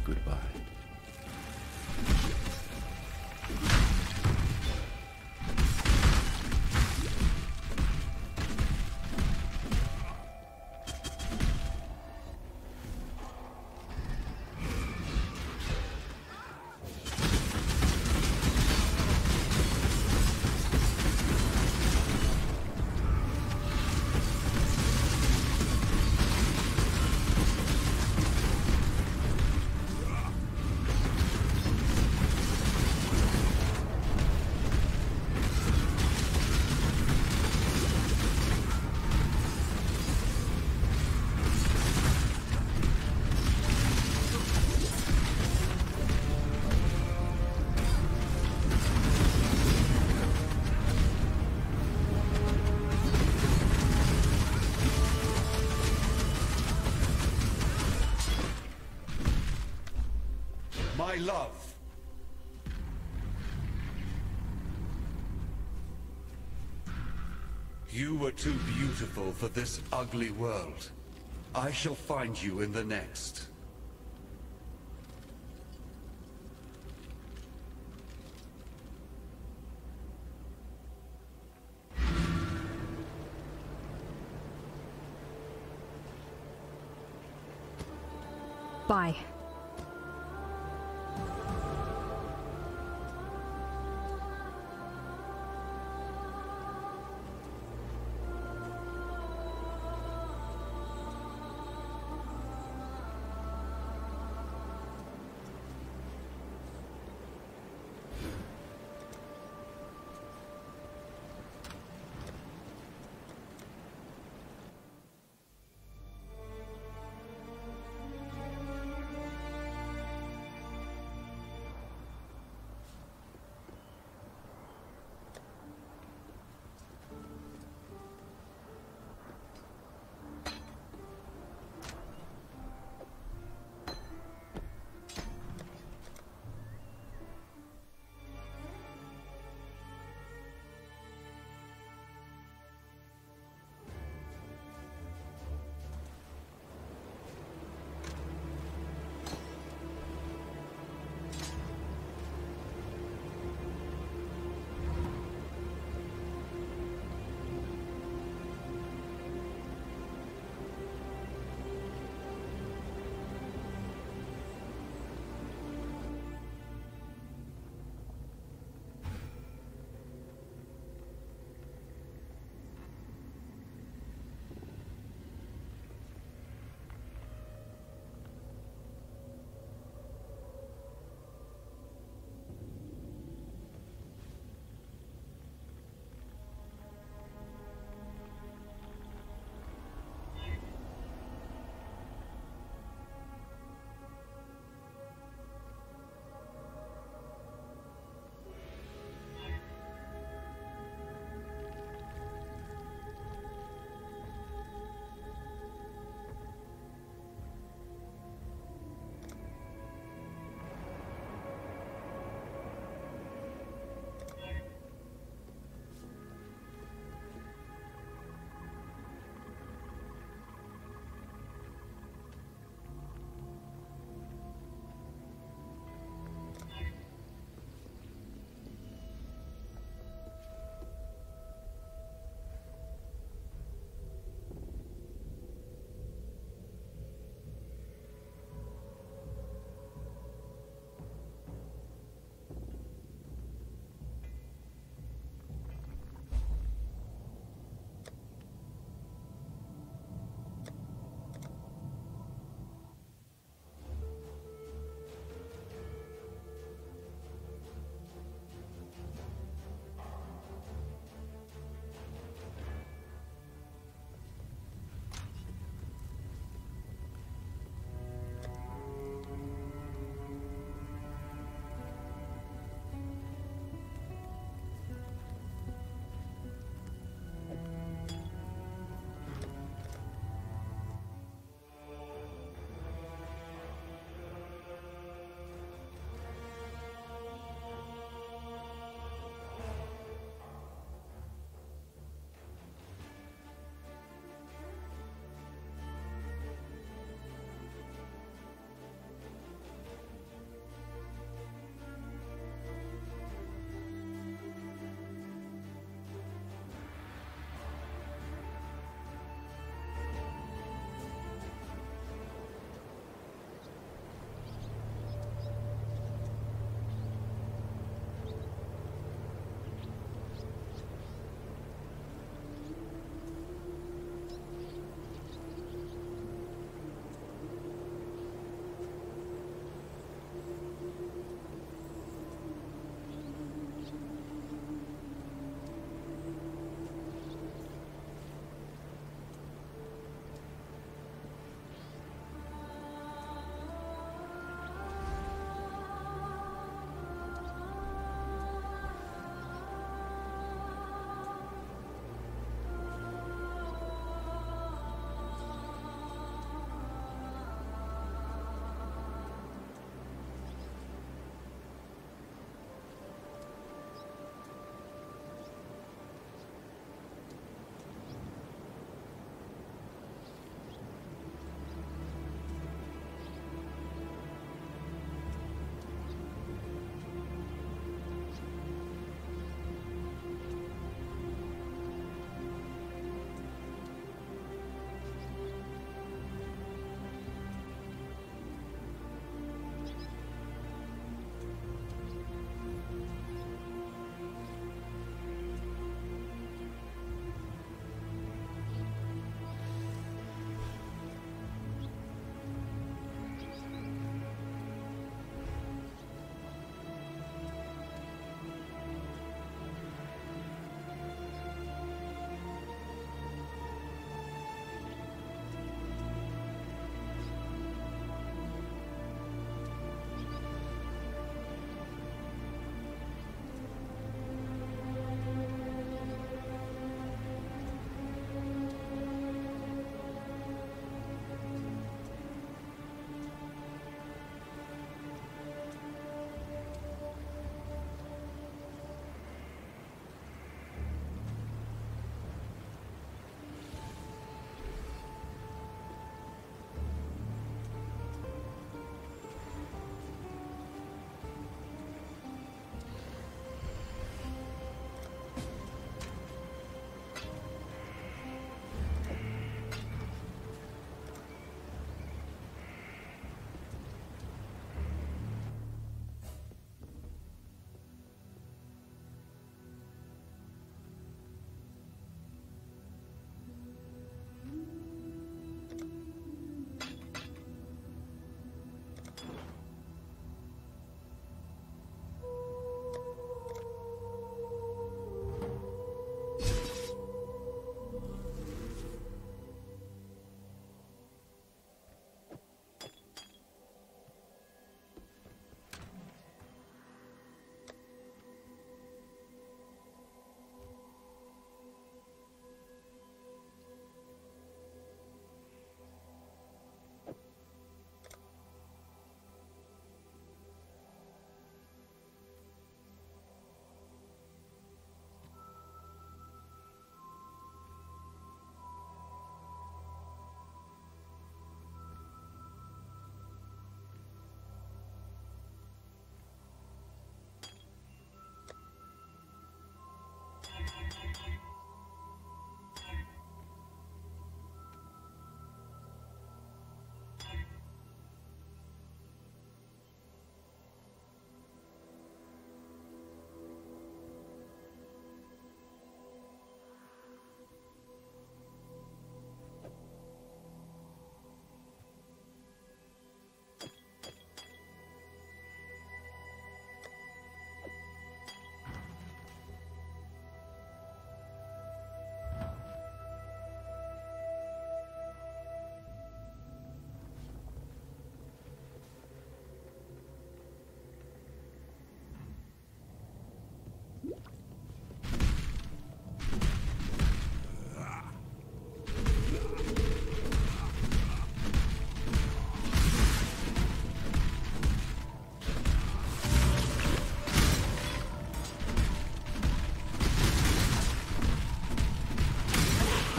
goodbye. My love. You were too beautiful for this ugly world. I shall find you in the next. Bye.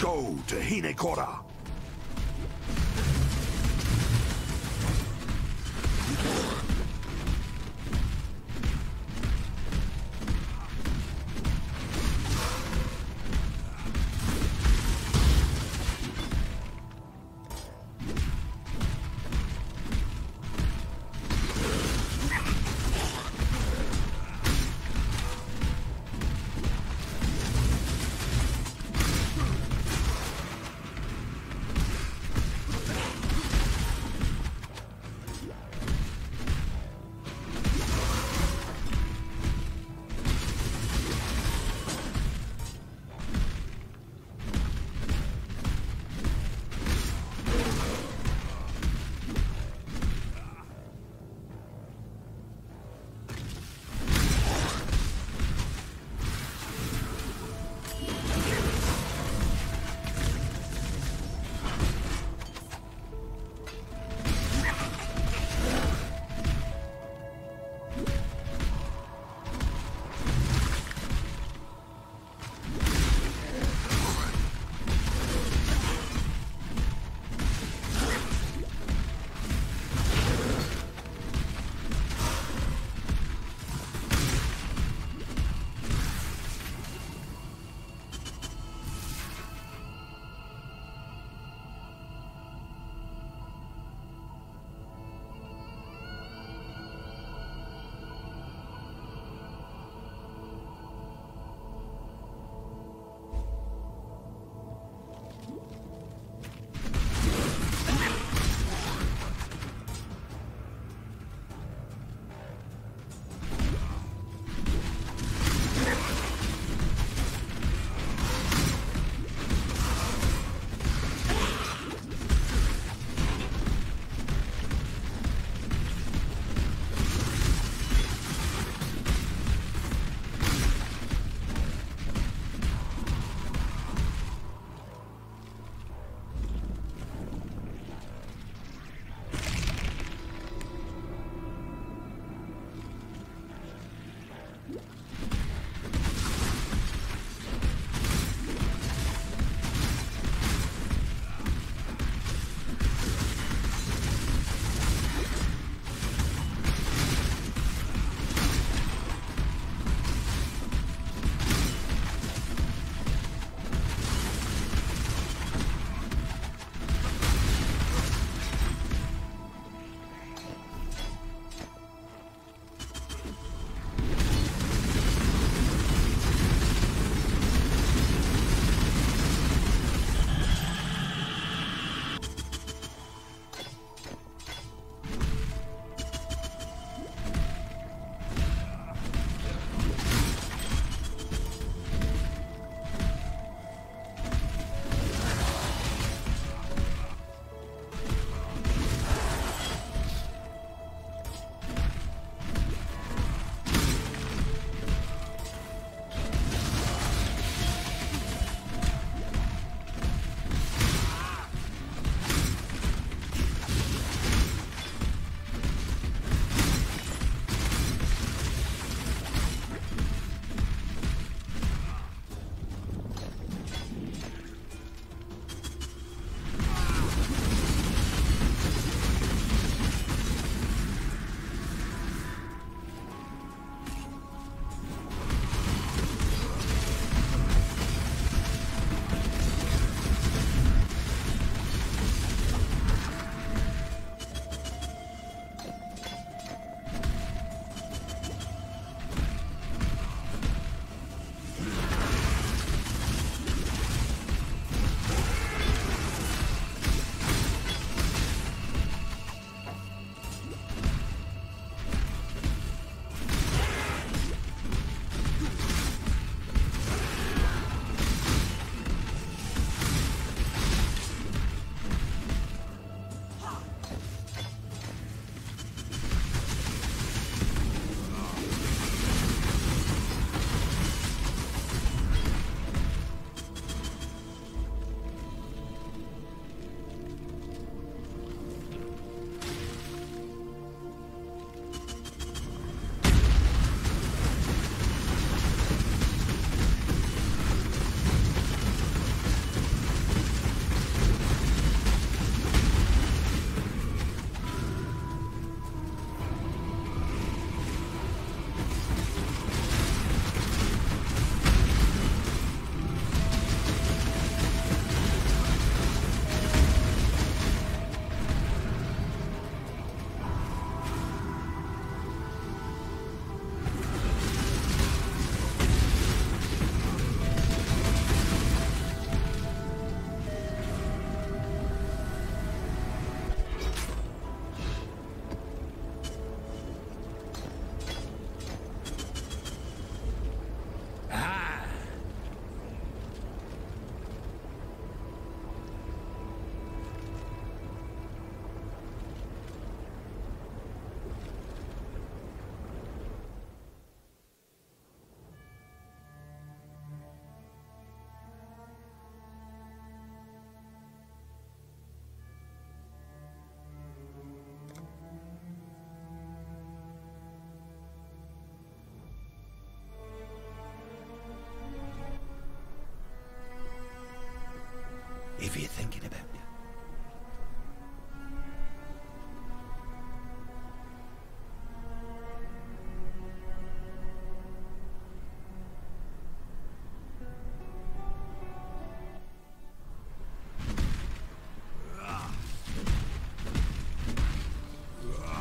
Go to Hinekora.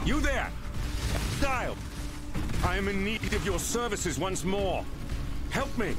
You there! Exile! I am in need of your services once more. Help me!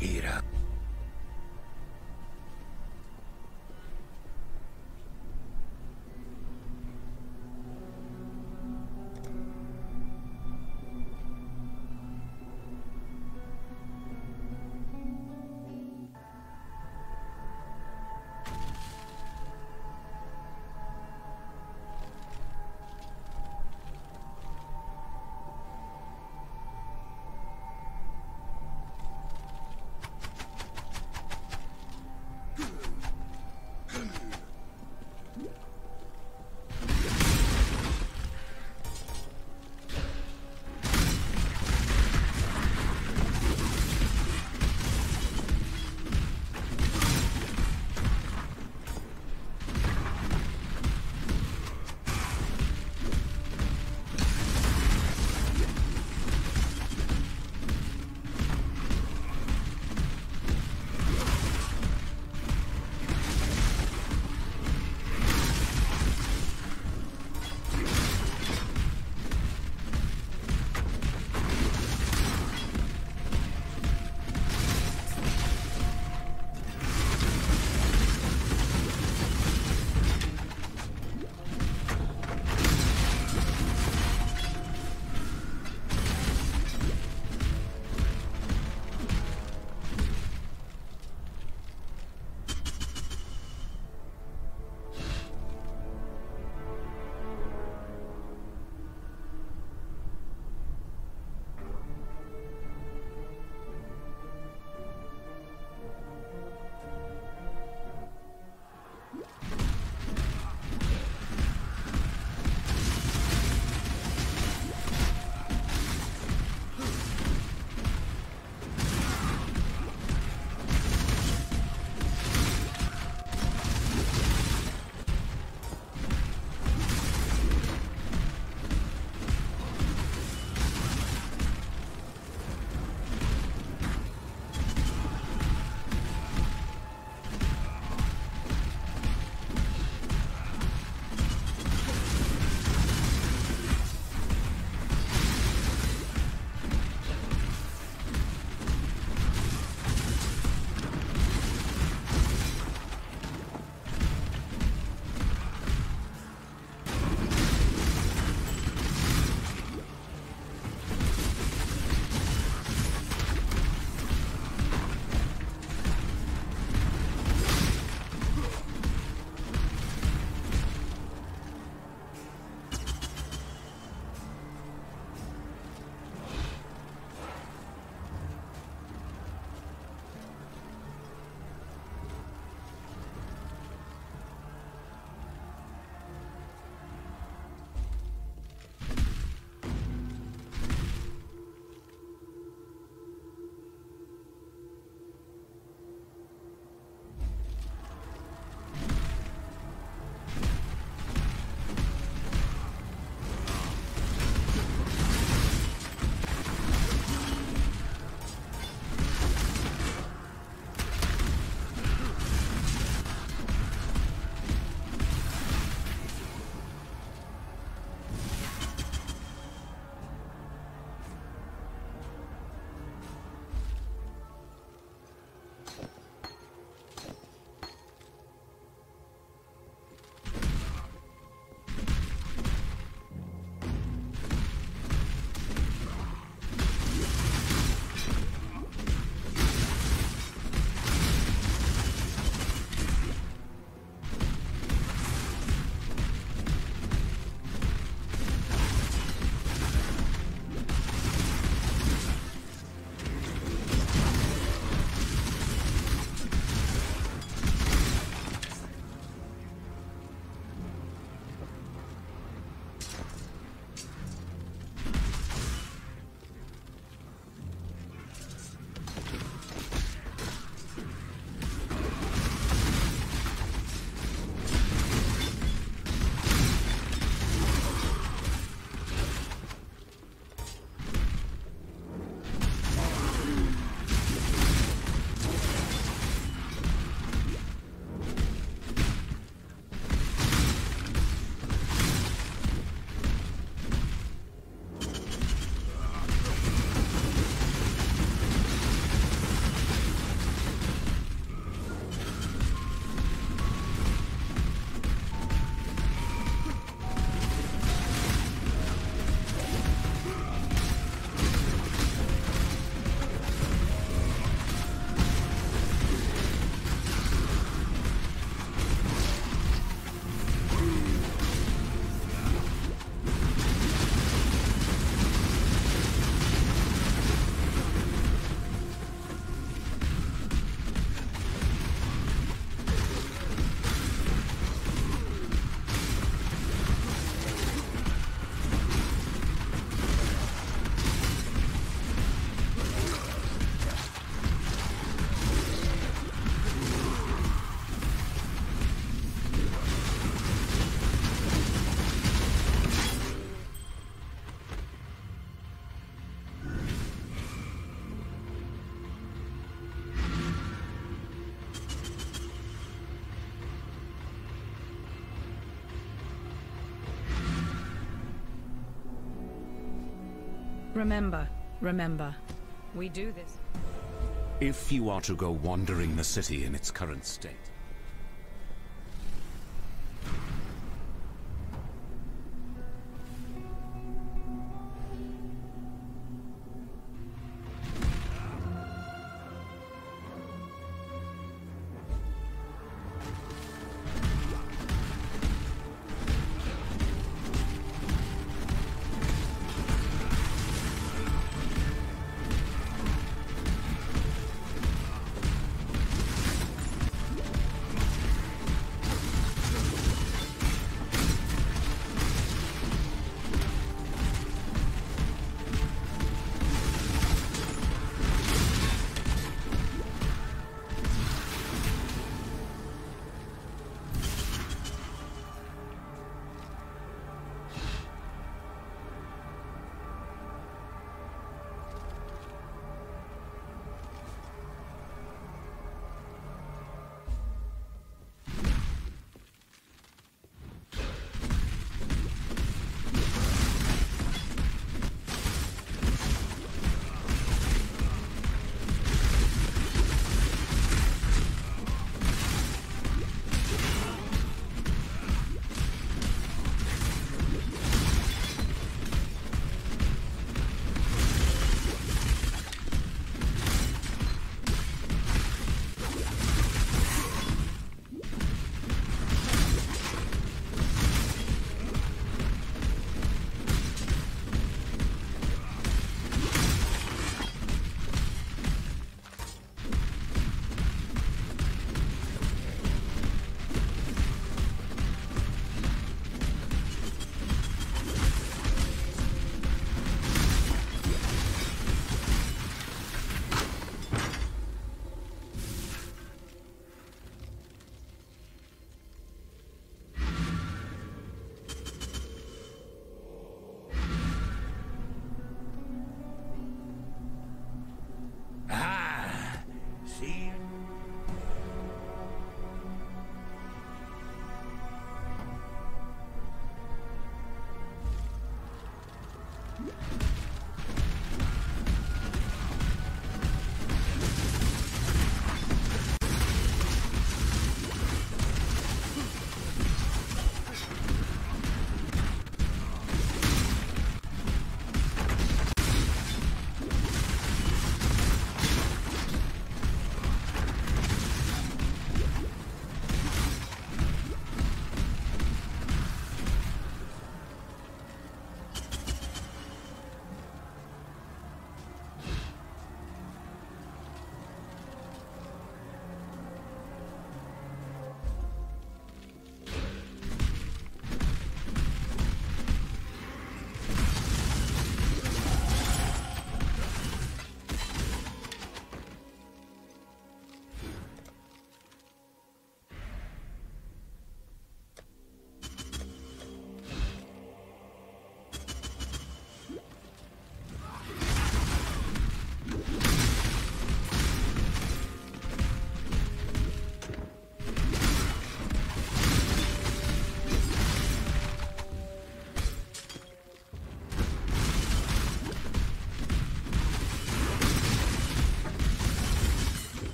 Ira. Remember. We do this. If you are to go wandering the city in its current state.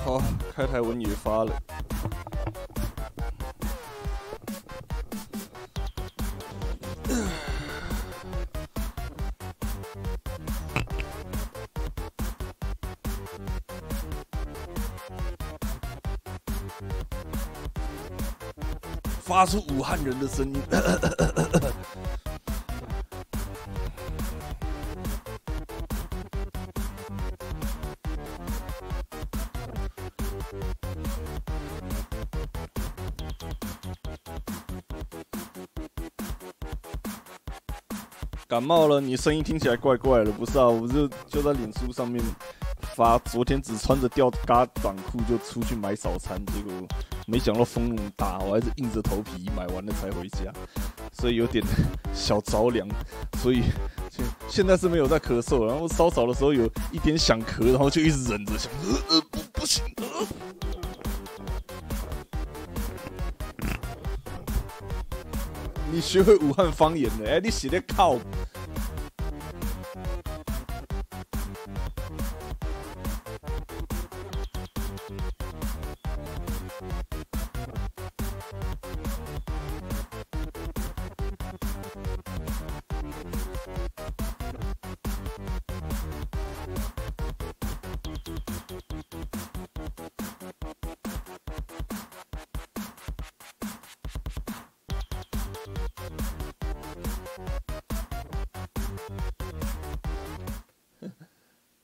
好，开台文也发了。发出武汉人的声音。感冒了，你声音听起来怪怪的，不是啊？我就在脸书上面发，昨天只穿着吊嘎短裤就出去买早餐，结果没想到风那么大，我还是硬着头皮买完了才回家，所以有点小着凉，所以现在是没有在咳嗽，然后稍早的时候有一点想咳，然后就一直忍着，想不行。你学会武汉方言了？你写的靠！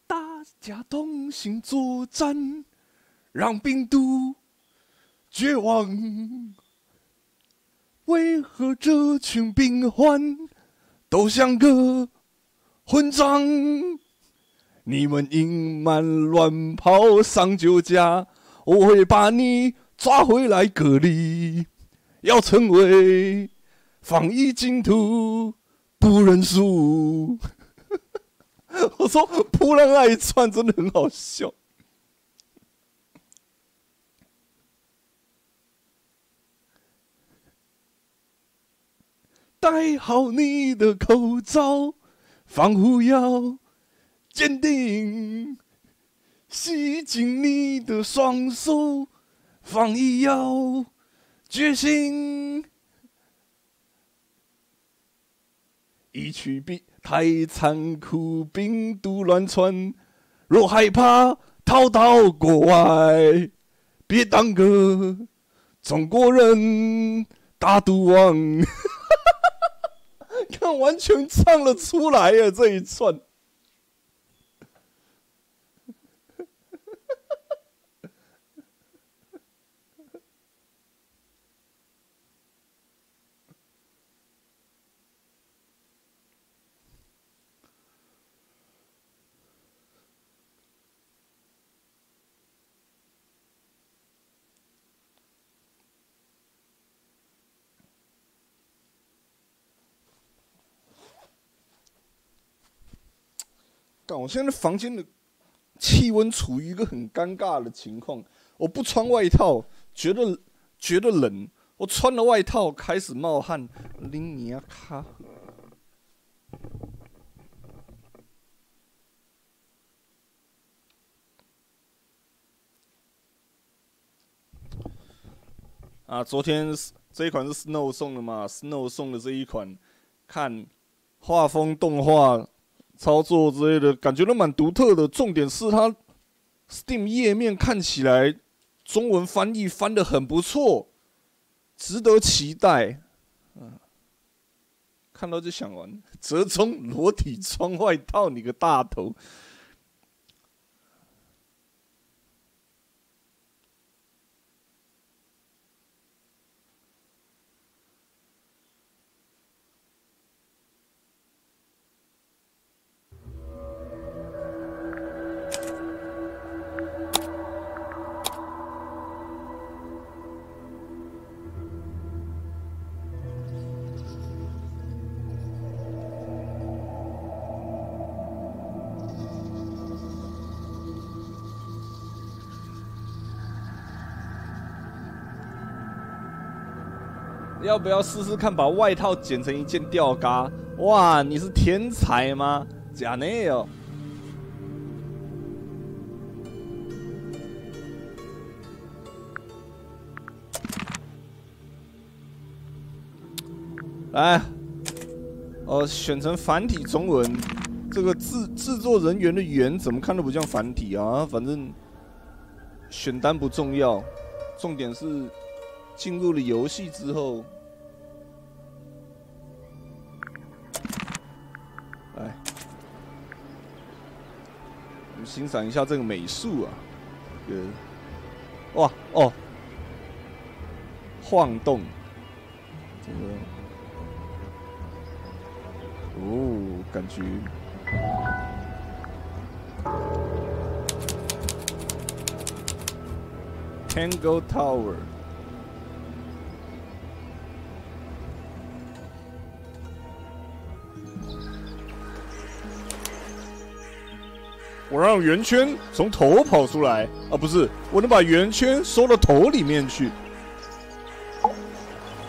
大家同心作战，让病毒绝望。为何这群病患都像个混账？你们隐瞒乱跑上酒家，我会把你抓回来隔离。要成为防疫净土，不认输。我说扑浪那一串真的很好笑。戴好你的口罩，防护要坚定，吸紧你的双手，防疫要决心。一去比太残酷，病毒乱传，若害怕逃到国外，别当个中国人大毒王。看，完全唱了出来耶！这一串，干！我现在房间的气温处于一个很尴尬的情况，我不穿外套，觉得冷；我穿了外套，开始冒汗。拎你啊卡！啊，昨天这一款是 Snow 送的嘛 ？Snow 送的这一款，看画风、动画。操作之类的感觉都蛮独特的，重点是它 Steam 页面看起来中文翻译翻得很不错，值得期待。看到就想玩，折中裸体穿外套，你个大头！要不要试试看把外套剪成一件吊嘎？哇，你是天才吗？假内哦！来，选成繁体中文，这个制作人员的员怎么看都不像繁体啊？反正选单不重要，重点是进入了游戏之后。来，我们欣赏一下这个美术啊，哇哦，晃动，这个哦，感觉Tangle Tower。我让圆圈从头跑出来啊，不是，我能把圆圈收到头里面去。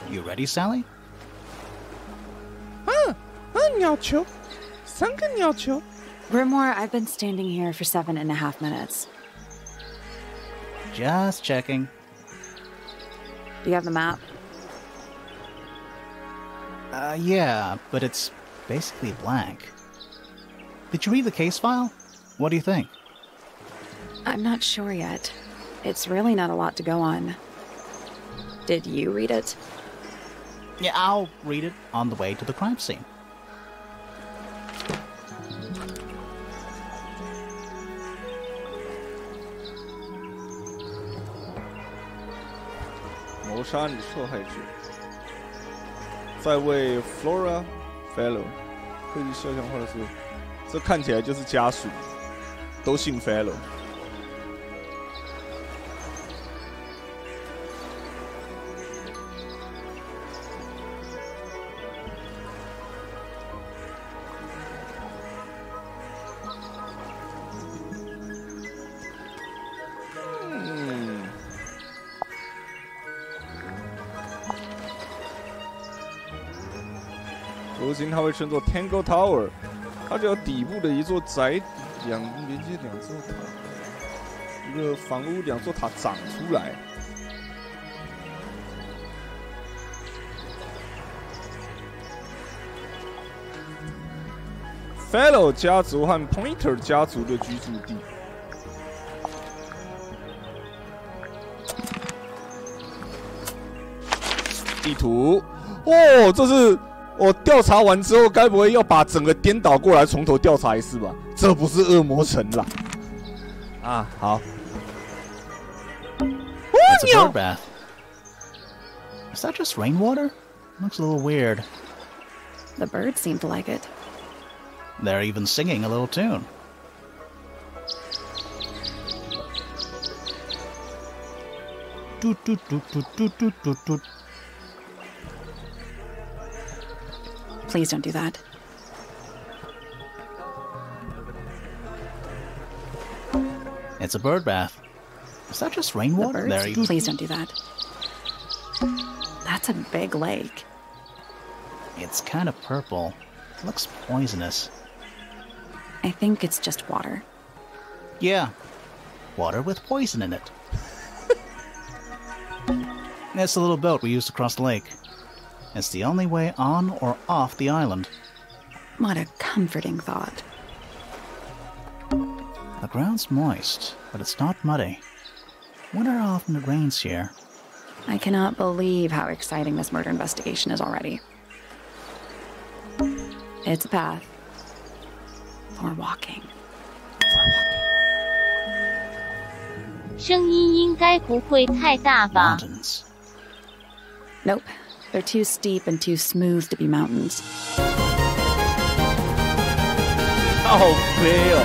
You ready, Sally? 鸟球，3个鸟球。Grimoire, I've been standing here for 7.5 minutes. Just checking. Do you have the map? Yeah, but it's basically blank. Did you read the case file? What do you think? I'm not sure yet. It's really not a lot to go on. Did you read it? Yeah, I'll read it on the way to the crime scene.《谋杀你受害者》在为 Flora Fellow 刻意肖像画的时候，这看起来就是家属。都姓 Fellow。核心它会称作 Tangle Tower， 它就有底部的一座连接两座塔，一个房屋2座塔长出来。Fellow 家族和 Pointer 家族的居住地。地图，哦，这是我调查完之后，该不会要把整个颠倒过来，从头调查一次吧？这不是恶魔城啦！啊，好。It's a bird bath. Is that just rainwater? Looks a little weird. The birds seem to like it. They're even singing a little tune. Doot doot doot doot doot doot doot doot. Please don't do that. It's a bird bath. Is that just rainwater? Please don't do that. That's a big lake. It's kind of purple. Looks poisonous. I think it's just water. Yeah. Water with poison in it. It's a little boat we used to cross the lake. It's the only way on or off the island. What a comforting thought. The ground's moist, but it's not muddy. Wonder how often it rains here. I cannot believe how exciting this murder investigation is already. It's a path. For walking. 声音应该不会太大吧 Mountains. Nope. They're too steep and too smooth to be mountains. 好悲哦！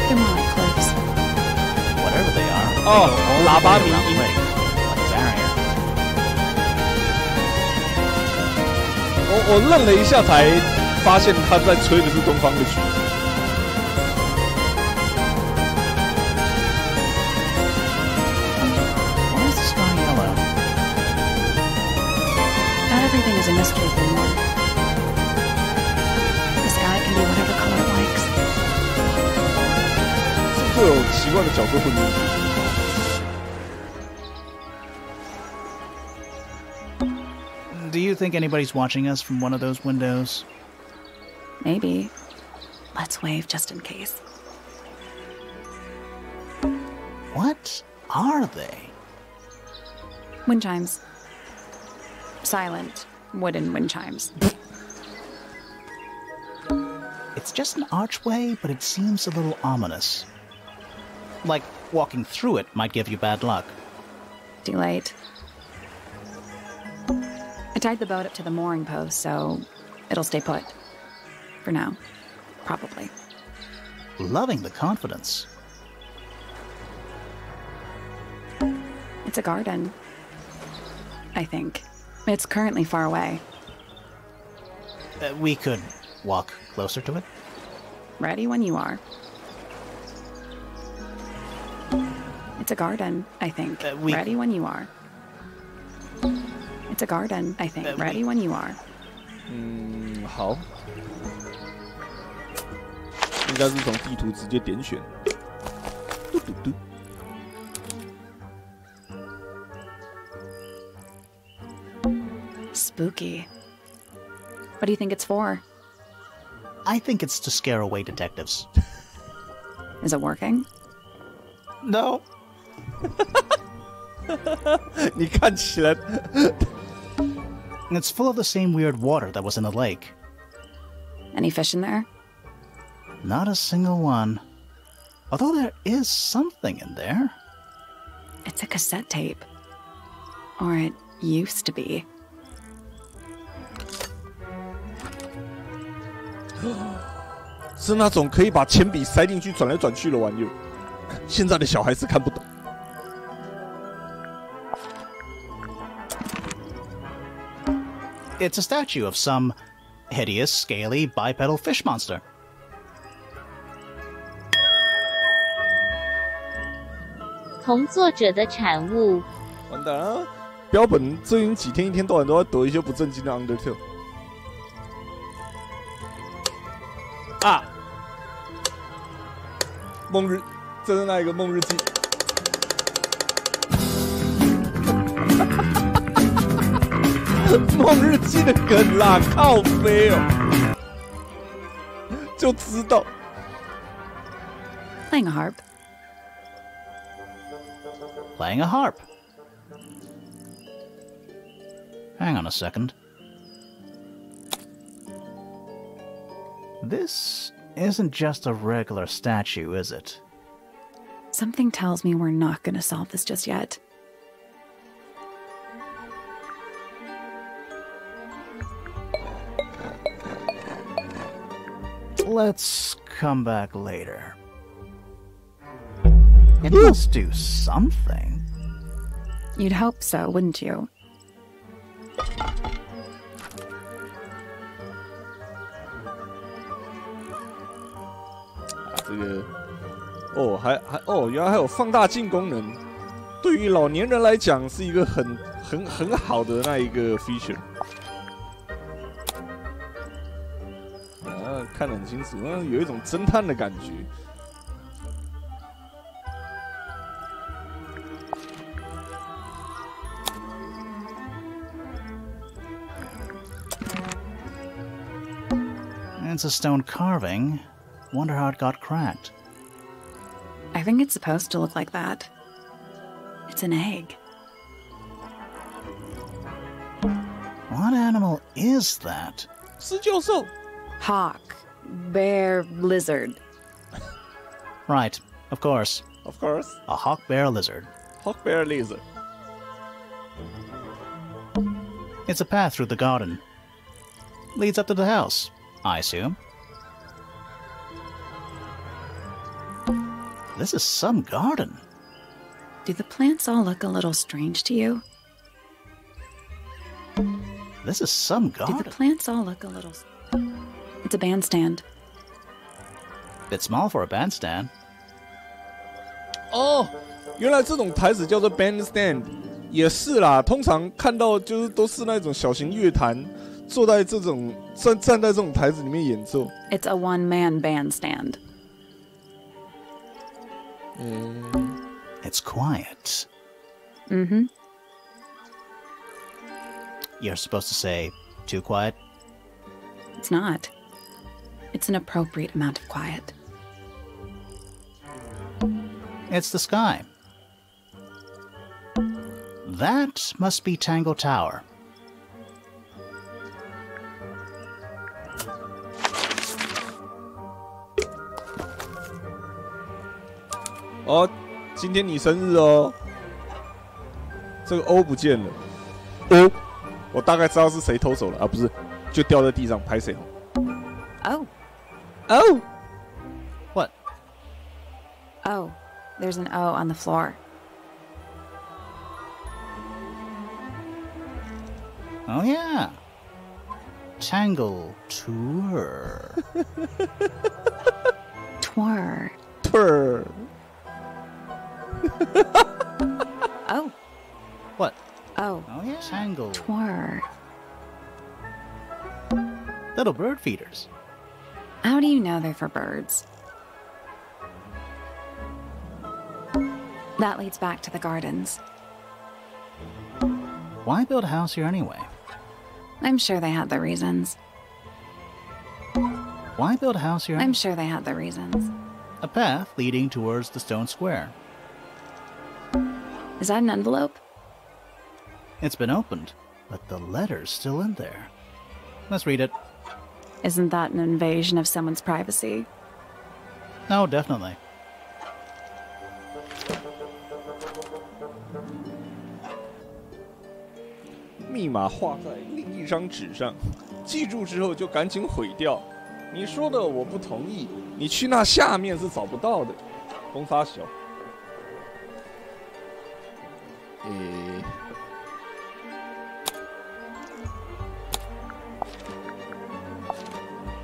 They're more like cliffs. Whatever they are. 哦，喇叭鸣 Like 音。 a barrier. 我愣了一下，才发现他在吹的是东方的曲。 Why is the sky yellow? Not everything is a mystery anymore. The sky can be whatever color it likes. 是不是有奇怪的角色混入？ Do you think anybody's watching us from one of those windows? Maybe. Let's wave just in case. What are they? Wind chimes. Silent, wooden wind chimes. It's just an archway, but it seems a little ominous. Like walking through it might give you bad luck. Too late. I tied the boat up to the mooring post, so it'll stay put. For now. Probably. Loving the confidence. It's a garden. I think. It's currently far away. We could walk closer to it. Ready when you are. It's a garden, I think. Ready when you are. It's a garden, I think. Ready when you are. 好，应该是从地图直接点选。嘟嘟嘟。 Spooky. What do you think it's for? I think it's to scare away detectives. Is it working? No. 你看起来 It's full of the same weird water that was in the lake. Any fish in there? Not a single one. Although there is something in there. It's a cassette tape. Or it used to be. 是那种可以把铅笔塞进去转来转去的玩意儿。现在的小孩子看不懂。 It's a statue of some hideous, scaly, bipedal fish monster. 同作者的产物。完蛋了，标本最近几天一天到晚都要得一些不正经的 Undertale。啊！梦日，这是那一个梦日记？梦日记的梗啦，靠飞哦，就知道。Playing a harp. Playing a harp. Hang on a second. This isn't just a regular statue, is it? Something tells me we're not going to solve this just yet. Let's come back later. It must do something. You'd hope so, wouldn't you? 这个哦，原来还有放大镜功能，对于老年人来讲是一个很好的那一个 feature。啊，看得很清楚，有一种侦探的感觉。It's a stone carving. Wonder how it got cracked. I think it's supposed to look like that. It's an egg. What animal is that? 狮鹫兽 Hawk. Bear. Lizard. Right, of course. Of course. A hawk bear lizard. Hawk bear lizard. It's a path through the garden. Leads up to the house, I assume. This is some garden. Do the plants all look a little strange to you? This is some Do garden. the plants all look a little... It's a bandstand. Bit small for a bandstand. 哦，原来这种台子叫做 bandstand， 也是啦。通常看到就是都是那种小型乐团，坐在这种站在这种台子里面演奏。It's a one-man bandstand. It's quiet. Mm-hmm. You're supposed to say, too quiet? It's not. It's an appropriate amount of quiet. It's the sky. That must be Tangle Tower.哦，今天你生日哦。这个 O 不见了。O， 我大概知道是谁偷走了啊，不是，就掉在地上，拍谁Oh. Oh. What? Oh. There's an O on the floor. Oh, yeah. Tangle Tour. Twir. Twir. Oh. What? Oh. Oh, yeah. Tangle. Twir. Little bird feeders. How do you know they're for birds? That leads back to the gardens. Why build a house here anyway? I'm sure they had their reasons. Why build a house here? I'm sure they had their reasons. A path leading towards the stone square. Is that an envelope? It's been opened, but the letter's still in there. Let's read it. Isn't that an invasion of someone's privacy? No, definitely. 密码画在另一张纸上，记住之后就赶紧毁掉。你说的我不同意，你去那下面是找不到的。公发小。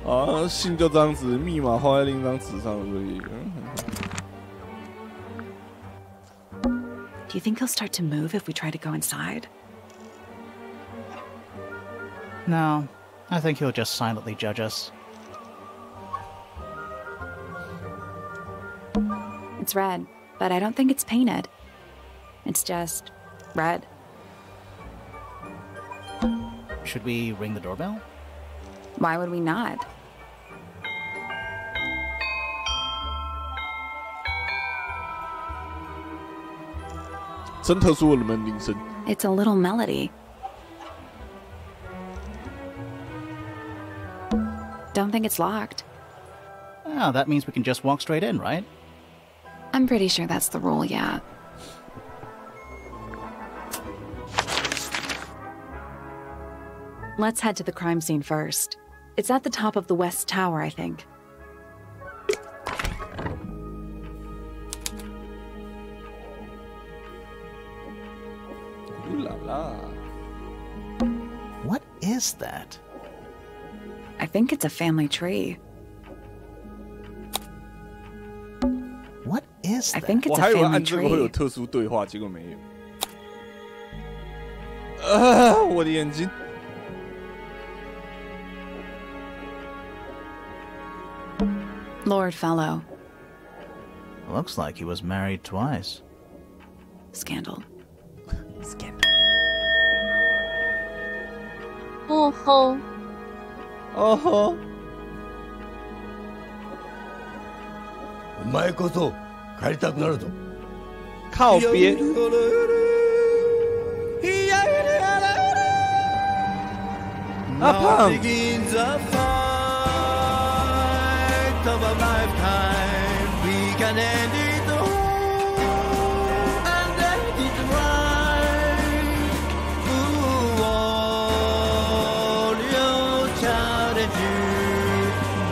啊，信就这样子，密码画在另一张纸上而已。Do you think he'll start to move if we try to go inside? No, I think he'll just silently judge us. It's red, but I don't think it's painted. It's just red. Should we ring the doorbell? Why would we not?真特殊的门铃声。 It's a little melody. Don't think it's locked. Oh, that means we can just walk straight in, right? I'm pretty sure that's the rule, yeah. Let's head to the crime scene first. It's at the top of the west tower, I think. Ooh la la. What is that? I think it's a family tree. What is I that? think it's 我 a 还以为 family 按这个会有 tree. 特殊对话，结果没有。我的眼睛。 Lord Fellow. Looks like he was married twice. Scandal. Scandal. 哦吼，哦吼。お前こそ帰りたくなるぞ。靠边。阿胖。 Of a lifetime, we can end it all and end it right. Ooh, all your challenge you,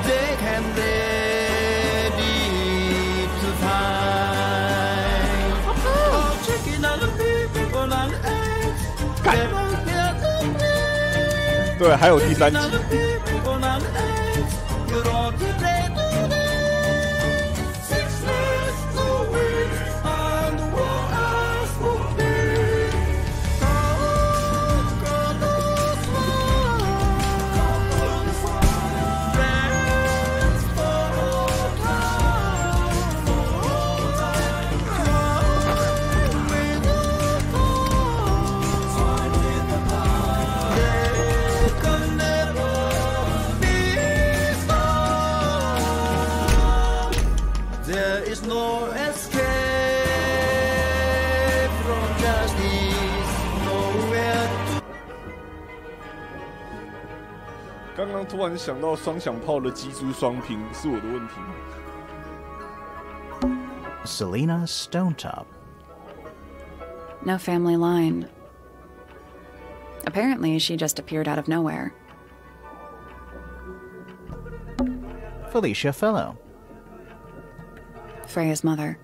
they can ready to fight. Oh, checking out the people on X, they don't care to play. 对，还有第三集。 People on X, you don't play. There is no escape from justice, nowhere to. 刚刚突然想到双响炮的击出双屏是我的问题。 Selena Stonetop. No family line. Apparently, she just appeared out of nowhere. Felicia Fellow. Freya's mother.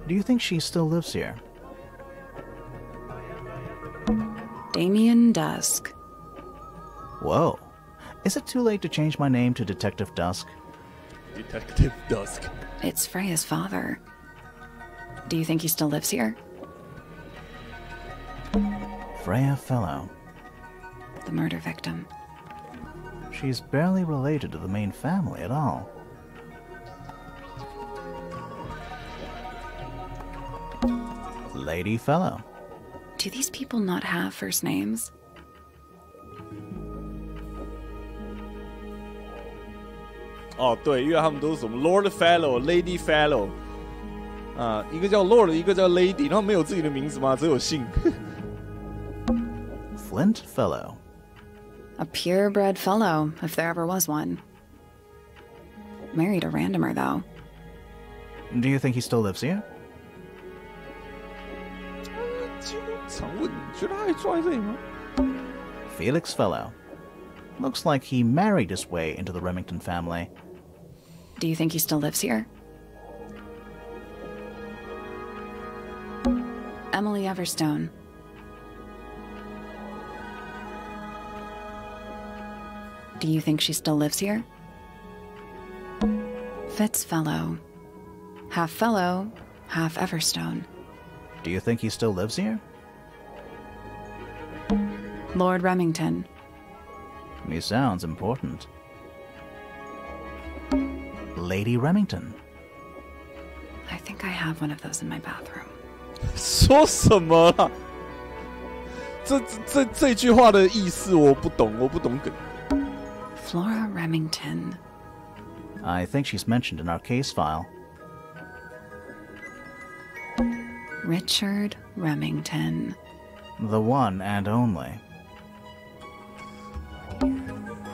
Do you think she still lives here? Damien Dusk. Whoa. Is it too late to change my name to Detective Dusk? Detective Dusk. It's Freya's father. Do you think he still lives here? Freya Fellow. The murder victim. She's barely related to the main family at all. Lady Fellow. Do these people not have first names? Oh, 对，因为他们都是什么 Lord Fellow、Lady Fellow， 啊，一个叫 Lord， 一个叫 Lady， 然后没有自己的名字吗？只有姓。Flint Fellow. A purebred fellow, if there ever was one. Married a randomer, though. Do you think he still lives here? 常问，你觉得他还住在这里吗？ Felix Fellow. Looks like he married his way into the Remington family. Do you think he still lives here? Emily Everstone. Do you think she still lives here? Fitz Fellow. Half Fellow, half Everstone. Do you think he still lives here? Lord Remington. He sounds important. Lady Remington. I think I have one of those in my bathroom. 说什么啦？这句话的意思我不懂梗。Flora Remington. I think she's mentioned in our case file. Richard Remington. The one and only.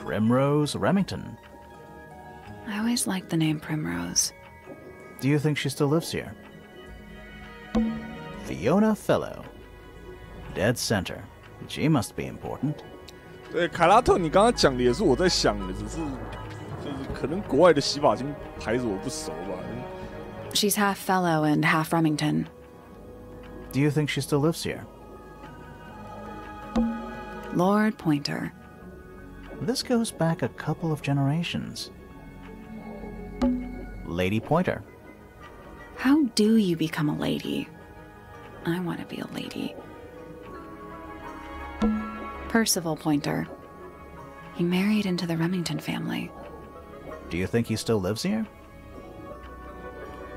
Primrose Remington. I always liked the name Primrose. Do you think she still lives here? Fiona Fellow. Dead center. She must be important. 对，凯拉特，你刚刚讲的也是我在想的，只是就是可能国外的洗发精牌子我不熟吧。She's half Fellow and half Remington. Do you think she still lives here? Lord Pointer. This goes back a couple of generations. Lady Pointer. How do you become a lady? I want to be a lady. Percival Pointer. He married into the Remington family. Do you think he still lives here?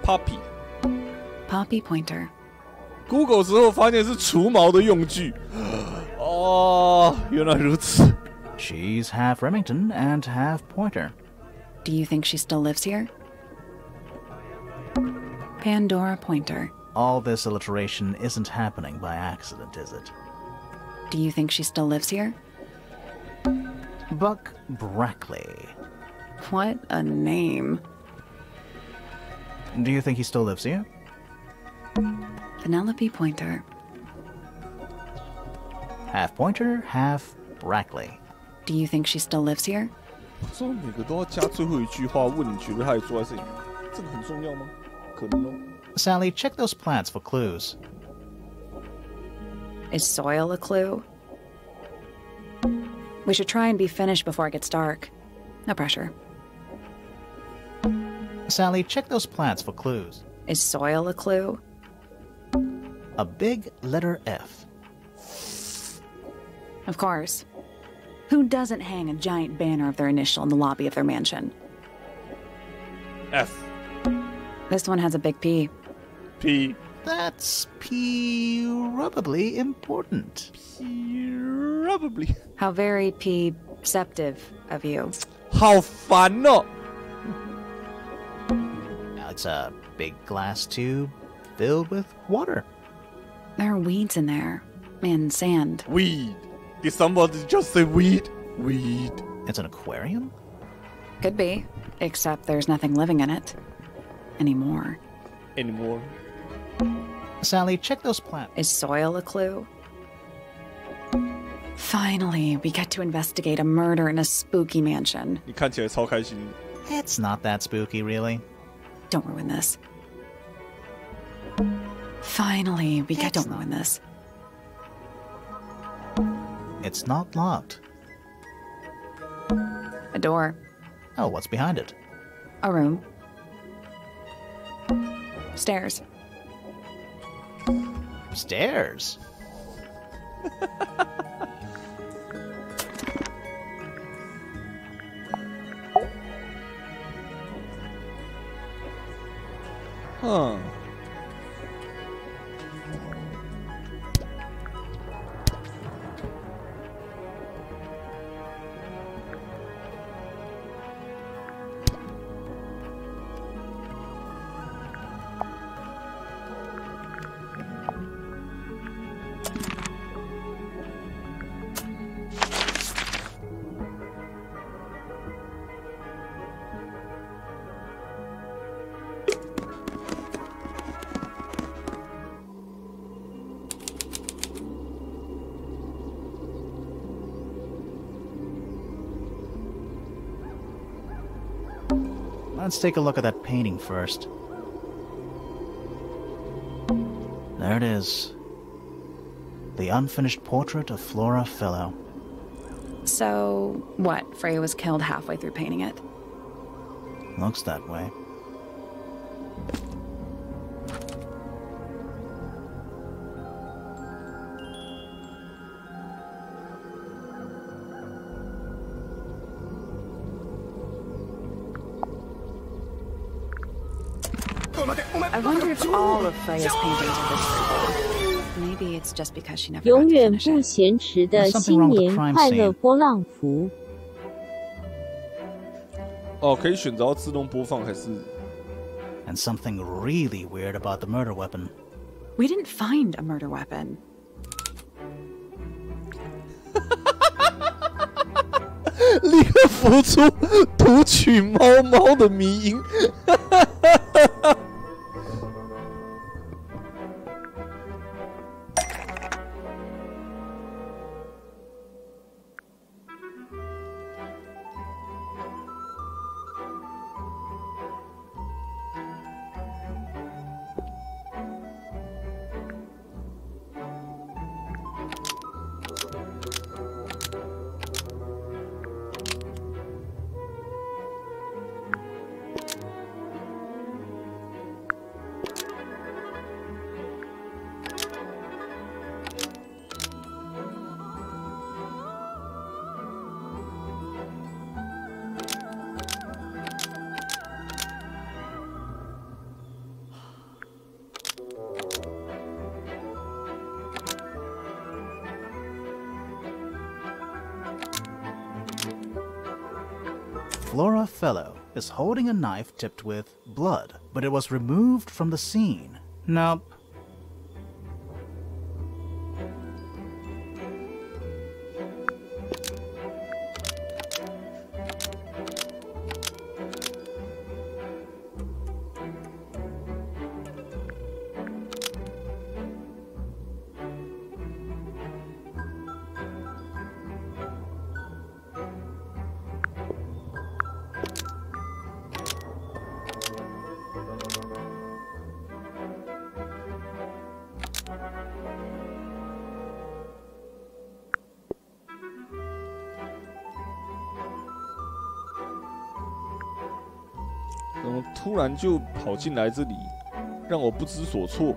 Puppy. Poppy Pointer. Google 之后发现是除毛的用具。哦，原来如此。She's half Remington and half Pointer. Do you think she still lives here? Pandora Pointer. All this alliteration isn't happening by accident, is it? Do you think she still lives here? Buck Brackley. What a name. Do you think he still lives here? Penelope Pointer. Half Pointer, half Brackley. Do you think she still lives here? 不知道每个都要加最后一句话，问你觉得他还住在这里，这个很重要吗？可能哦。Sally, check those plants for clues. Is soil a clue? We should try and be finished before it gets dark. No pressure. Sally, check those plants for clues. Is soil a clue? A big letter F. Of course. Who doesn't hang a giant banner of their initial in the lobby of their mansion? F. This one has a big P. P. That's probably important. Probably. How very P-ceptive of you. 好烦哦。 Now it's a big glass tube filled with water. There are weeds in there. And sand. Weed. Did somebody just say weed? Weed. It's an aquarium? Could be. Except there's nothing living in it. Anymore. Anymore. Sally, check those plants. Is soil a clue? Finally, we get to investigate a murder in a spooky mansion. 你看起来超开心。 It's not that spooky, really. Don't ruin this. Finally, we get to ruin this. It's not locked. A door. Oh, what's behind it? A room. Stairs. Stairs. Huh. Let's take a look at that painting first. There it is. The unfinished portrait of Flora Fellow. So, what? Freya was killed halfway through painting it? Looks that way. I wonder if all of Freya's paintings are this simple. Maybe it's just because she never 永 got to 远 finish 不 it. 嫌迟的新年快乐波浪符。哦，可以选择要自动播放还是？ And something really weird about the murder weapon. We didn't find a murder weapon. 立刻浮出读取猫猫的迷音。Flora Fellow is holding a knife tipped with blood, but it was removed from the scene. Nope.怎么突然就跑进来这里，让我不知所措？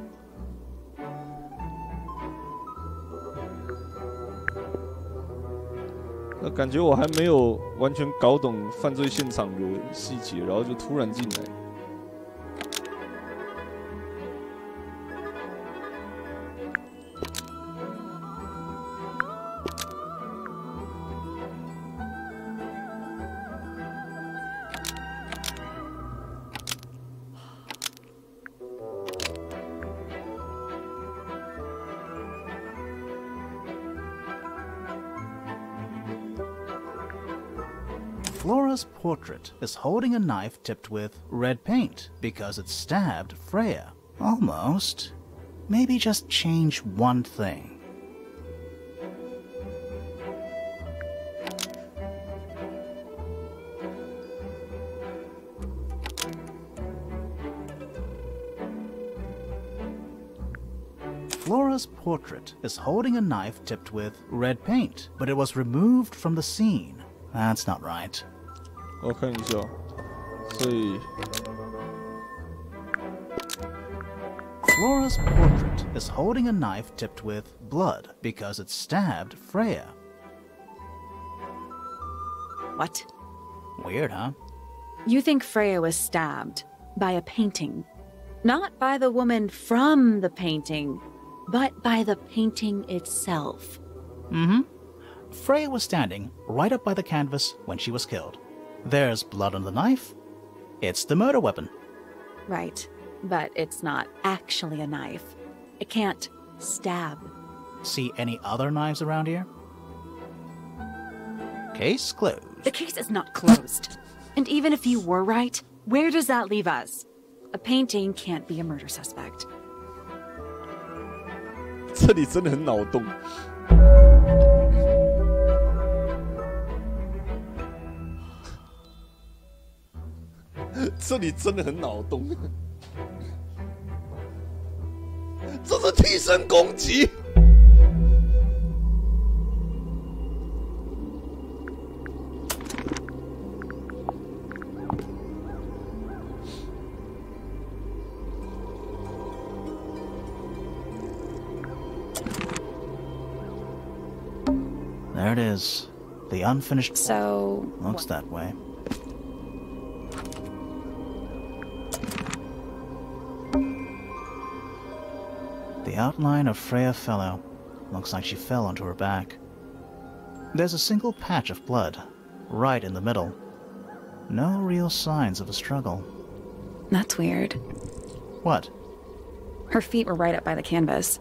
那感觉我还没有完全搞懂犯罪现场的细节，然后就突然进来。Flora's portrait is holding a knife tipped with red paint because it stabbed Freya. Almost. Maybe just change one thing. Flora's portrait is holding a knife tipped with red paint, but it was removed from the scene. That's not right. 我看一下，所以 Flora's portrait is holding a knife tipped with blood because it stabbed Freya. What? Weird, huh? You think Freya was stabbed by a painting? Not by the woman from the painting, but by the painting itself. Mm-hmm. Freya was standing right up by the canvas when she was killed. There's blood on the knife. It's the murder weapon. Right, but it's not actually a knife. It can't stab. See any other knives around here? Case closed. The case is not closed. And even if you were right, where does that leave us? A painting can't be a murder suspect. 这里真的很脑洞。这里真的很脑洞，这是替身攻击。There it is. The unfinished. So... Looks that way. The outline of Freya Fellow. Looks like she fell onto her back. There's a single patch of blood, right in the middle. No real signs of a struggle. That's weird. What? Her feet were right up by the canvas.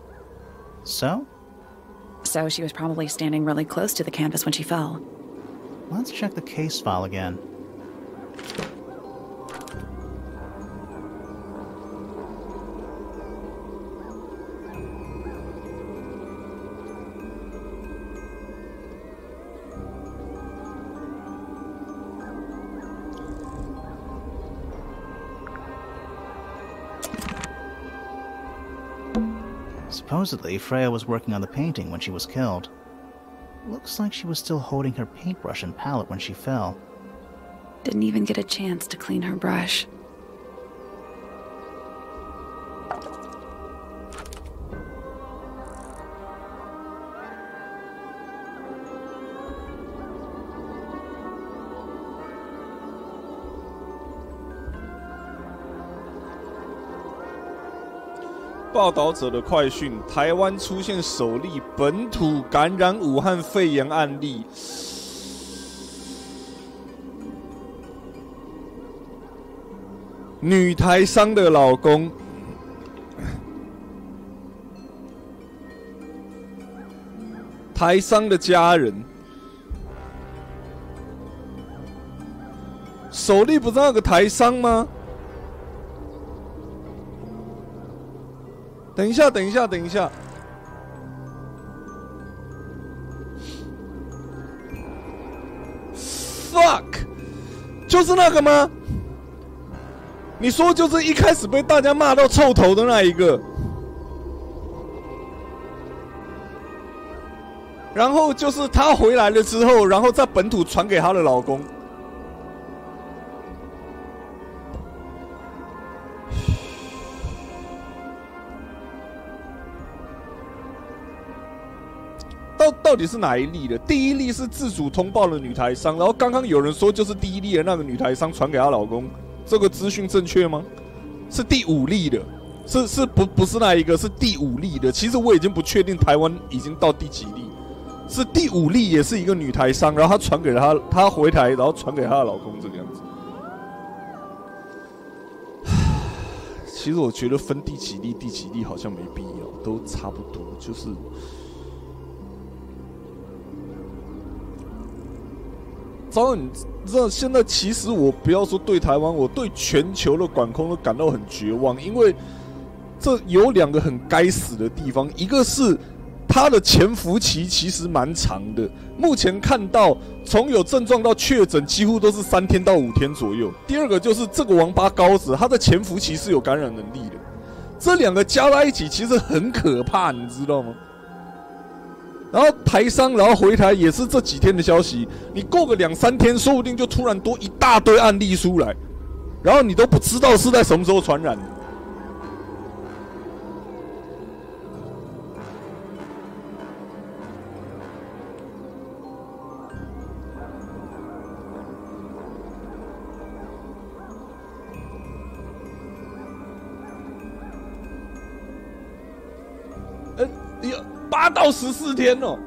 So? So she was probably standing really close to the canvas when she fell. Let's check the case file again. Supposedly, Freya was working on the painting when she was killed. Looks like she was still holding her paintbrush and palette when she fell. Didn't even get a chance to clean her brush.报道者的快讯：台湾出现首例本土感染武汉肺炎案例。女台商的老公，台商的家人，首例不是那个台商吗？等一下，等一下，等一下。Fuck， 就是那个吗？你说就是一开始被大家骂到臭头的那一个，然后就是她回来了之后，然后在本土传给她的老公。到底是哪一例的？第一例是自主通报的女台商，然后刚刚有人说就是第一例的那个女台商传给她老公，这个资讯正确吗？是第五例的，不是那一个，是第五例的。其实我已经不确定台湾已经到第几例，是第五例，也是一个女台商，然后她传给了她回台，然后传给她的老公这个样子。其实我觉得分第几例好像没必要，都差不多，就是。糟，你知道现在其实我不要说对台湾，我对全球的管控都感到很绝望，因为这有两个很该死的地方，一个是它的潜伏期其实蛮长的，目前看到从有症状到确诊几乎都是3天到5天左右。第二个就是这个王八羔子，它的潜伏期是有感染能力的，这两个加在一起其实很可怕，你知道吗？然后台商，然后回台也是这几天的消息。你过个2、3天，说不定就突然多一大堆案例出来，然后你都不知道是在什么时候传染的。8到14天哦，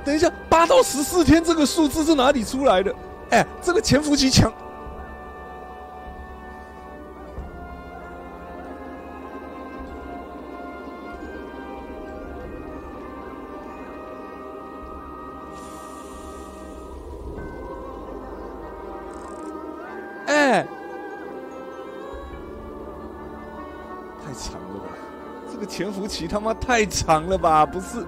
等一下，8到14天这个数字是哪里出来的？哎，这个潜伏期强。哎。太长了吧！这个潜伏期他妈太长了吧？不是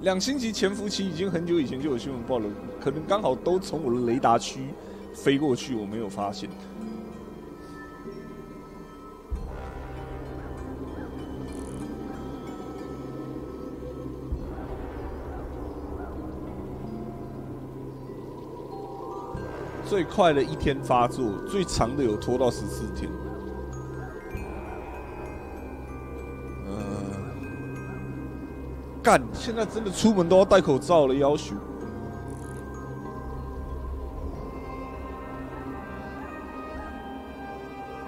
，2星期潜伏期已经很久以前就有新闻报了，可能刚好都从我的雷达区飞过去，我没有发现。最快的1天发作，最长的有拖到14天。干，现在真的出门都要戴口罩了，要求。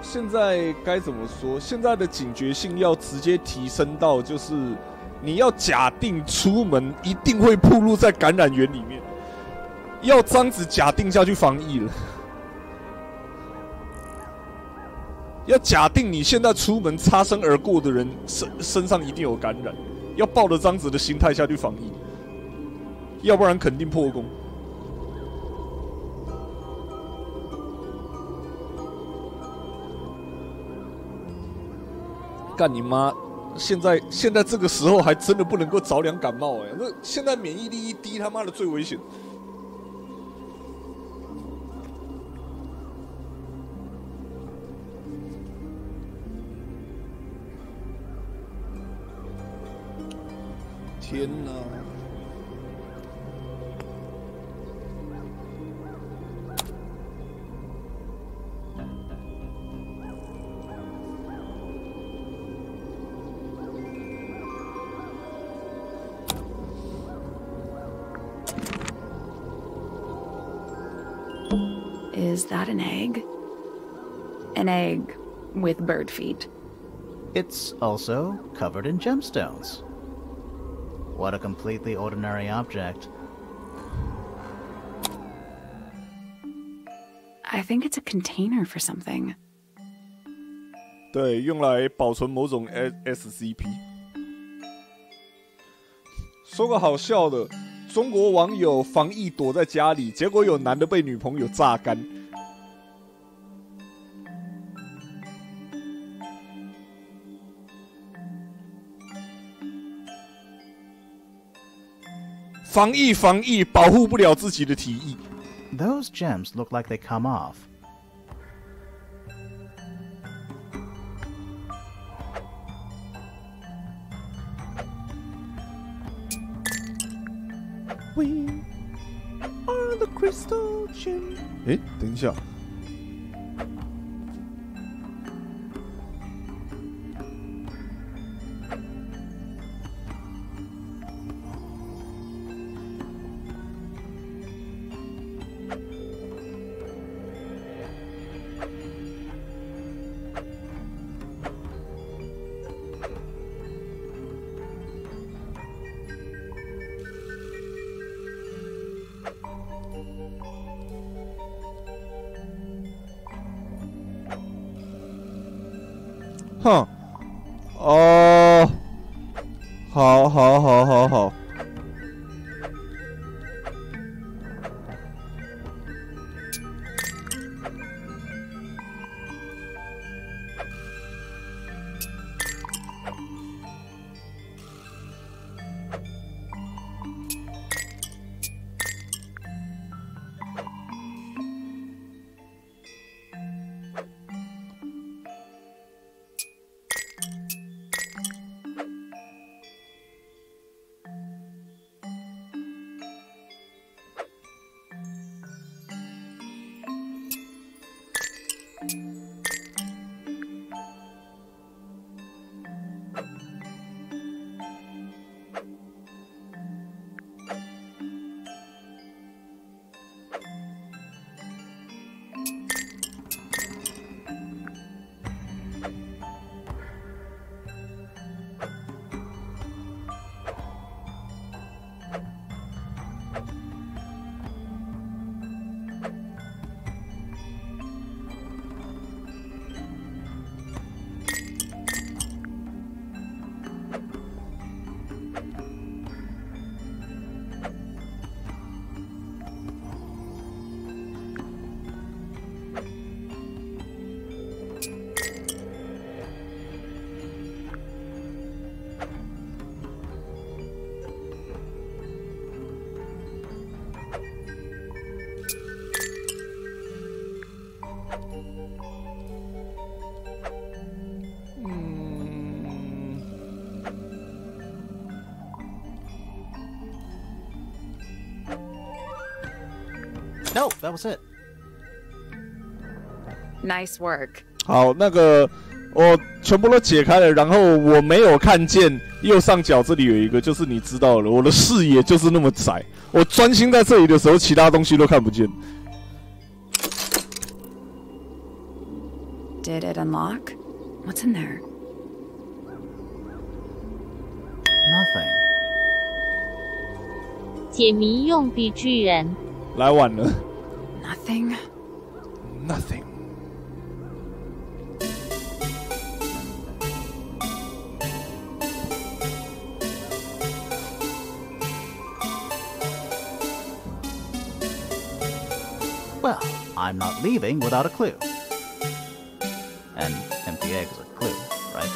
现在该怎么说？现在的警觉性要直接提升到，就是你要假定出门一定会暴露在感染源里面，要这样子假定下去防疫了。要假定你现在出门擦身而过的人身上一定有感染，要抱着这样子的心态下去防疫，要不然肯定破功。干你妈！现在这个时候还真的不能够着凉感冒哎，那现在免疫力一低，他妈的最危险。天哪Is that an egg? An egg with bird feet. It's also covered in gemstones. What a completely ordinary object. I think it's a container for something. 对，用来保存某种 SCP。说个好笑的，中国网友防疫躲在家里，结果有男的被女朋友榨干。防疫，保护不了自己的体液。Those gems look like they come off. We are the crystal gem. 哎，等一下。哼，哦，好。No, that was it. Nice work. 好，那个我全部都解开了，然后我没有看见右上角这里有一个，就是你知道了，我的视野就是那么窄，我专心在这里的时候，其他东西都看不见。Did it unlock? What's in there? Nothing. 解谜用笔巨人。来晚了。Nothing. Nothing. Well, I'm not leaving without a clue. An empty egg is a clue, right?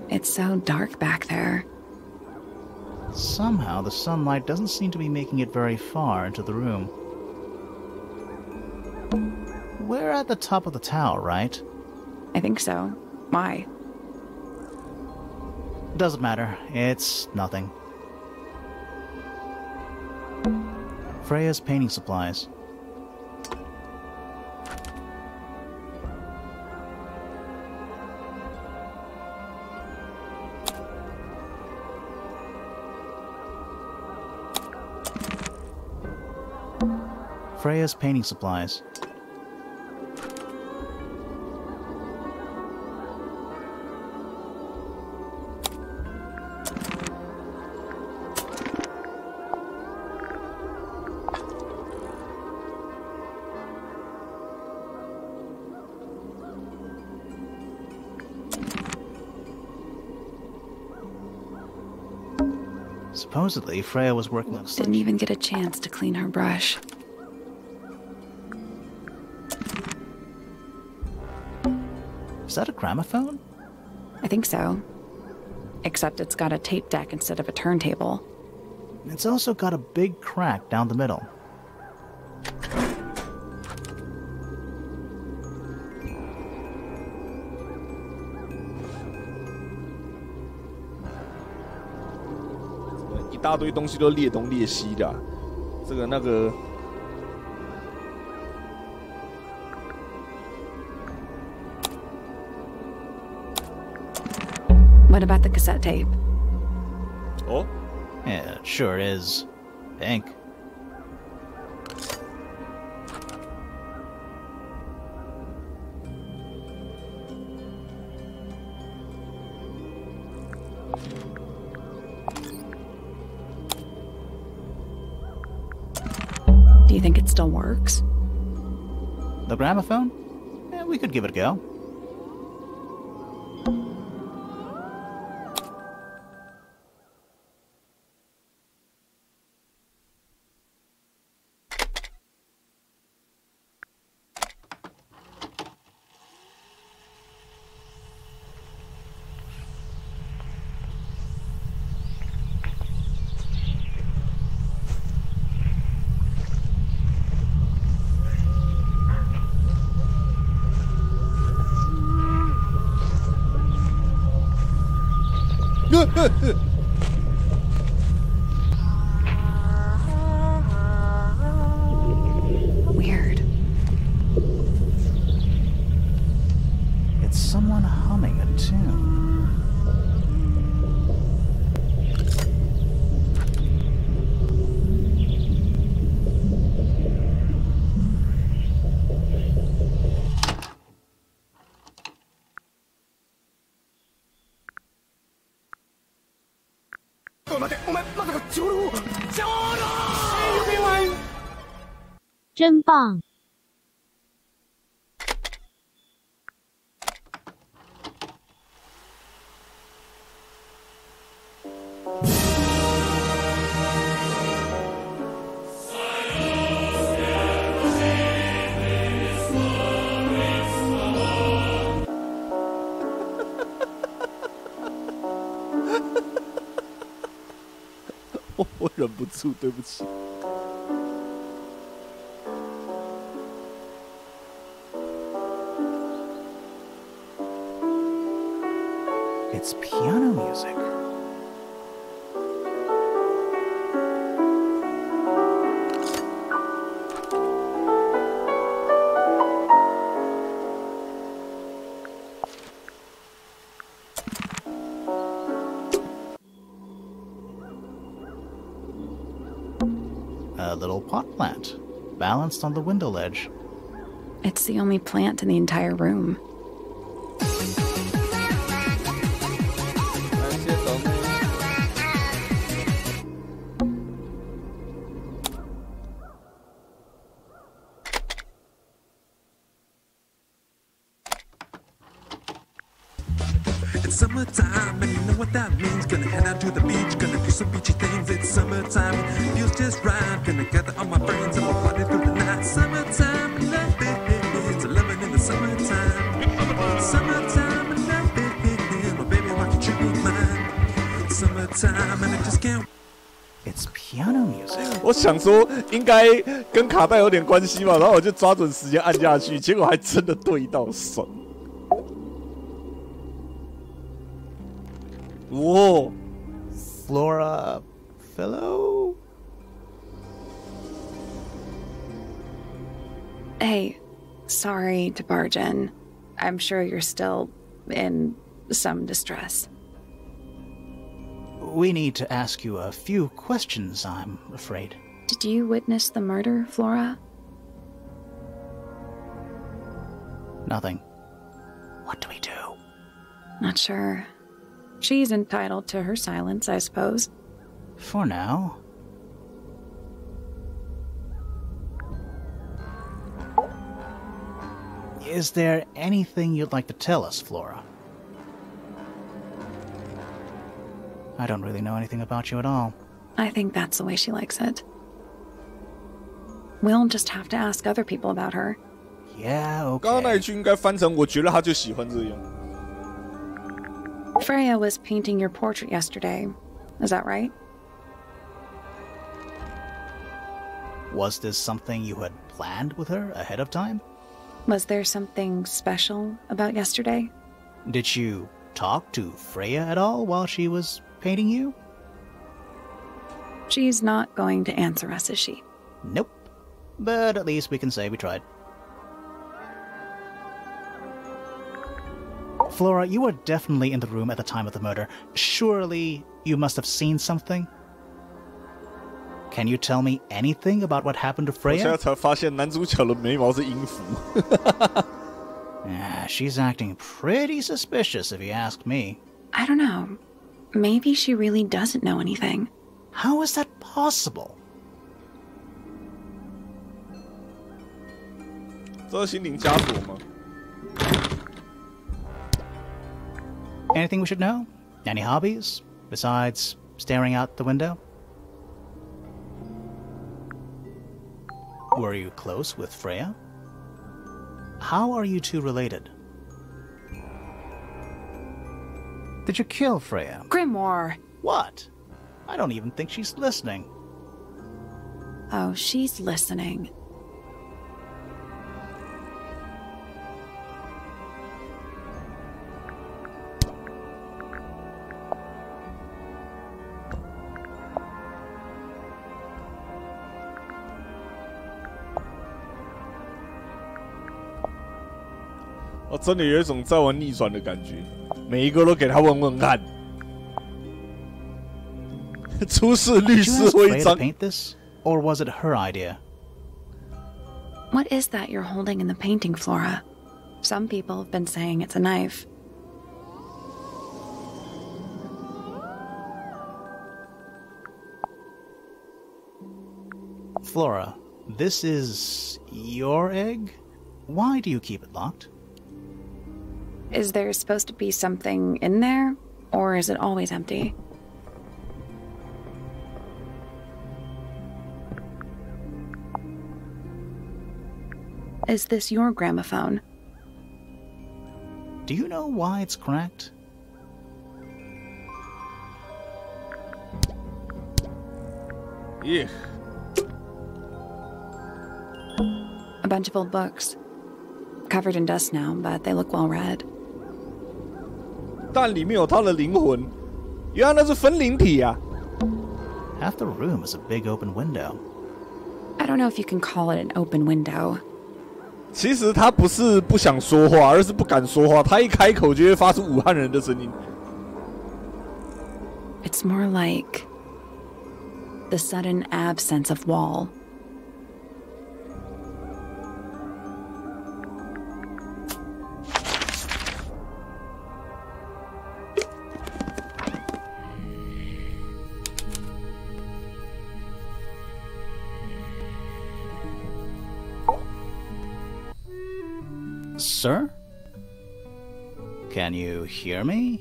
It's so dark back there. Somehow, the sunlight doesn't seem to be making it very far into the room. We're at the top of the tower, right? I think so. Why? Doesn't matter. It's nothing. Freya's painting supplies. Freya's painting supplies. Supposedly, Freya was working on... Didn't even get a chance to clean her brush. Is that a gramophone? I think so. Except it's got a tape deck instead of a turntable. It's also got a big crack down the middle. A 大堆东西都裂东裂西的、啊，这个那个。What about the cassette tape? Oh? Yeah, it sure is. Pink. Do you think it still works? The gramophone? Yeah, we could give it a go. Weird. It's someone humming a tune. Oh, 待て、お前まさか長老真棒！我忍不住，对不起。It's piano music. pot plant, balanced on the window ledge. It's the only plant in the entire room. It's summertime, and you know what that means. Gonna head out to the beach, gonna do some beachy things. It's summertime, feels just right. Gonna gather all my friends and we'll party through the night. Summertime, and love it. It's 11 in the summertime. Summertime, and love it. My baby, why can't you be mine? It's summertime, and I just can't. It's piano music. 我想说应该跟卡带有点关系嘛，然后我就抓准时间按下去，结果还真的对到，爽！哇 Flora Philo? Hey, sorry to barge in. I'm sure you're still in some distress. We need to ask you a few questions, I'm afraid. Did you witness the murder, Flora? Nothing. What do we do? Not sure. She's entitled to her silence, I suppose. For now. Is there anything you'd like to tell us, Flora? I don't really know anything about you at all. I think that's the way she likes it. We'll just have to ask other people about her. Yeah, 刚刚那一 okay. 句应该翻成，我觉得他就喜欢这样。 Freya was painting your portrait yesterday. Is that right? Was this something you had planned with her ahead of time? Was there something special about yesterday? Did you talk to Freya at all while she was painting you? She's not going to answer us, is she? Nope. But at least we can say we tried. Flora, you were definitely in the room at the time of the murder. Surely you must have seen something? Can you tell me anything about what happened to 我现在 Freya? 才发现男主角的眉毛是音符。She's acting pretty suspicious if you ask me. I don't know. Maybe she really doesn't know anything. How is that possible? 这是心灵枷锁吗？ Anything we should know? Any hobbies? Besides staring out the window? Were you close with Freya? How are you two related? Did you kill Freya? Grimoire! What? I don't even think she's listening. Oh, she's listening. Oh, 我真的有一种在玩逆转的感觉，每一个都给他问问看。出示律 Did you 师 ask 徽 Freya to 章。 paint this? Or was it her idea? What is that you're holding in the painting, Flora? Some people have been saying it's a knife. Flora, this is your egg? Why do you keep it locked? Is there supposed to be something in there? Or is it always empty? Is this your gramophone? Do you know why it's cracked? Yeah. A bunch of old books. Covered in dust now, but they look well read. 但里面有他的灵魂，原来那是分灵体啊！ Half the room is a big open window. I don't know if you can call it an open window. 其实他不是不想说话，而是不敢说话。他一开口就会发出武汉人的声音。 It's more like the sudden absence of wall. Sir? Can you hear me?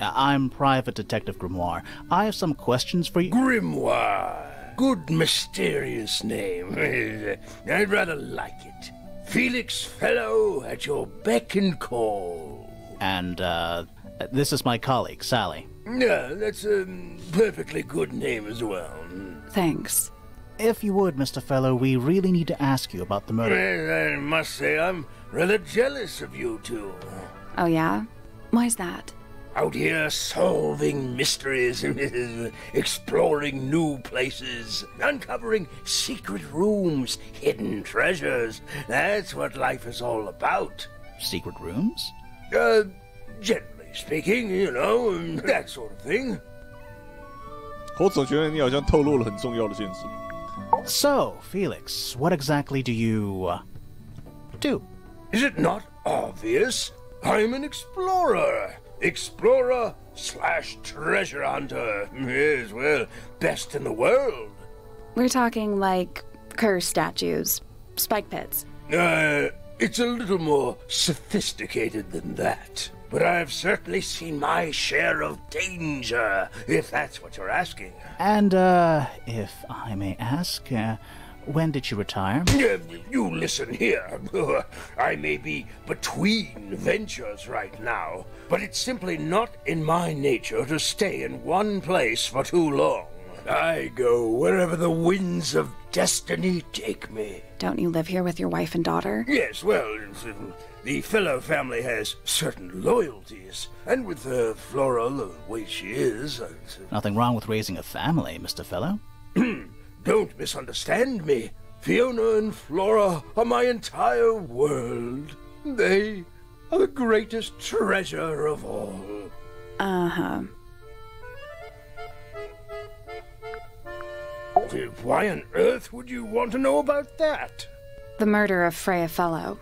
I'm Private Detective Grimoire. I have some questions for you. Grimoire. Good mysterious name. I'd rather like it. Felix Fellow at your beck and call. And, this is my colleague, Sally. Yeah, that's a perfectly good name as well. Thanks. If you would, Mr. Fellow, we really need to ask you about the murder. I must say I'm rather jealous of you two. Oh, yeah? Why's that? Out here solving mysteries, exploring new places, uncovering secret rooms, hidden treasures. That's what life is all about. Secret rooms? Generally speaking, you know, that sort of thing. 我总觉得你好像透露了很重要的件事。 So, Felix, what exactly do you, do? Is it not obvious? I'm an explorer. Explorer/treasure hunter. Yes, well, best in the world. We're talking like curse statues, spike pits. It's a little more sophisticated than that. But I've certainly seen my share of danger, if that's what you're asking. And, if I may ask, when did you retire? You listen here. I may be between ventures right now, but it's simply not in my nature to stay in one place for too long. I go wherever the winds of destiny take me. Don't you live here with your wife and daughter? Yes, well, the Fellow family has certain loyalties, and with Flora the way she is... Nothing wrong with raising a family, Mr. Fellow. Don't misunderstand me. Fiona and Flora are my entire world. They are the greatest treasure of all. Uh-huh. Why on earth would you want to know about that? The murder of Freya Fellow.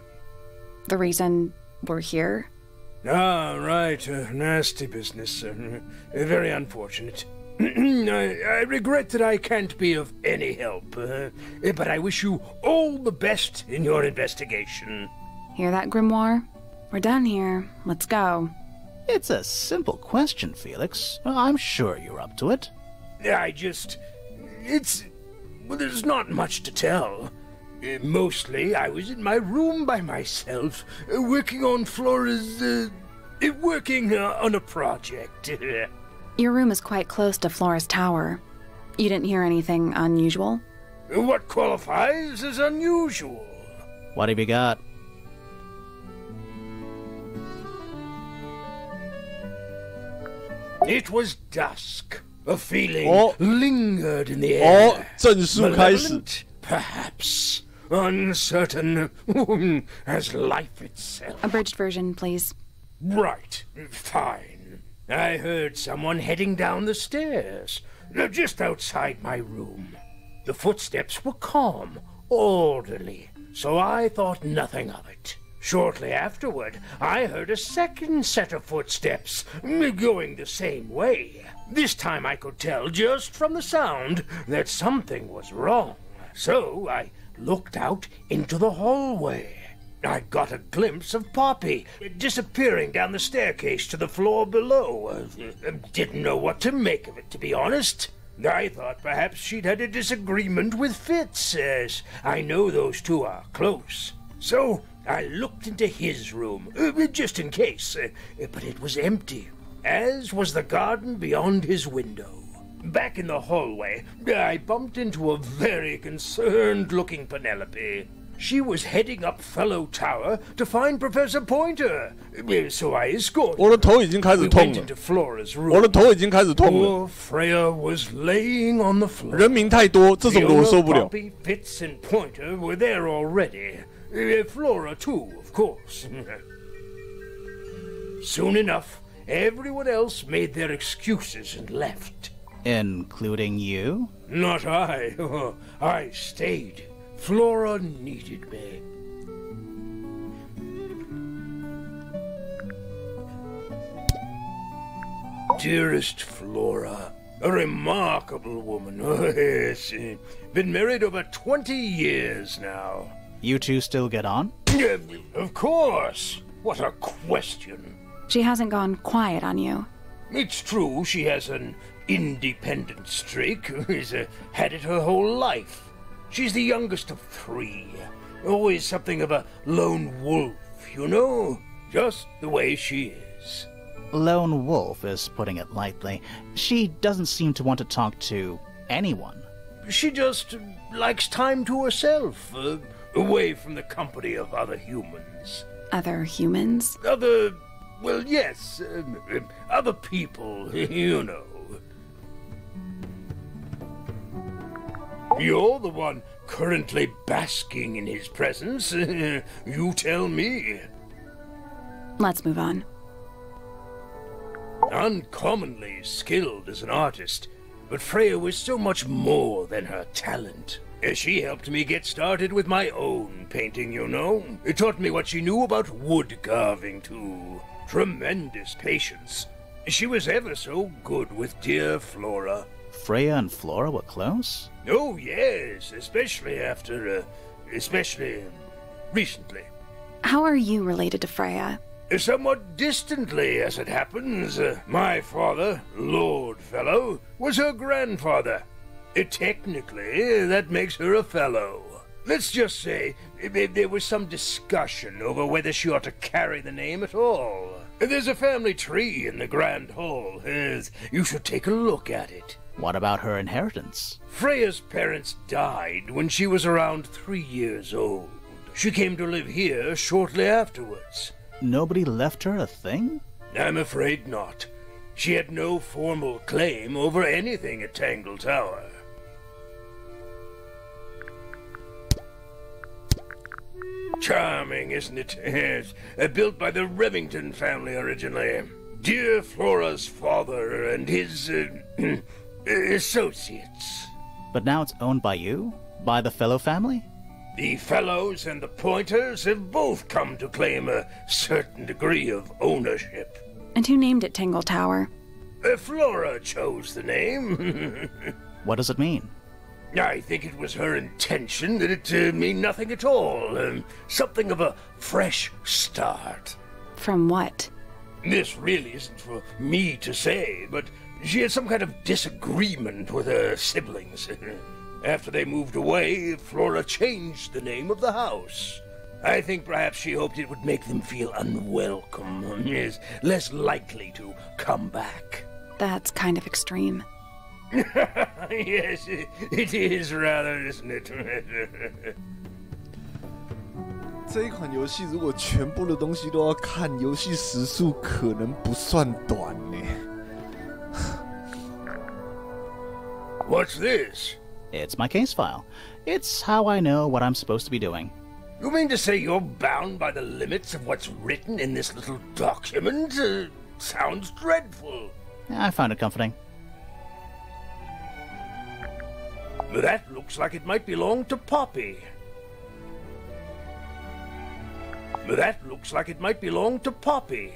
The reason we're here? Ah, right. Nasty business. Very unfortunate. I regret that I can't be of any help, but I wish you all the best in your investigation. Hear that, Grimoire? We're done here. Let's go. It's a simple question, Felix. I'm sure you're up to it. Well, there's not much to tell. Mostly, I was in my room by myself, working on Flora's, working on a project. Your room is quite close to Flora's tower. You didn't hear anything unusual? What qualifies as unusual? What have you got? It was dusk. A feeling lingered in the air. 正数开始。 Malevolent, perhaps. Uncertain as life itself. Abridged version, please. Right. Fine. I heard someone heading down the stairs, just outside my room. The footsteps were calm, orderly, so I thought nothing of it. Shortly afterward, I heard a second set of footsteps, going the same way. This time I could tell just from the sound that something was wrong. So I looked out into the hallway. I got a glimpse of Poppy disappearing down the staircase to the floor below. Didn't know what to make of it, to be honest. I thought perhaps she'd had a disagreement with Fitz, as I know those two are close. So I looked into his room, just in case, but it was empty, as was the garden beyond his window. Back in the hallway, I bumped into a very concerned-looking Penelope. She was heading up Fellow Tower to find Professor Pointer, so I escorted her. 我的头已经开始 We 痛 went 了， into Flora's 我的 room. 头已经开始痛了。 Poor Freya was laying on the floor. 人名太多，这种的我 Fiona, 受不了。 Poppy, Fitz, and Pointer were there already. Flora too, of course. Soon enough, everyone else made their excuses and left. Including you? Not I. I stayed. Flora needed me. Dearest Flora, a remarkable woman. Yes, been married over 20 years now. You two still get on? Of course. What a question. She hasn't gone quiet on you. It's true she has an independent streak. She's had it her whole life. She's the youngest of 3. Always something of a lone wolf, you know? Just the way she is. Lone wolf is putting it lightly. She doesn't seem to want to talk to anyone. She just likes time to herself, away from the company of other humans. Other humans? Well, yes, other people, you know. You're the one currently basking in his presence. You tell me. Let's move on. Uncommonly skilled as an artist, but Freya was so much more than her talent. She helped me get started with my own painting, you know. It taught me what she knew about wood carving, too. Tremendous patience. She was ever so good with dear Flora. Freya and Flora were close? Oh, yes, especially recently. How are you related to Freya? Somewhat distantly, as it happens. My father, Lord Fellow, was her grandfather. Technically, that makes her a fellow. Let's just say there was some discussion over whether she ought to carry the name at all. There's a family tree in the Grand Hall. You should take a look at it. What about her inheritance? Freya's parents died when she was around 3 years old. She came to live here shortly afterwards. Nobody left her a thing? I'm afraid not. She had no formal claim over anything at Tangle Tower. Charming, isn't it? Yes. Built by the Remington family originally. Dear Flora's father and his associates. But now it's owned by you? By the Fellow family? The Fellows and the Pointers have both come to claim a certain degree of ownership. And who named it Tangle Tower? Flora chose the name. What does it mean? I think it was her intention that it mean nothing at all. Something of a fresh start. From what? This really isn't for me to say, but she had some kind of disagreement with her siblings. After they moved away, Flora changed the name of the house. I think perhaps she hoped it would make them feel unwelcome, is less likely to come back. That's kind of extreme. Yes, it is rather, isn't it? 这一款游戏如果全部的东西都要看，游戏时数可能不算短呢。What's this? It's my case file. It's how I know what I'm supposed to be doing. You mean to say you're bound by the limits of what's written in this little document? Sounds dreadful. I found it comforting. That looks like it might belong to Poppy. That looks like it might belong to Poppy.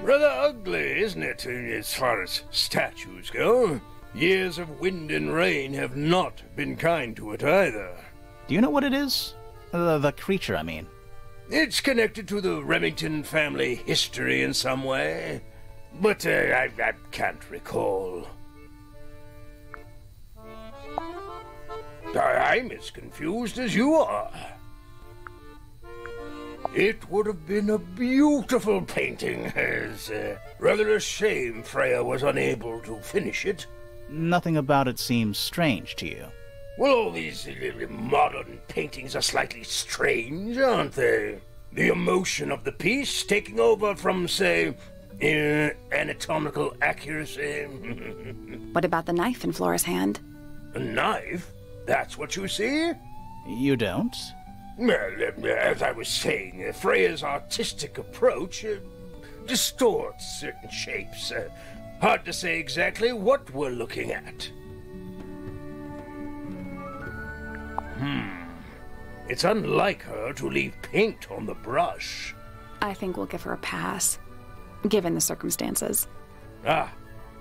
Rather ugly, isn't it, as far as statues go? Years of wind and rain have not been kind to it either. Do you know what it is? The creature, I mean. It's connected to the Remington family history in some way, but I can't recall. I'm as confused as you are. It would have been a beautiful painting. It's rather a shame Freya was unable to finish it. Nothing about it seems strange to you. Well, all these modern paintings are slightly strange, aren't they? The emotion of the piece taking over from, say, anatomical accuracy. What about the knife in Flora's hand? A knife? That's what you see? You don't? Well, as I was saying, Freya's artistic approach distorts certain shapes. Hard to say exactly what we're looking at. It's unlike her to leave paint on the brush. I think we'll give her a pass, given the circumstances. Ah,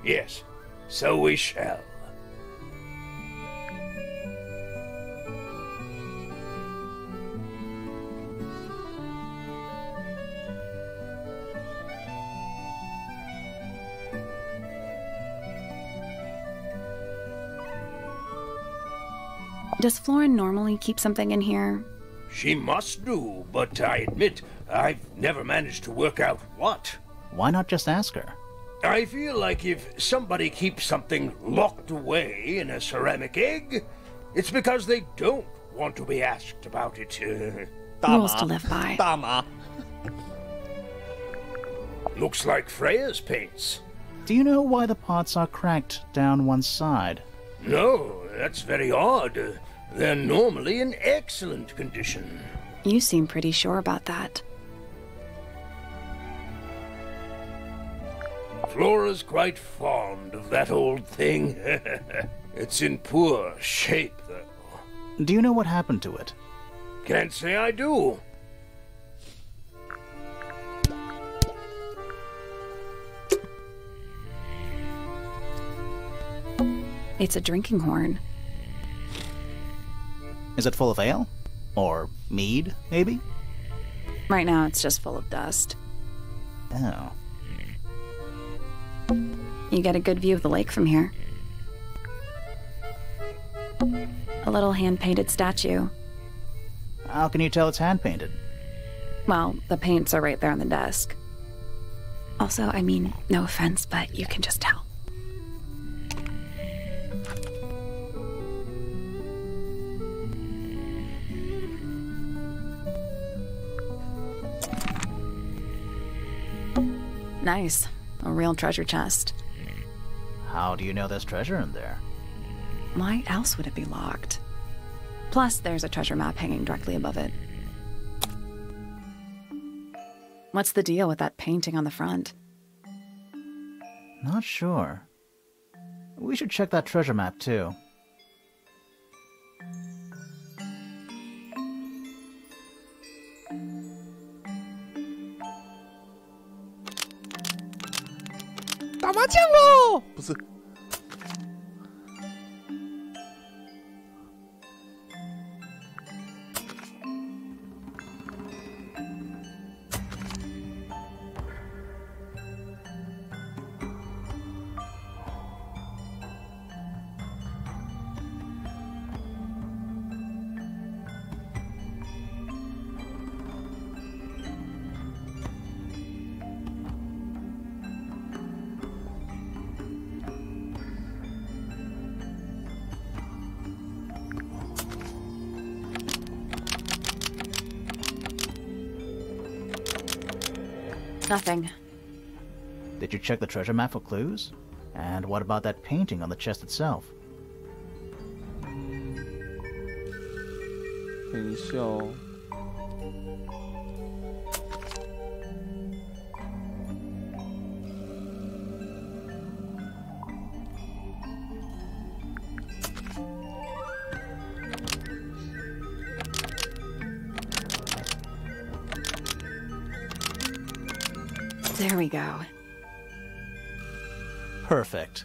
yes, so we shall. Does Florin normally keep something in here? She must do, but I admit I've never managed to work out what. Why not just ask her? I feel like if somebody keeps something locked away in a ceramic egg, it's because they don't want to be asked about it. Rules to live by. 大麻。 Looks like Freya's paints. Do you know why the pots are cracked down one side? No, that's very odd. They're normally in excellent condition. You seem pretty sure about that. Flora's quite fond of that old thing. It's in poor shape, though. Do you know what happened to it? Can't say I do. It's a drinking horn. Is it full of ale? Or mead, maybe? Right now, it's just full of dust. Oh. You get a good view of the lake from here. A little hand-painted statue. How can you tell it's hand-painted? Well, the paints are right there on the desk. Also, I mean, no offense, but you can just tell. Nice. A real treasure chest. How do you know there's treasure in there? Why else would it be locked? Plus, there's a treasure map hanging directly above it. What's the deal with that painting on the front? Not sure. We should check that treasure map, too. Nothing. Did you check the treasure map for clues? And what about that painting on the chest itself? 等一下哦。There we go. Perfect.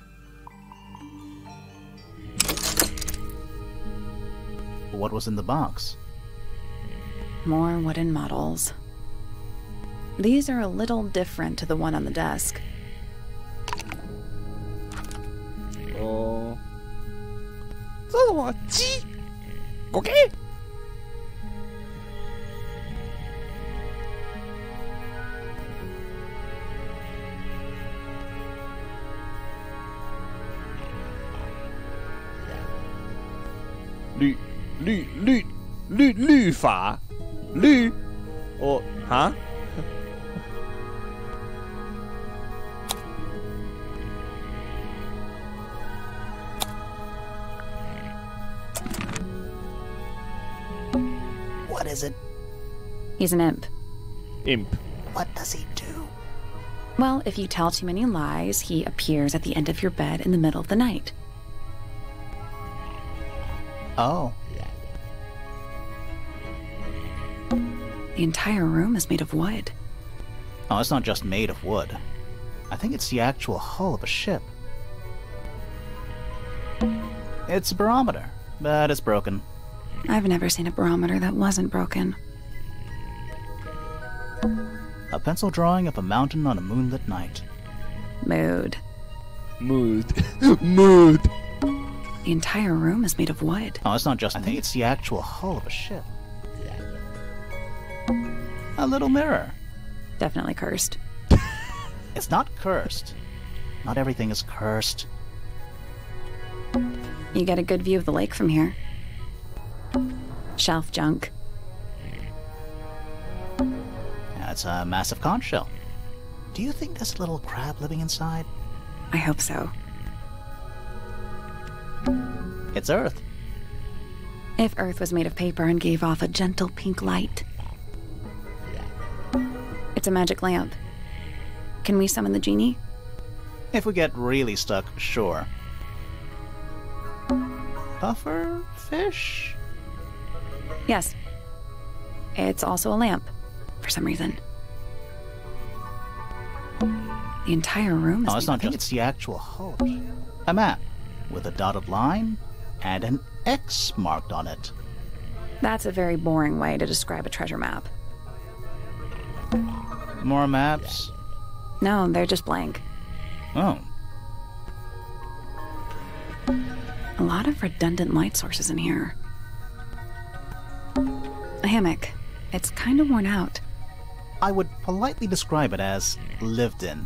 What was in the box? More wooden models. These are a little different to the one on the desk. 哦，这是什么鸡？OK。律法，哦哈。What is it? He's an imp. Imp. What does he do? Well, if you tell too many lies, he appears at the end of your bed in the middle of the night. Oh. The entire room is made of wood. Oh, it's not just made of wood. I think it's the actual hull of a ship. It's a barometer, but it's broken. I've never seen a barometer that wasn't broken. A pencil drawing of a mountain on a moonlit night. Mood. Mood. Mood. The entire room is made of wood. Oh, it's not just... I think it's the actual hull of a ship. A little mirror. Definitely cursed. It's not cursed. Not everything is cursed. You get a good view of the lake from here. Shelf junk. That's a massive conch shell. Do you think there's a little crab living inside? I hope so. It's Earth. If Earth was made of paper and gave off a gentle pink light. It's a magic lamp. Can we summon the genie? If we get really stuck, sure. Puffer fish? Yes. It's also a lamp, for some reason. The entire room is... Oh, it's not just... It's the actual hull. A map with a dotted line and an X marked on it. That's a very boring way to describe a treasure map. More maps? No, they're just blank. Oh. A lot of redundant light sources in here. A hammock. It's kind of worn out. I would politely describe it as lived in.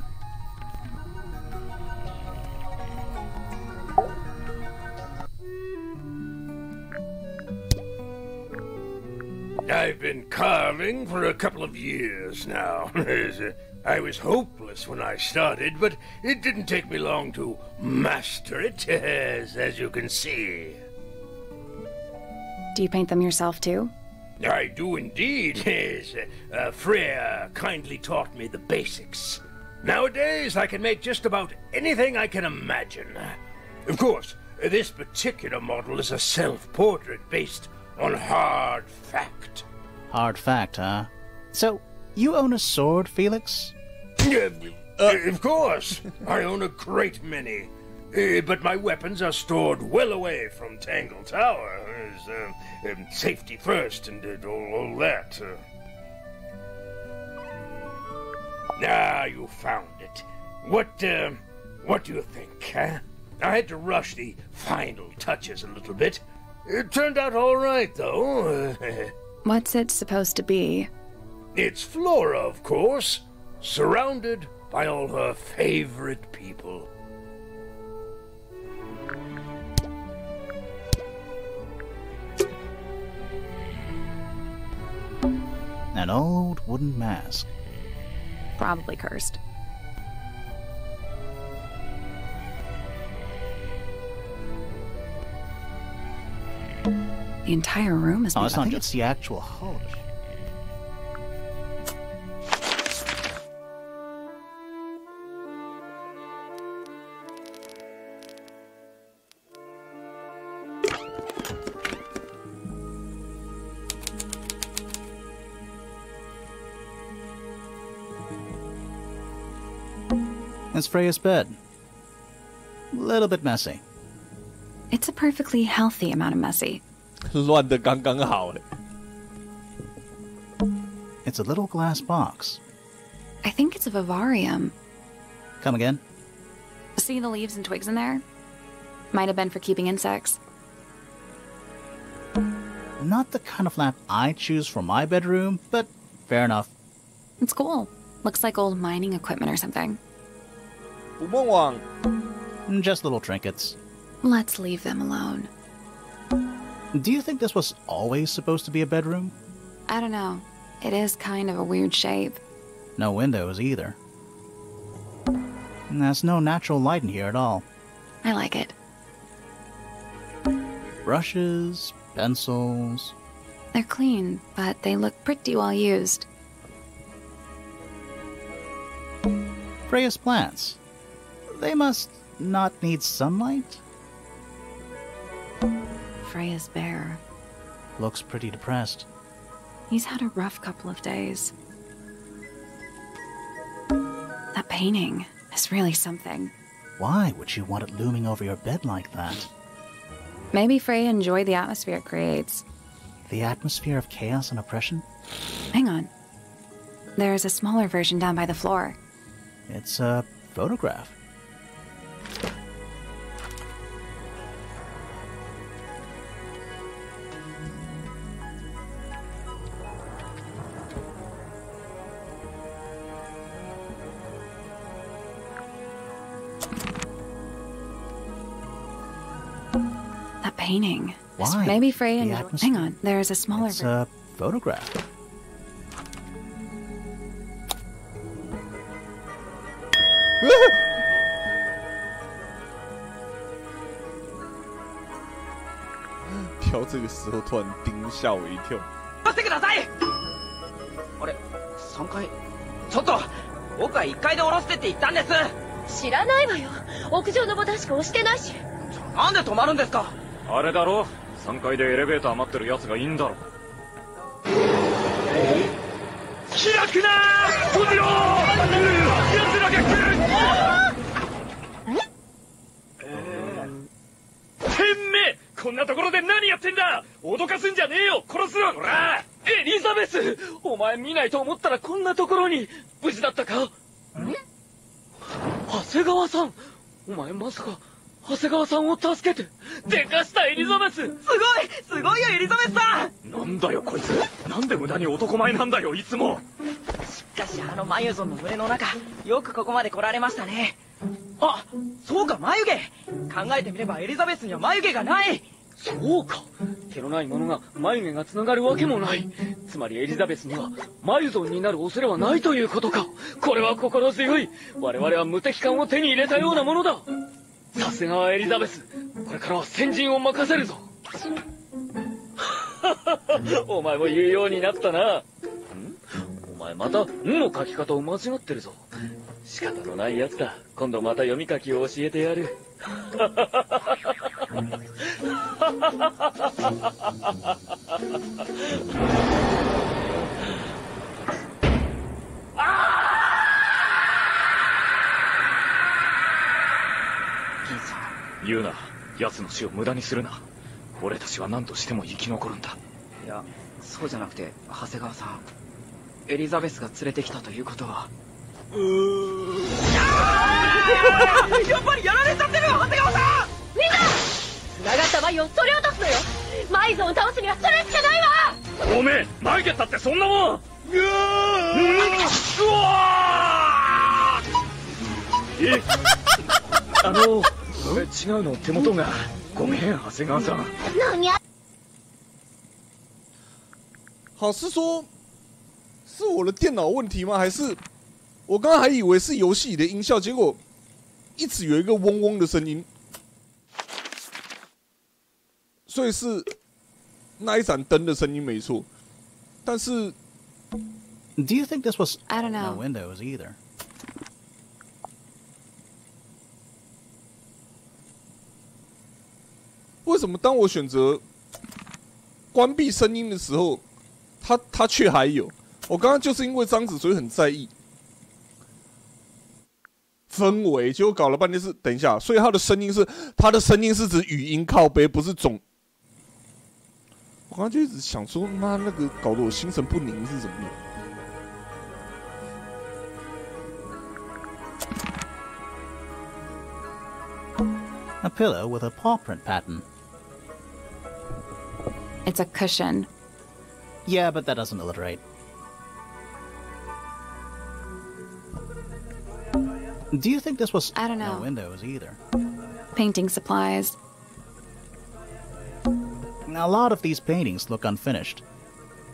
I've been carving for a couple of years now. I was hopeless when I started, but it didn't take me long to master it, as you can see. Do you paint them yourself too? I do indeed. Freya kindly taught me the basics. Nowadays, I can make just about anything I can imagine. Of course, this particular model is a self-portrait based on hard fact. Hard fact, huh? So, you own a sword, Felix? Of course. I own a great many. But my weapons are stored well away from Tangle Tower. Safety first and all that. You found it. What do you think, huh? I had to rush the final touches a little bit. It turned out all right, though. What's it supposed to be? It's Flora, of course, surrounded by all her favorite people. An old wooden mask. Probably cursed. The entire room is... Oh, it's not just the actual hull. It's Freya's bed. A little bit messy. It's a perfectly healthy amount of messy. 乱得刚刚好嘞。 It's a little glass box. I think it's a vivarium. Come again? See the leaves and twigs in there? Might have been for keeping insects. Not the kind of lamp I choose for my bedroom, but fair enough. It's cool. Looks like old mining equipment or something. 捕梦网 Just little trinkets. Let's leave them alone. Do you think this was always supposed to be a bedroom? I don't know. It is kind of a weird shape. No windows either. And there's no natural light in here at all. I like it. Brushes, pencils. They're clean, but they look pretty well used. Freya's plants. They must not need sunlight? Freya's bear. Looks pretty depressed. He's had a rough couple of days. That painting is really something. Why would you want it looming over your bed like that? Maybe Freya enjoyed the atmosphere it creates. The atmosphere of chaos and oppression? Hang on. There's a smaller version down by the floor. It's a photograph. painting. Why? Maybe Freya The knew. atmosphere. Hang on, there's a smaller. It's a photograph. Version. 飘这个时候突然叮，吓我一跳。待ってください。あれ、3階。ちょっと、僕は1階で降ろしてって言ったんです。知らないわよ。屋上のボタンしか押してないし。なんで止まるんですか。あれだろ、3階でエレベーター待ってる奴がいいんだろ。開くなー、閉じろー。奴らが来る。てめえ、こんなところで何やってんだ。脅かすんじゃねえよ、殺すわこら。エリザベス、お前見ないと思ったらこんなところに。無事だったか。長谷川さん、お前まさか長谷川さんを助けてでかしたエリザベス。すごいよエリザベスさん。なんだよこいつ、なんで無駄に男前なんだよいつも。しかしあの眉ゾンの群れの中、よくここまで来られましたね。あ、そうか、眉毛。考えてみればエリザベスには眉毛がない。そうか、毛のないものが眉毛がつながるわけもない。つまりエリザベスには眉ゾンになる恐れはないということか。これは心強い。我々は無敵感を手に入れたようなものだ。さすがはエリザベス、これからは先陣を任せるぞ。お前も言うようになったな。お前また「ん」の書き方を間違ってるぞ。仕方のないやつだ。今度また読み書きを教えてやる。言うな、奴の死を無駄にするな。俺たちは何としても生き残るんだ。いや、そうじゃなくて長谷川さん、エリザベスが連れてきたということは。やっぱりやられちゃってるよ長谷川さん。みんな繋がった眉をそれ落とすのよ。マイゾンを倒すにはそれしかないわ。おめえ眉毛ったってそんなもん。え、俺違うの手元が。ごめん長谷川さん。何や。好，是说，是我的电脑问题吗？还是我刚刚还以为是游戏里的音效，结果一直有一个嗡嗡的声音，所以是那一盏灯的声音没错。但是 Do you think this was I don't know. no Windows either? 为什么当我选择关闭声音的时候，它却还有？我刚刚就是因为这样子，所以很在意氛围，结果搞了半天是等一下，所以它的声音是指语音靠背，不是总。我刚刚就一直想说，妈那个搞得我心神不宁是怎么样？ A pillow with a paw print pattern. It's a cushion. Yeah, but that doesn't alliterate. Do you think this was I don't know. no Windows either? Painting supplies. A lot of these paintings look unfinished.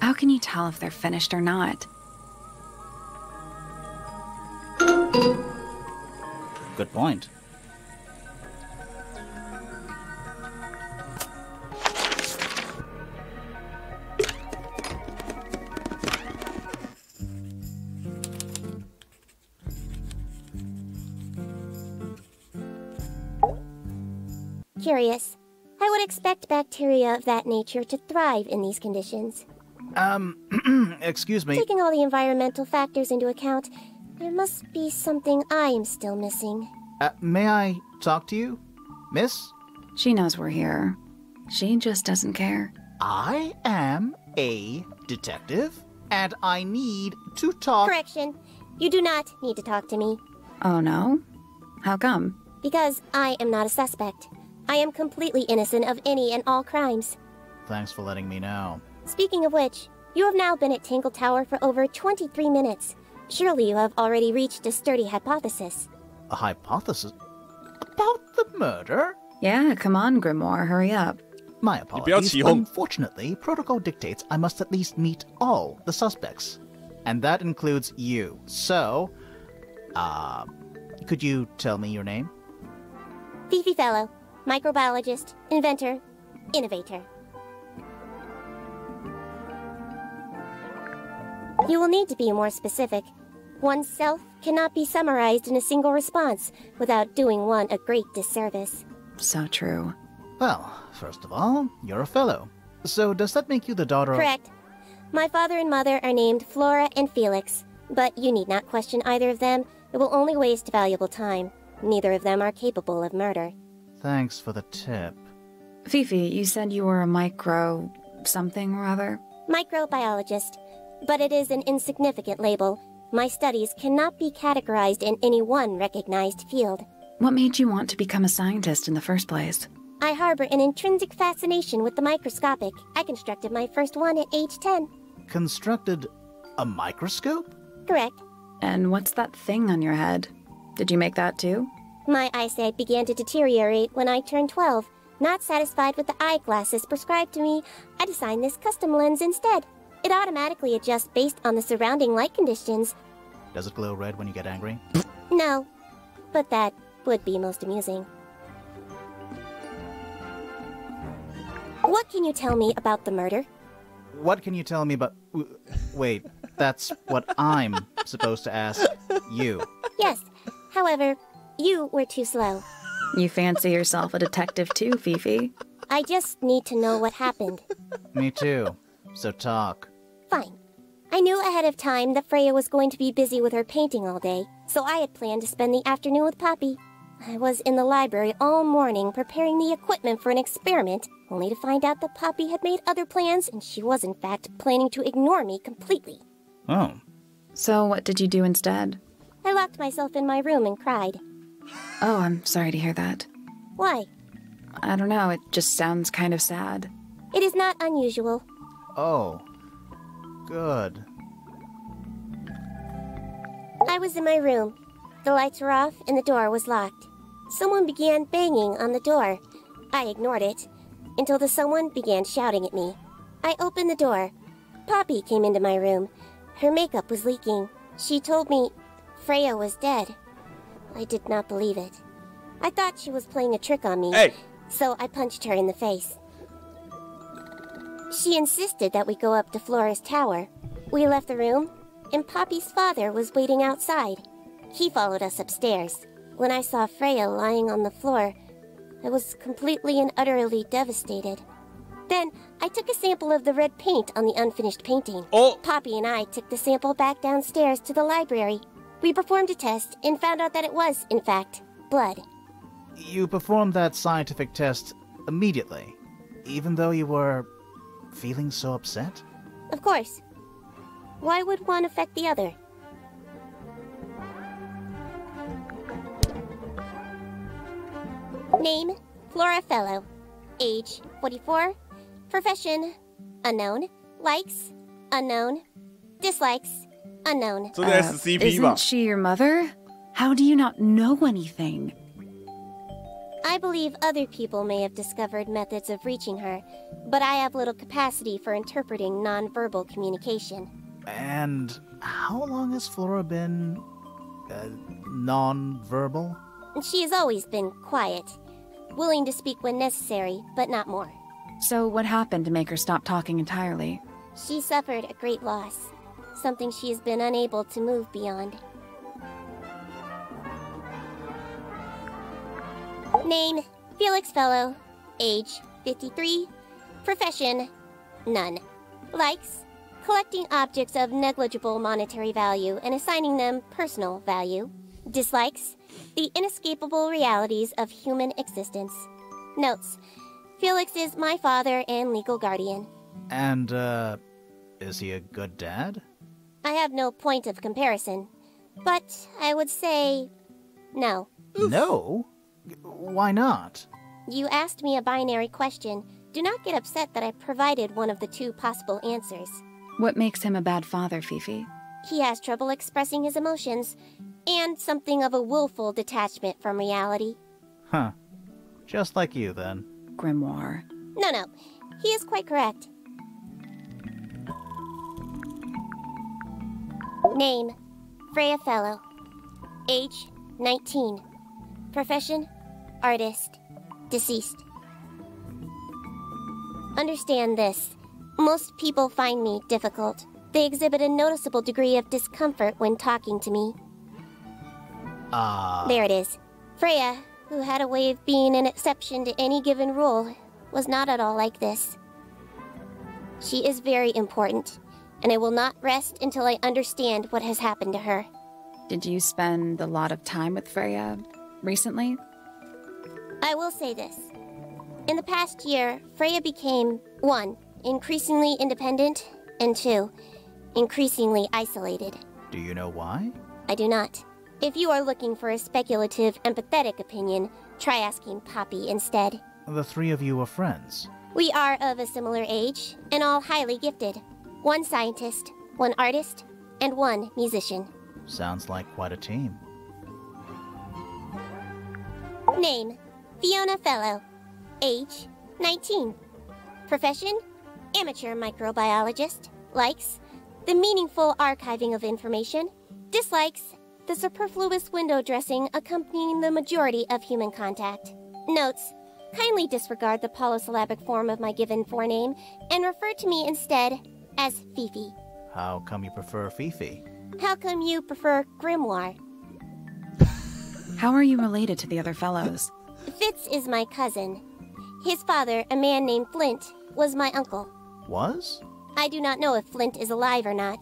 How can you tell if they're finished or not? Good point. Curious. I would expect bacteria of that nature to thrive in these conditions. Excuse me. Taking all the environmental factors into account, there must be something I am still missing. May I talk to you, miss? She knows we're here. She just doesn't care. I am a detective, and I need to talk. Correction. You do not need to talk to me. Oh no? How come? Because I am not a suspect. I am completely innocent of any and all crimes. Thanks for letting me know. Speaking of which, you have now been at Tangle Tower for over 23 minutes. Surely you have already reached a sturdy hypothesis. A hypothesis? About the murder? Yeah, come on, Grimoire, hurry up. My 你不要 apologies. 起哄。 Unfortunately, protocol dictates I must at least meet all the suspects. And that includes you. So, could you tell me your name? Fifi Fellow, microbiologist, inventor, innovator. You will need to be more specific. Oneself cannot be summarized in a single response without doing one a great disservice. So true. Well, first of all, you're a fellow. So does that make you the daughter of... Correct. My father and mother are named Flora and Felix, but you need not question either of them. It will only waste valuable time. Neither of them are capable of murder. Thanks for the tip. Fifi, you said you were a micro... something or other? Microbiologist. But it is an insignificant label. My studies cannot be categorized in any one recognized field. What made you want to become a scientist in the first place? I harbor an intrinsic fascination with the microscopic. I constructed my first one at age 10. Constructed a microscope? Correct. And what's that thing on your head? Did you make that too? My eyesight began to deteriorate when I turned 12. Not satisfied with the eyeglasses prescribed to me, I designed this custom lens instead. It automatically adjusts based on the surrounding light conditions. Does it glow red when you get angry? No, but that would be most amusing. What can you tell me about the murder? What can you tell me about... Wait, that's what I'm supposed to ask you. Yes, however, you were too slow. You fancy yourself a detective too, Fifi. I just need to know what happened. Me too. So talk. Fine. I knew ahead of time that Freya was going to be busy with her painting all day, so I had planned to spend the afternoon with Poppy. I was in the library all morning preparing the equipment for an experiment, only to find out that Poppy had made other plans and she was in fact planning to ignore me completely. Oh. So what did you do instead? I locked myself in my room and cried. Oh, I'm sorry to hear that. Why? I don't know, it just sounds kind of sad. It is not unusual. Oh. Good. I was in my room. The lights were off and the door was locked. Someone began banging on the door. I ignored it until the someone began shouting at me. I opened the door. Poppy came into my room. Her makeup was leaking. She told me Freya was dead. I did not believe it. I thought she was playing a trick on me, so I punched her in the face. She insisted that we go up to Flora's tower. We left the room, and Poppy's father was waiting outside. He followed us upstairs. When I saw Freya lying on the floor, I was completely and utterly devastated. Then, I took a sample of the red paint on the unfinished painting. Poppy and I took the sample back downstairs to the library. We performed a test and found out that it was, in fact, blood. You performed that scientific test immediately, even though you were feeling so upset? Of course. Why would one affect the other? Name, Flora Fellow. Age, 44. Profession, unknown. Likes, unknown. Dislikes, unknown. So that's the CP Isn't she your mother? How do you not know anything? I believe other people may have discovered methods of reaching her, but I have little capacity for interpreting nonverbal communication. And how long has Flora been... non-verbal? She has always been quiet, willing to speak when necessary, but not more. So what happened to make her stop talking entirely? She suffered a great loss, something she has been unable to move beyond. Name, Felix Fellow. Age, 53. Profession, none. Likes, collecting objects of negligible monetary value and assigning them personal value. Dislikes, the inescapable realities of human existence. Notes, Felix is my father and legal guardian. And, is he a good dad? I have no point of comparison, but I would say no. No? Why not? You asked me a binary question. Do not get upset that I provided one of the two possible answers. What makes him a bad father, Fifi? He has trouble expressing his emotions, and something of a willful detachment from reality. Huh. Just like you, then. Grimoire. No, he is quite correct. Name, Freya Fellow. Age, 19. Profession, artist. Deceased. Understand this. Most people find me difficult. They exhibit a noticeable degree of discomfort when talking to me. There it is. Freya, who had a way of being an exception to any given rule, was not at all like this. She is very important, and I will not rest until I understand what has happened to her. Did you spend a lot of time with Freya recently? I will say this. In the past year, Freya became, 1, increasingly independent, and 2, increasingly isolated. Do you know why? I do not. If you are looking for a speculative, empathetic opinion, try asking Poppy instead. The three of you are friends. We are of a similar age, and all highly gifted. 1 scientist, 1 artist, and 1 musician. Sounds like quite a team. Name, Fiona Fellow. Age, 19. Profession, amateur microbiologist. Likes, the meaningful archiving of information. Dislikes, the superfluous window dressing accompanying the majority of human contact. Notes, kindly disregard the polysyllabic form of my given forename and refer to me instead as Fifi. How come you prefer Fifi? How come you prefer Grimoire? How are you related to the other fellows? Fitz is my cousin. His father, a man named Flint, was my uncle. Was? I do not know if Flint is alive or not.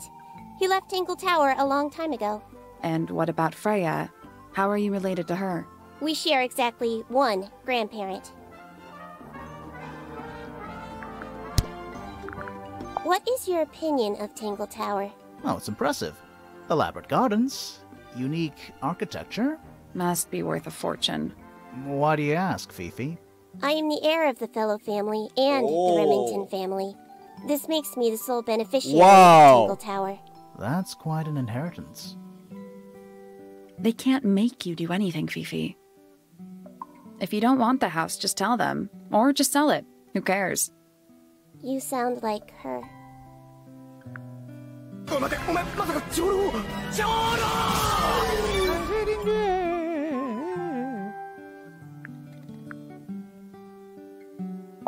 He left Tangle Tower a long time ago. And what about Freya? How are you related to her? We share exactly 1 grandparent. What is your opinion of Tangle Tower? Oh, it's impressive. Elaborate gardens, unique architecture. Must be worth a fortune. Why do you ask, Fifi? I am the heir of the Fellow family and the Remington family. This makes me the sole beneficiary of Tangle Tower. That's quite an inheritance. They can't make you do anything, Fifi. If you don't want the house, just tell them. Or just sell it. Who cares? You sound like her.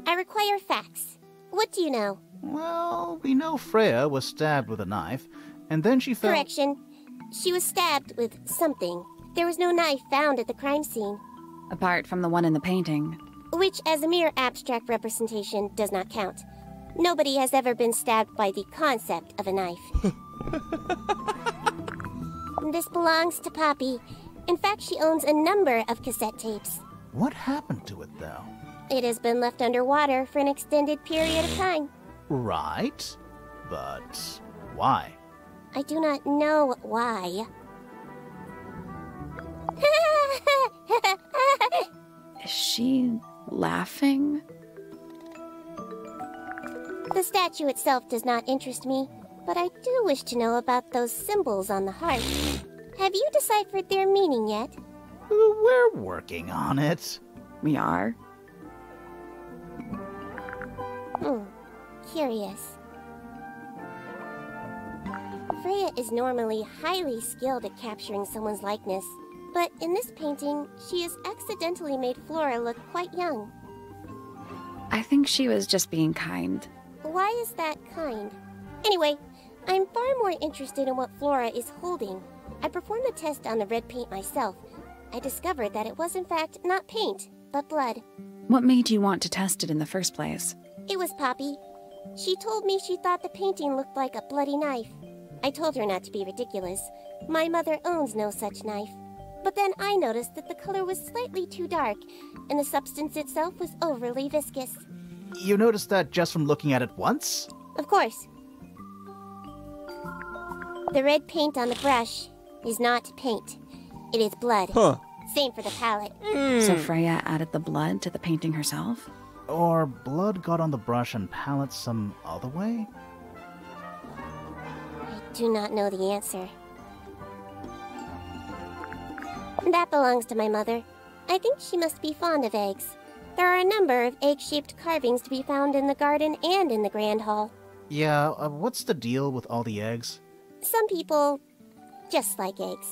I require facts. What do you know? Well, we know Freya was stabbed with a knife, and then she fell— Correction. She was stabbed with something. There was no knife found at the crime scene. Apart from the one in the painting. Which, as a mere abstract representation, does not count. Nobody has ever been stabbed by the concept of a knife. This belongs to Poppy. In fact, she owns a number of cassette tapes. What happened to it, though? It has been left underwater for an extended period of time. Right. But why? I do not know why. Is she laughing? The statue itself does not interest me, but I do wish to know about those symbols on the heart. Have you deciphered their meaning yet? We're working on it. We are? Curious. Freya is normally highly skilled at capturing someone's likeness, but in this painting, she has accidentally made Flora look quite young. I think she was just being kind. Why is that kind? Anyway, I'm far more interested in what Flora is holding. I performed the test on the red paint myself. I discovered that it was in fact not paint, but blood. What made you want to test it in the first place? It was Poppy. She told me she thought the painting looked like a bloody knife. I told her not to be ridiculous. My mother owns no such knife. But then I noticed that the color was slightly too dark, and the substance itself was overly viscous. You noticed that just from looking at it once? Of course. The red paint on the brush is not paint. It is blood. Same for the palette. So Freya added the blood to the painting herself? Or blood got on the brush and palette some other way? I do not know the answer. That belongs to my mother. I think she must be fond of eggs. There are a number of egg-shaped carvings to be found in the garden and in the Grand Hall. Yeah, what's the deal with all the eggs? Some people just like eggs.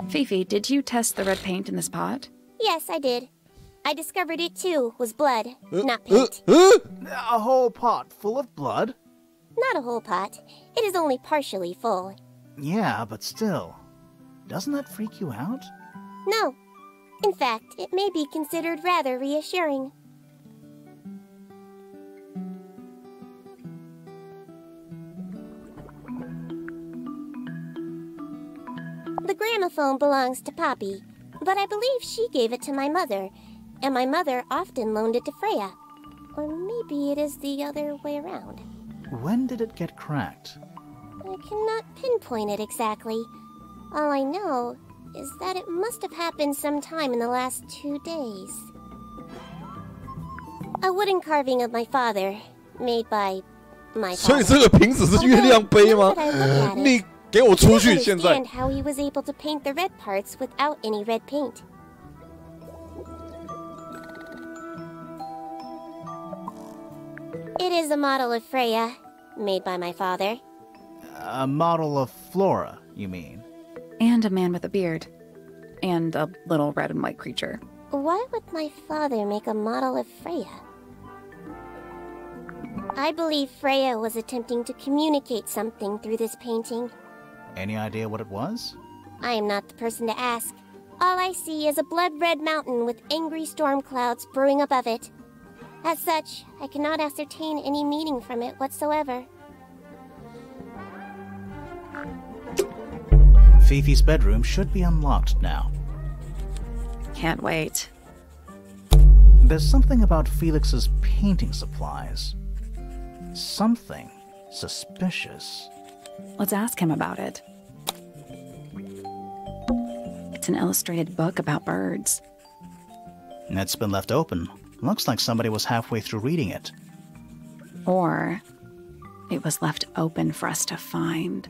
Fifi, did you test the red paint in this pot? Yes, I did. I discovered it too was blood, not paint. A whole pot full of blood? Not a whole pot. It is only partially full. Yeah, but still. Doesn't that freak you out? No. In fact, it may be considered rather reassuring. The gramophone belongs to Poppy, but I believe she gave it to my mother, and my mother often loaned it to Freya. Or maybe it is the other way around. When did it get cracked? I cannot pinpoint it exactly. All I know is that it must have happened sometime in the last 2 days. A wooden carving of my father, made by my 所以 father. 这个瓶子是月亮杯吗？ 你给我出去！现在 I don't understand how he was able to paint the red parts without any red paint. It is a model of Freya, made by my father. A model of Flora, you mean? And a man with a beard. And a little red and white creature. Why would my father make a model of Freya? I believe Freya was attempting to communicate something through this painting. Any idea what it was? I am not the person to ask. All I see is a blood-red mountain with angry storm clouds brewing above it. As such, I cannot ascertain any meaning from it whatsoever. Fifi's bedroom should be unlocked now. Can't wait. There's something about Felix's painting supplies. Something suspicious. Let's ask him about it. It's an illustrated book about birds. It's been left open. Looks like somebody was halfway through reading it. Or it was left open for us to find.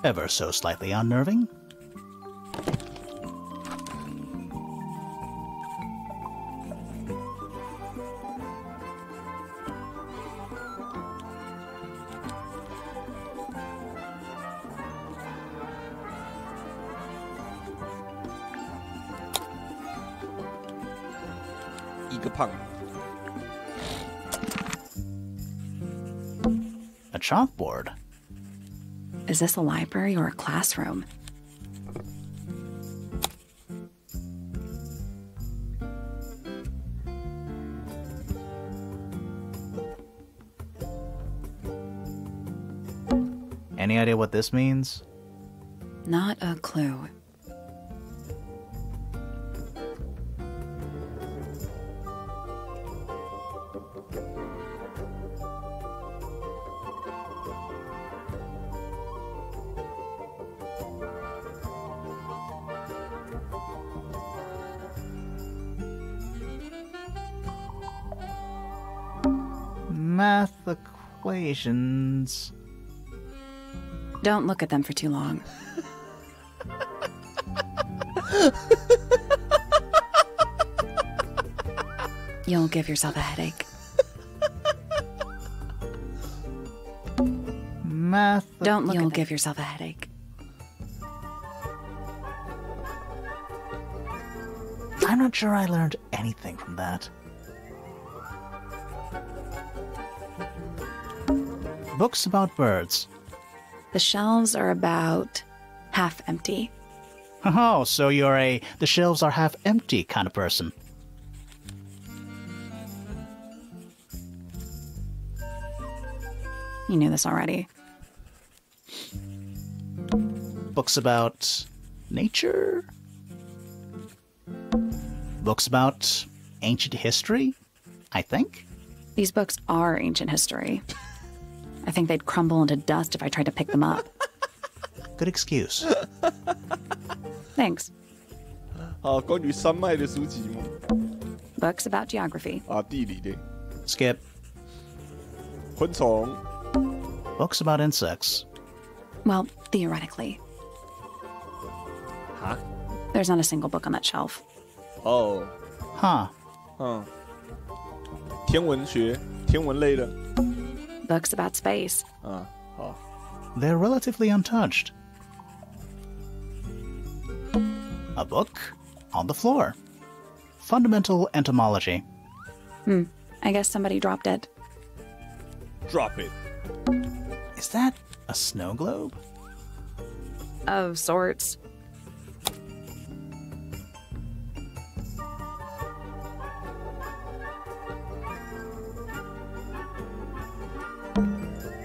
Ever so slightly unnerving. A chalkboard. Is this a library or a classroom? Any idea what this means? Not a clue. Math equations. Don't look at them for too long. You'll give yourself a headache. Math. Don't look. You'll give yourself a headache. I'm not sure I learned anything from that. Books about birds. The shelves are about half empty. Oh, so you're a the shelves are half empty kind of person. You knew this already. Books about nature? Books about ancient history, I think? These books are ancient history. I think they'd crumble into dust if I tried to pick them up. Good excuse. Thanks. 好，关于山脉的书籍吗？ Books about geography. 啊，地理的。 Skip. 昆虫。 Books about insects. Well, theoretically. 哈？ There's not a single book on that shelf. Oh. Huh. 天文学，天文类的。Books about space. 好。 They're relatively untouched. A book on the floor. Fundamental entomology. I guess somebody dropped it. Drop it. Is that a snow globe? Of sorts.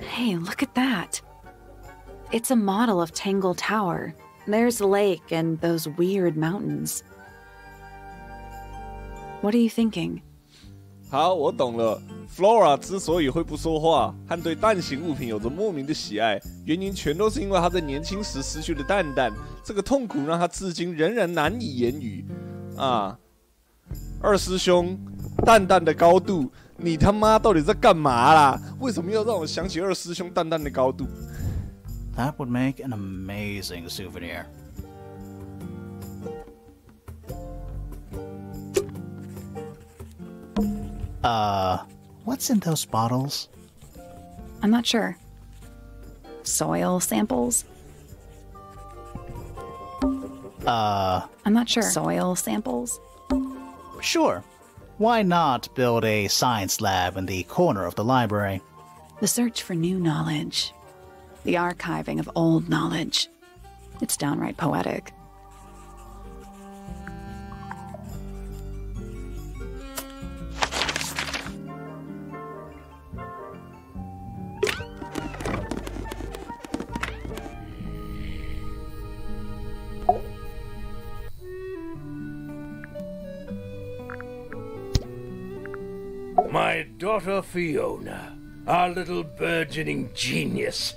Hey, look at that. It's a model of Tangle Tower. There's the lake and those weird mountains. What are you thinking? 好，我懂了。Flora 之所以会不说话，和对蛋形物品有着莫名的喜爱，原因全都是因为她在年轻时失去了蛋蛋，这个痛苦让她至今仍然难以言语。啊，二师兄，蛋蛋的高度，你他妈到底在干嘛啦？为什么要让我想起二师兄蛋蛋的高度？ That would make an amazing souvenir. What's in those bottles? I'm not sure. Soil samples? I'm not sure. Soil samples? Sure. Why not build a science lab in the corner of the library? The search for new knowledge. The archiving of old knowledge. It's downright poetic. My daughter Fiona, our little burgeoning genius.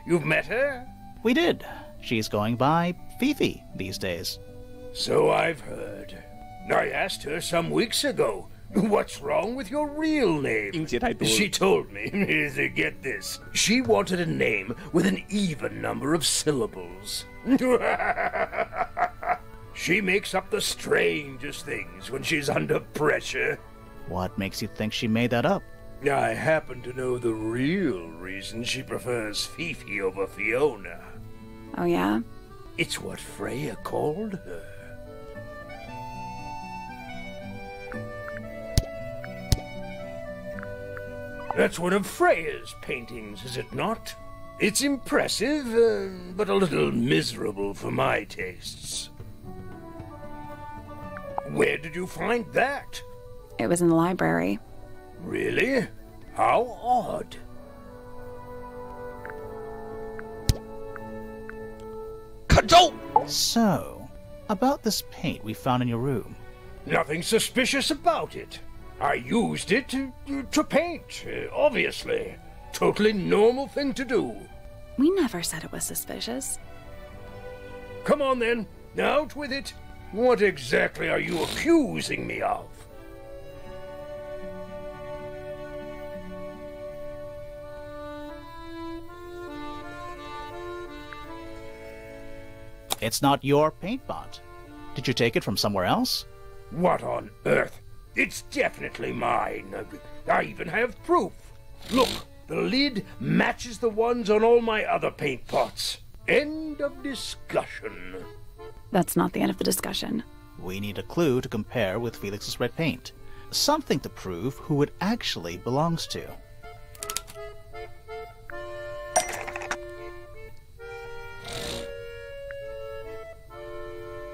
You've met her? We did. She's going by Fifi these days. So I've heard. I asked her some weeks ago, what's wrong with your real name? She told me, get this, she wanted a name with an even number of syllables. She makes up the strangest things when she's under pressure. What makes you think she made that up? I happen to know the real reason she prefers Fifi over Fiona. Oh, yeah? It's what Freya called her. That's one of Freya's paintings, is it not? It's impressive, but a little miserable for my tastes. Where did you find that? It was in the library. Really? How odd. So, about this paint we found in your room. Nothing suspicious about it. I used it to paint, obviously. Totally normal thing to do. We never said it was suspicious. Come on then, out with it. What exactly are you accusing me of? It's not your paint pot. Did you take it from somewhere else? What on earth? It's definitely mine. I even have proof. Look, the lid matches the ones on all my other paint pots. End of discussion. That's not the end of the discussion. We need a clue to compare with Felix's red paint. Something to prove who it actually belongs to.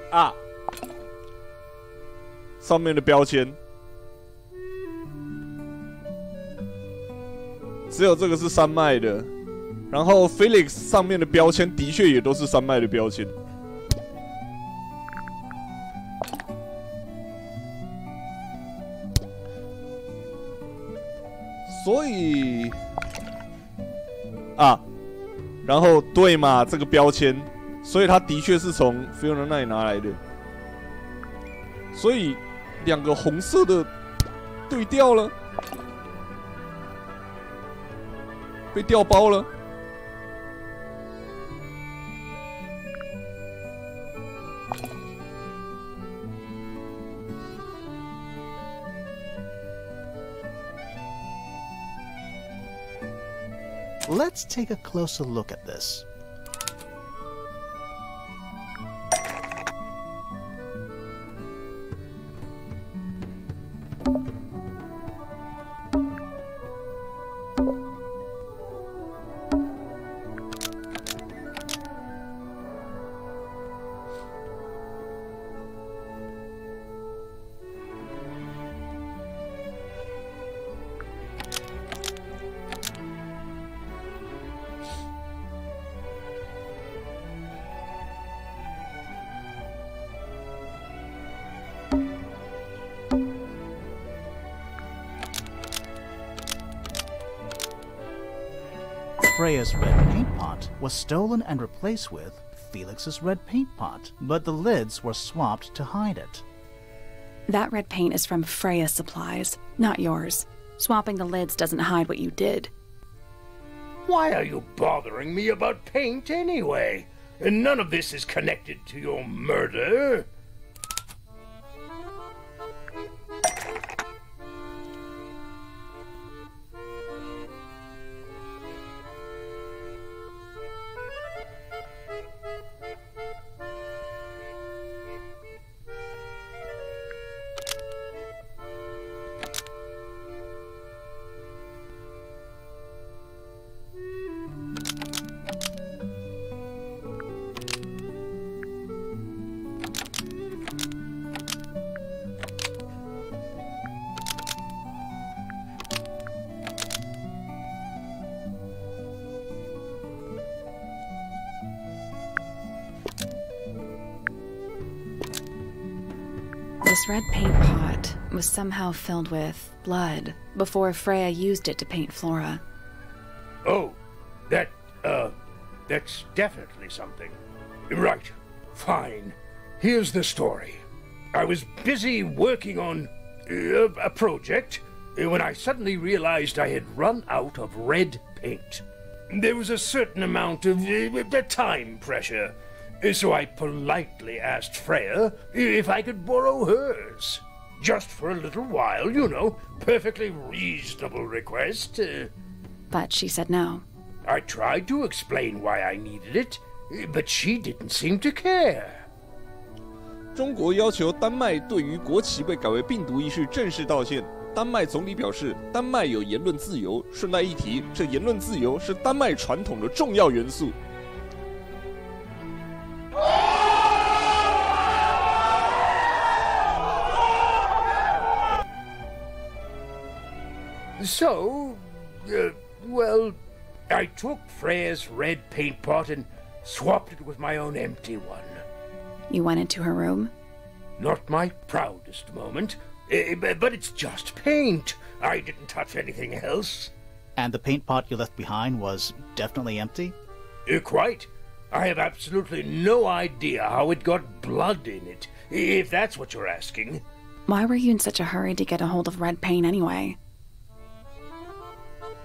Ah! 上面的标签，只有这个是山脉的，然后 Felix 上面的标签的确也都是山脉的标签。所以，啊，然后对嘛，这个标签，所以它的确是从 Fiona 那里拿来的，所以两个红色的对调了，被调包了。Let's take a closer look at this. Freya's red paint pot was stolen and replaced with Felix's red paint pot, but the lids were swapped to hide it. That red paint is from Freya's supplies, not yours. Swapping the lids doesn't hide what you did. Why are you bothering me about paint anyway? And none of this is connected to your murder. This red paint pot was somehow filled with blood before Freya used it to paint Flora. Oh, that's definitely something. Right, fine. Here's the story. I was busy working on a project when I suddenly realized I had run out of red paint. There was a certain amount of time pressure, so I politely asked Freya if I could borrow hers. Just for a little while, you know. Perfectly reasonable request. But she said no. I tried to explain why I needed it, but she didn't seem to care. 中国要求丹麦对于国旗被改为病毒一事正式道歉。丹麦总理表示，丹麦有言论自由。顺带一提，这言论自由是丹麦传统的重要元素。So, well, I took Freya's red paint pot and swapped it with my own empty one. You went into her room? Not my proudest moment, but it's just paint. I didn't touch anything else. And the paint pot you left behind was definitely empty? Quite. I have absolutely no idea how it got blood in it, if that's what you're asking. Why were you in such a hurry to get a hold of red paint anyway?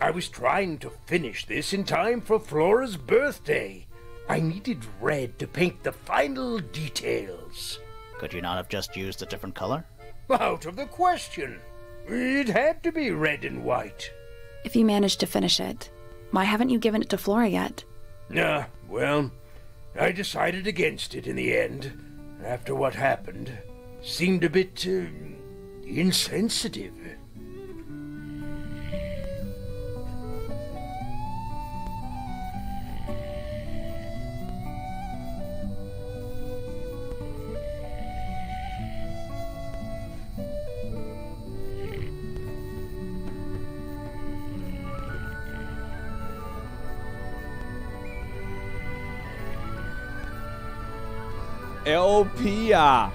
I was trying to finish this in time for Flora's birthday. I needed red to paint the final details. Could you not have just used a different color? Out of the question. It had to be red and white. If you managed to finish it, why haven't you given it to Flora yet? Well, I decided against it in the end. After what happened, seemed a bit insensitive. LP 呀、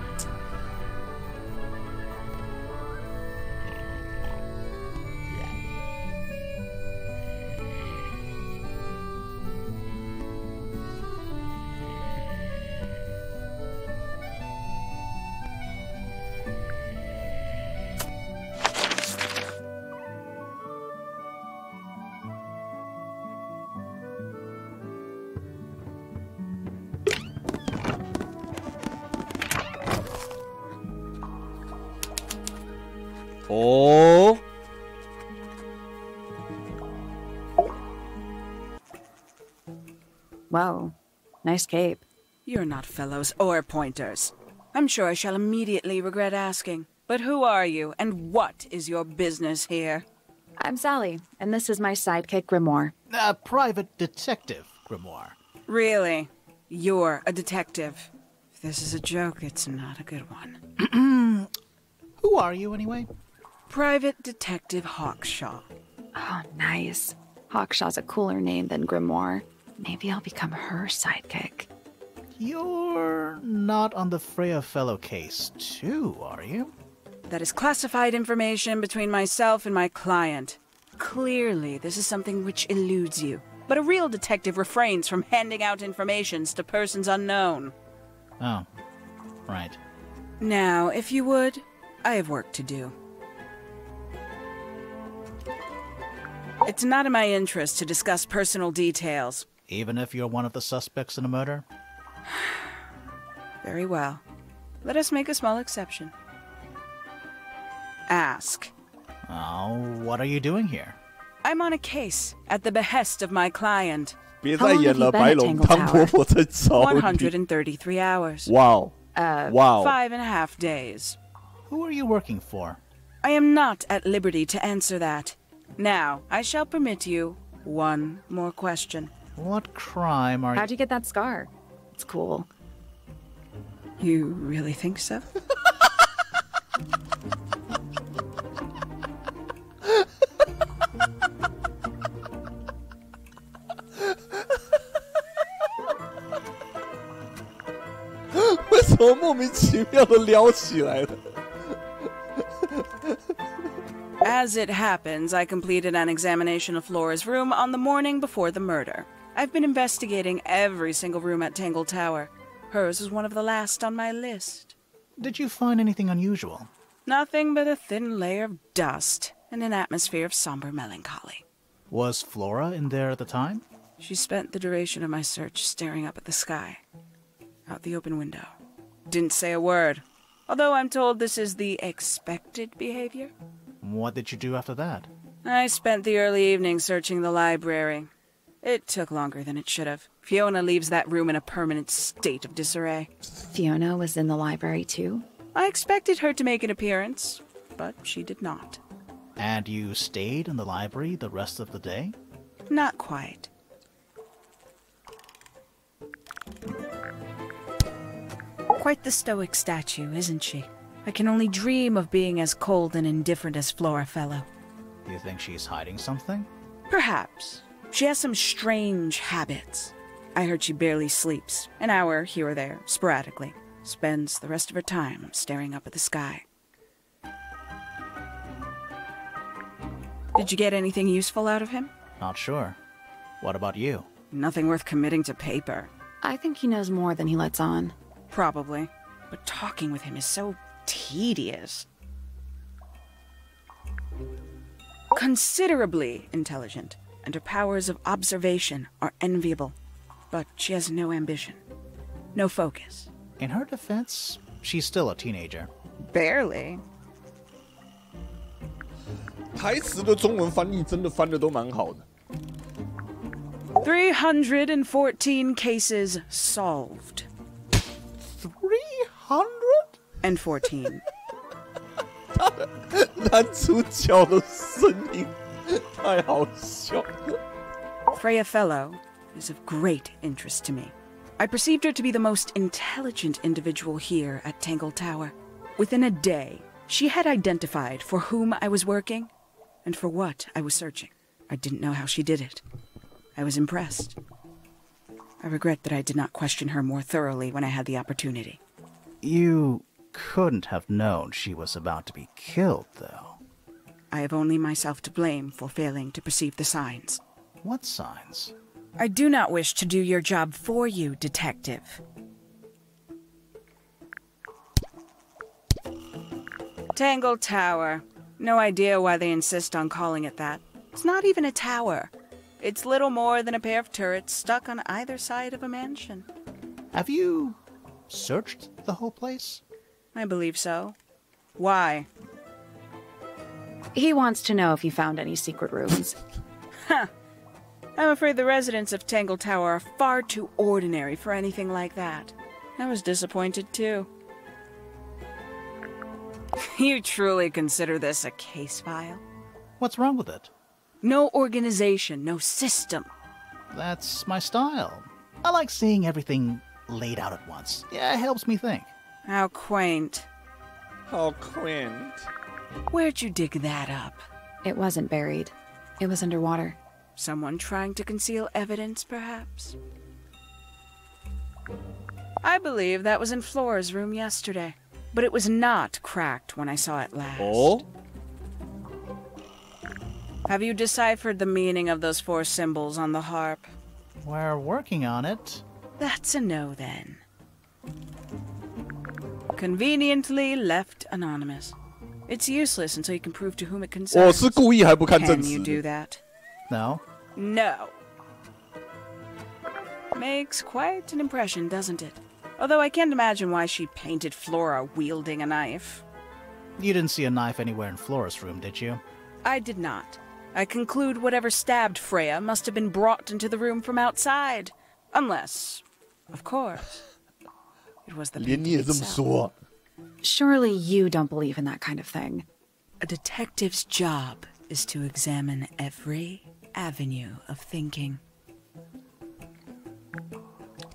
哦， Whoa, nice cape. You're not fellows or pointers. I'm sure I shall immediately regret asking. But who are you, and what is your business here? I'm Sally, and this is my sidekick, Grimoire. A private detective, Grimoire. Really? You're a detective. If this is a joke, it's not a good one. Who are you, anyway? Private Detective Hawkshaw. Oh, nice. Hawkshaw's a cooler name than Grimoire. Maybe I'll become her sidekick. You're not on the Freya Fellow case, too, are you? That is classified information between myself and my client. Clearly, this is something which eludes you. But a real detective refrains from handing out informations to persons unknown. Oh, right. Now, if you would, I have work to do. It's not in my interest to discuss personal details. Even if you're one of the suspects in a murder? Very well. Let us make a small exception. Ask. Oh, what are you doing here? I'm on a case at the behest of my client. 别再演了，白龙汤婆婆在找你。133 hours. Wow. Wow. 5.5 days. Who are you working for? I am not at liberty to answer that. Now, I shall permit you one more question. What crime are you... How'd you get that scar? It's cool. You really think so? As it happens, I completed an examination of Flora's room on the morning before the murder. I've been investigating every single room at Tangle Tower. Hers was one of the last on my list. Did you find anything unusual? Nothing but a thin layer of dust and an atmosphere of somber melancholy. Was Flora in there at the time? She spent the duration of my search staring up at the sky, out the open window. Didn't say a word, although I'm told this is the expected behavior. What did you do after that? I spent the early evening searching the library. It took longer than it should have. Fiona leaves that room in a permanent state of disarray. Fiona was in the library too? I expected her to make an appearance, but she did not. And you stayed in the library the rest of the day? Not quite. Quite the stoic statue, isn't she? I can only dream of being as cold and indifferent as Flora Fellow. Do you think she's hiding something? Perhaps. She has some strange habits. I heard she barely sleeps, an hour here or there, sporadically. Spends the rest of her time staring up at the sky. Did you get anything useful out of him? Not sure. What about you? Nothing worth committing to paper. I think he knows more than he lets on. Probably. But talking with him is so tedious. Considerably intelligent, and her powers of observation are enviable. But she has no ambition. No focus. In her defense, she's still a teenager. Barely. 台词的中文翻译真的翻的都蛮好的。314 cases solved. 314? 男主角的声音太好笑了。 Freya Fellow is of great interest to me. I perceived her to be the most intelligent individual here at Tangle Tower. Within a day, she had identified for whom I was working and for what I was searching. I didn't know how she did it. I was impressed. I regret that I did not question her more thoroughly when I had the opportunity. You couldn't have known she was about to be killed, though. I have only myself to blame for failing to perceive the signs. What signs? I do not wish to do your job for you, Detective. Tangle Tower. No idea why they insist on calling it that. It's not even a tower. It's little more than a pair of turrets stuck on either side of a mansion. Have you searched the whole place? I believe so. Why? He wants to know if you found any secret rooms. Huh. I'm afraid the residents of Tangle Tower are far too ordinary for anything like that. I was disappointed too. You truly consider this a case file? What's wrong with it? No organization, no system. That's my style. I like seeing everything laid out at once. Yeah, it helps me think. How quaint. How quaint. Where'd you dig that up? It wasn't buried. It was underwater. Someone trying to conceal evidence, perhaps? I believe that was in Flora's room yesterday, but it was not cracked when I saw it last. Oh? Have you deciphered the meaning of those 4 symbols on the harp? We're working on it. That's a no, then. Conveniently left anonymous. It's useless until you can prove to whom it concerns. 我是故意还不看证 Can you 词。 do that? No? No. Makes quite an impression, doesn't it? Although I can't imagine why she painted Flora wielding a knife. You didn't see a knife anywhere in Flora's room, did you? I did not. I conclude whatever stabbed Freya must have been brought into the room from outside. Unless, of course, it was the 连你也这么 painting 说啊 itself. Surely you don't believe in that kind of thing. A detective's job is to examine every avenue of thinking.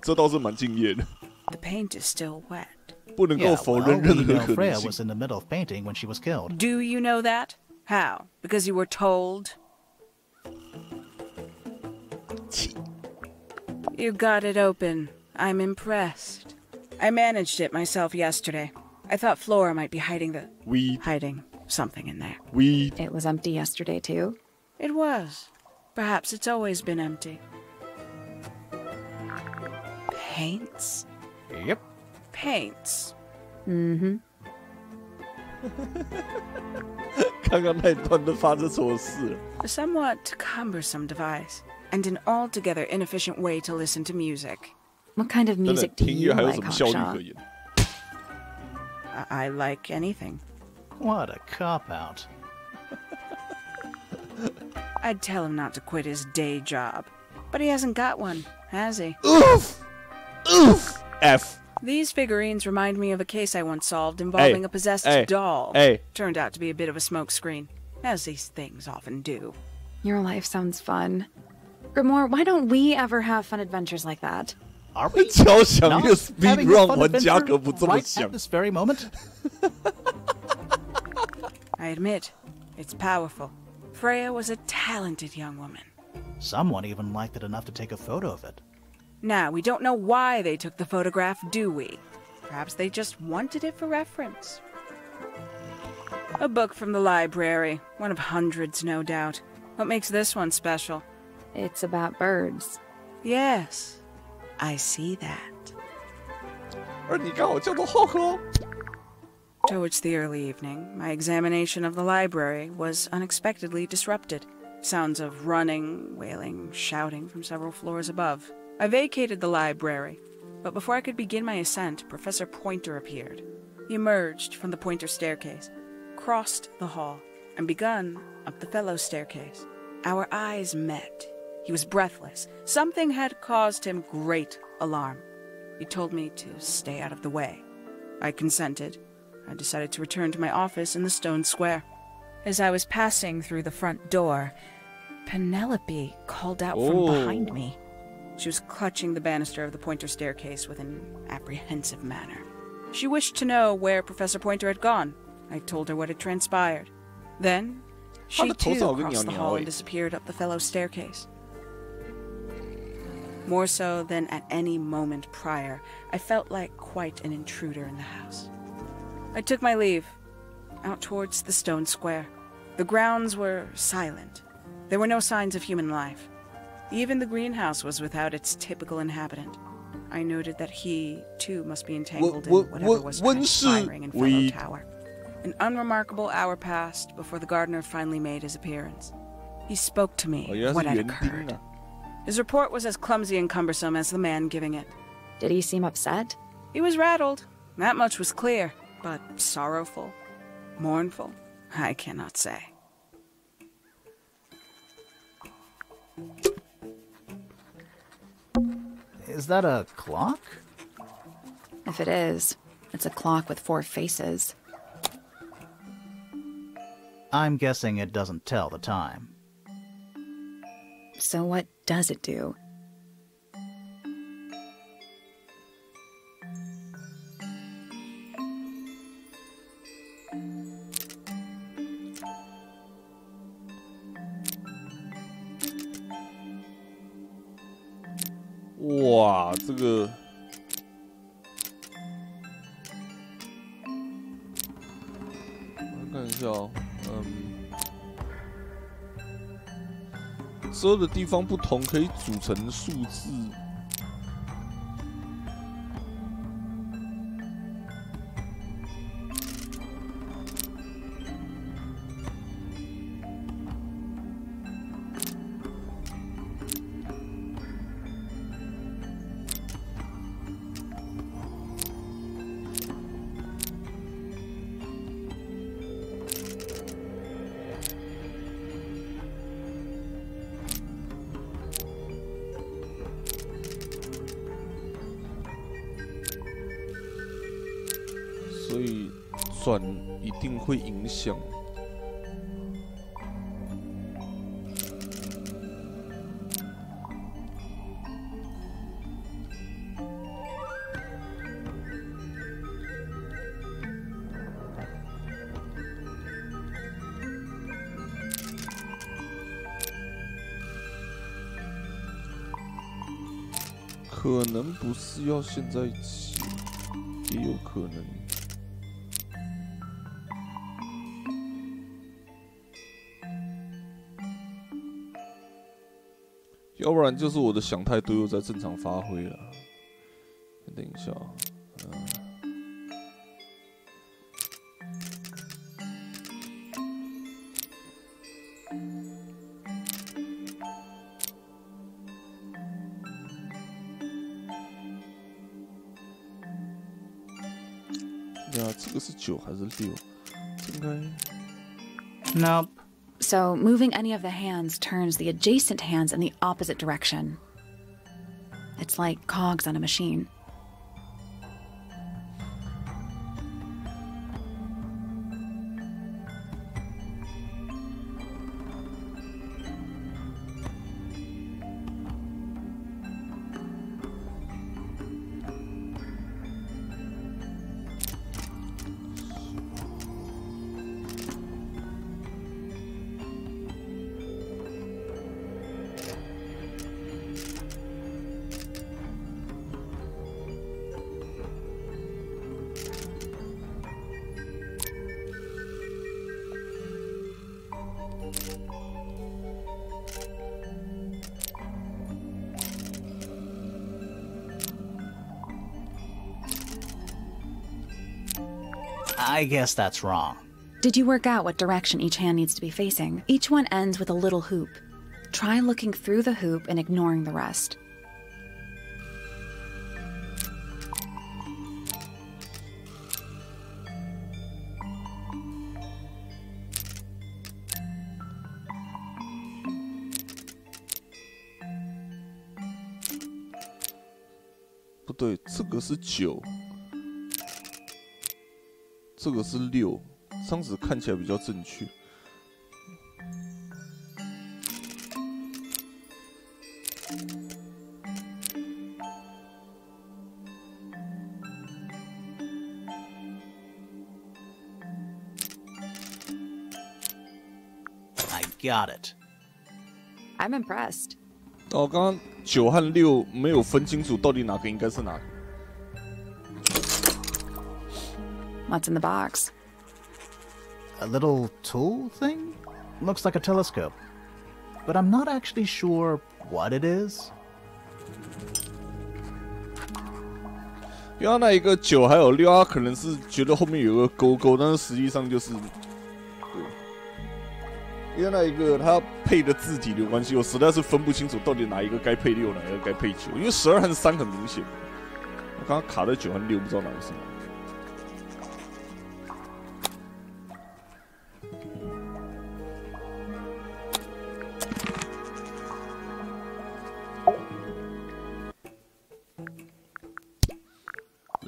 这倒是蛮敬业的， The paint is still wet. 不能够 Yeah, 否 well, 认 we 任何 know 可 Freya 能性 was。in the middle of painting when she was killed. Do you know that? How? Because you were told? You got it open. I'm impressed. I managed it myself yesterday. I thought Flora might be hiding something in there. It was empty yesterday, too. It was. Perhaps it's always been empty. Paints? Yep. Paints. Mm-hmm. 刚刚那一段都发生什么事了？ A somewhat cumbersome device, and an altogether inefficient way to listen to music. What kind of 真的 music do 听音 you 乐还有 like, 什么效率可 Hawkshaw? 言？ I like anything. What a cop-out. I'd tell him not to quit his day job. But he hasn't got one, has he? Oof! Oof! F. These figurines remind me of a case I once solved involving a possessed doll. Turned out to be a bit of a smokescreen, as these things often do. Your life sounds fun. Grimoire, why don't we ever have fun adventures like that? Are we 交响 not 乐 speed having a run fun 玩家 adventure 可不这么 right 想 at。this very moment? I admit, it's powerful. Freya was a talented young woman. Someone even liked it enough to take a photo of it. Now, we don't know why they took the photograph, do we? Perhaps they just wanted it for reference. A book from the library. One of hundreds, no doubt. What makes this one special? It's about birds. Yes, I see that. 而你刚好叫做 Hawk 咯。 Towards the early evening, my examination of the library was unexpectedly disrupted. Sounds of running, wailing, shouting from several floors above. I vacated the library, but before I could begin my ascent, Professor Pointer appeared. He emerged from the Pointer staircase, crossed the hall, and begun up the fellow staircase. Our eyes met. He was breathless. Something had caused him great alarm. He told me to stay out of the way. I consented. I decided to return to my office in the stone square. As I was passing through the front door, Penelope called out from behind me. She was clutching the banister of the Pointer staircase with an apprehensive manner. She wished to know where Professor Pointer had gone. I told her what had transpired. Then, she too crossed the hall and disappeared up the fellow staircase. More so than at any moment prior, I felt like quite an intruder in the house. I took my leave, out towards the stone square. The grounds were silent. There were no signs of human life. Even the greenhouse was without its typical inhabitant. I noted that he, too, must be entangled in whatever was transpiring in Fellow Tower. An unremarkable hour passed before the gardener finally made his appearance. He spoke to me of what had occurred. His report was as clumsy and cumbersome as the man giving it. Did he seem upset? He was rattled. That much was clear. But sorrowful, mournful, I cannot say. Is that a clock? If it is, it's a clock with 4 faces. I'm guessing it doesn't tell the time. So what does it do?哇，这个我看一下哦，遮的地方不同，可以组成数字。所以转一定会影响。可能不是要现在起，也有可能。要不然就是我的想太多，又在正常发挥了。等一下，呀，这个是9还是6？应该 Nope. So moving any of the hands turns the adjacent hands in the opposite direction. It's like cogs on a machine. I guess that's wrong. Did you work out what direction each hand needs to be facing? Each one ends with a little hoop. Try looking through the hoop and ignoring the rest.不对，这个是9，这个是6，这样子看起来比较正确。I got it. I'm impressed. 哦，刚刚9和6没有分清楚到底哪个应该是哪个。What's in the box? A little tool thing? Looks like a telescope. But I'm not actually sure what it is. 因为那一个9还有6，他可能是觉得后面有个勾勾，但是实际上就是，对，因为那一个它配的字体的关系，我实在是分不清楚到底哪一个该配6，哪一个该配9，因为12和3很明显，我刚刚卡在9和6，不知道哪个是哪个。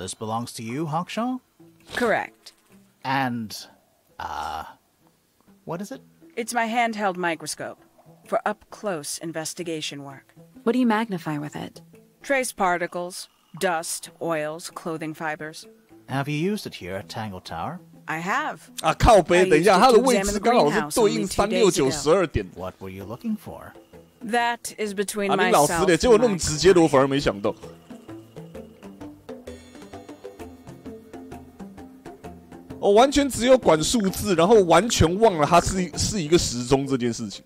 This belongs to you, Hawkshaw? Correct. And, what is it? It's my handheld microscope for up-close investigation work. What do you magnify with it? Trace particles, dust, oils, clothing fibers. Have you used it here at Tangle Tower? I have. 啊，靠背，等一下，它的位置刚好是对应36912点。What were you looking for? That is between 啊，你老 myself 实点，结果那 and 么 my 直接的，我 client. 反而没想到。我完全只有管数字，然后完全忘了它是一个时钟这件事情。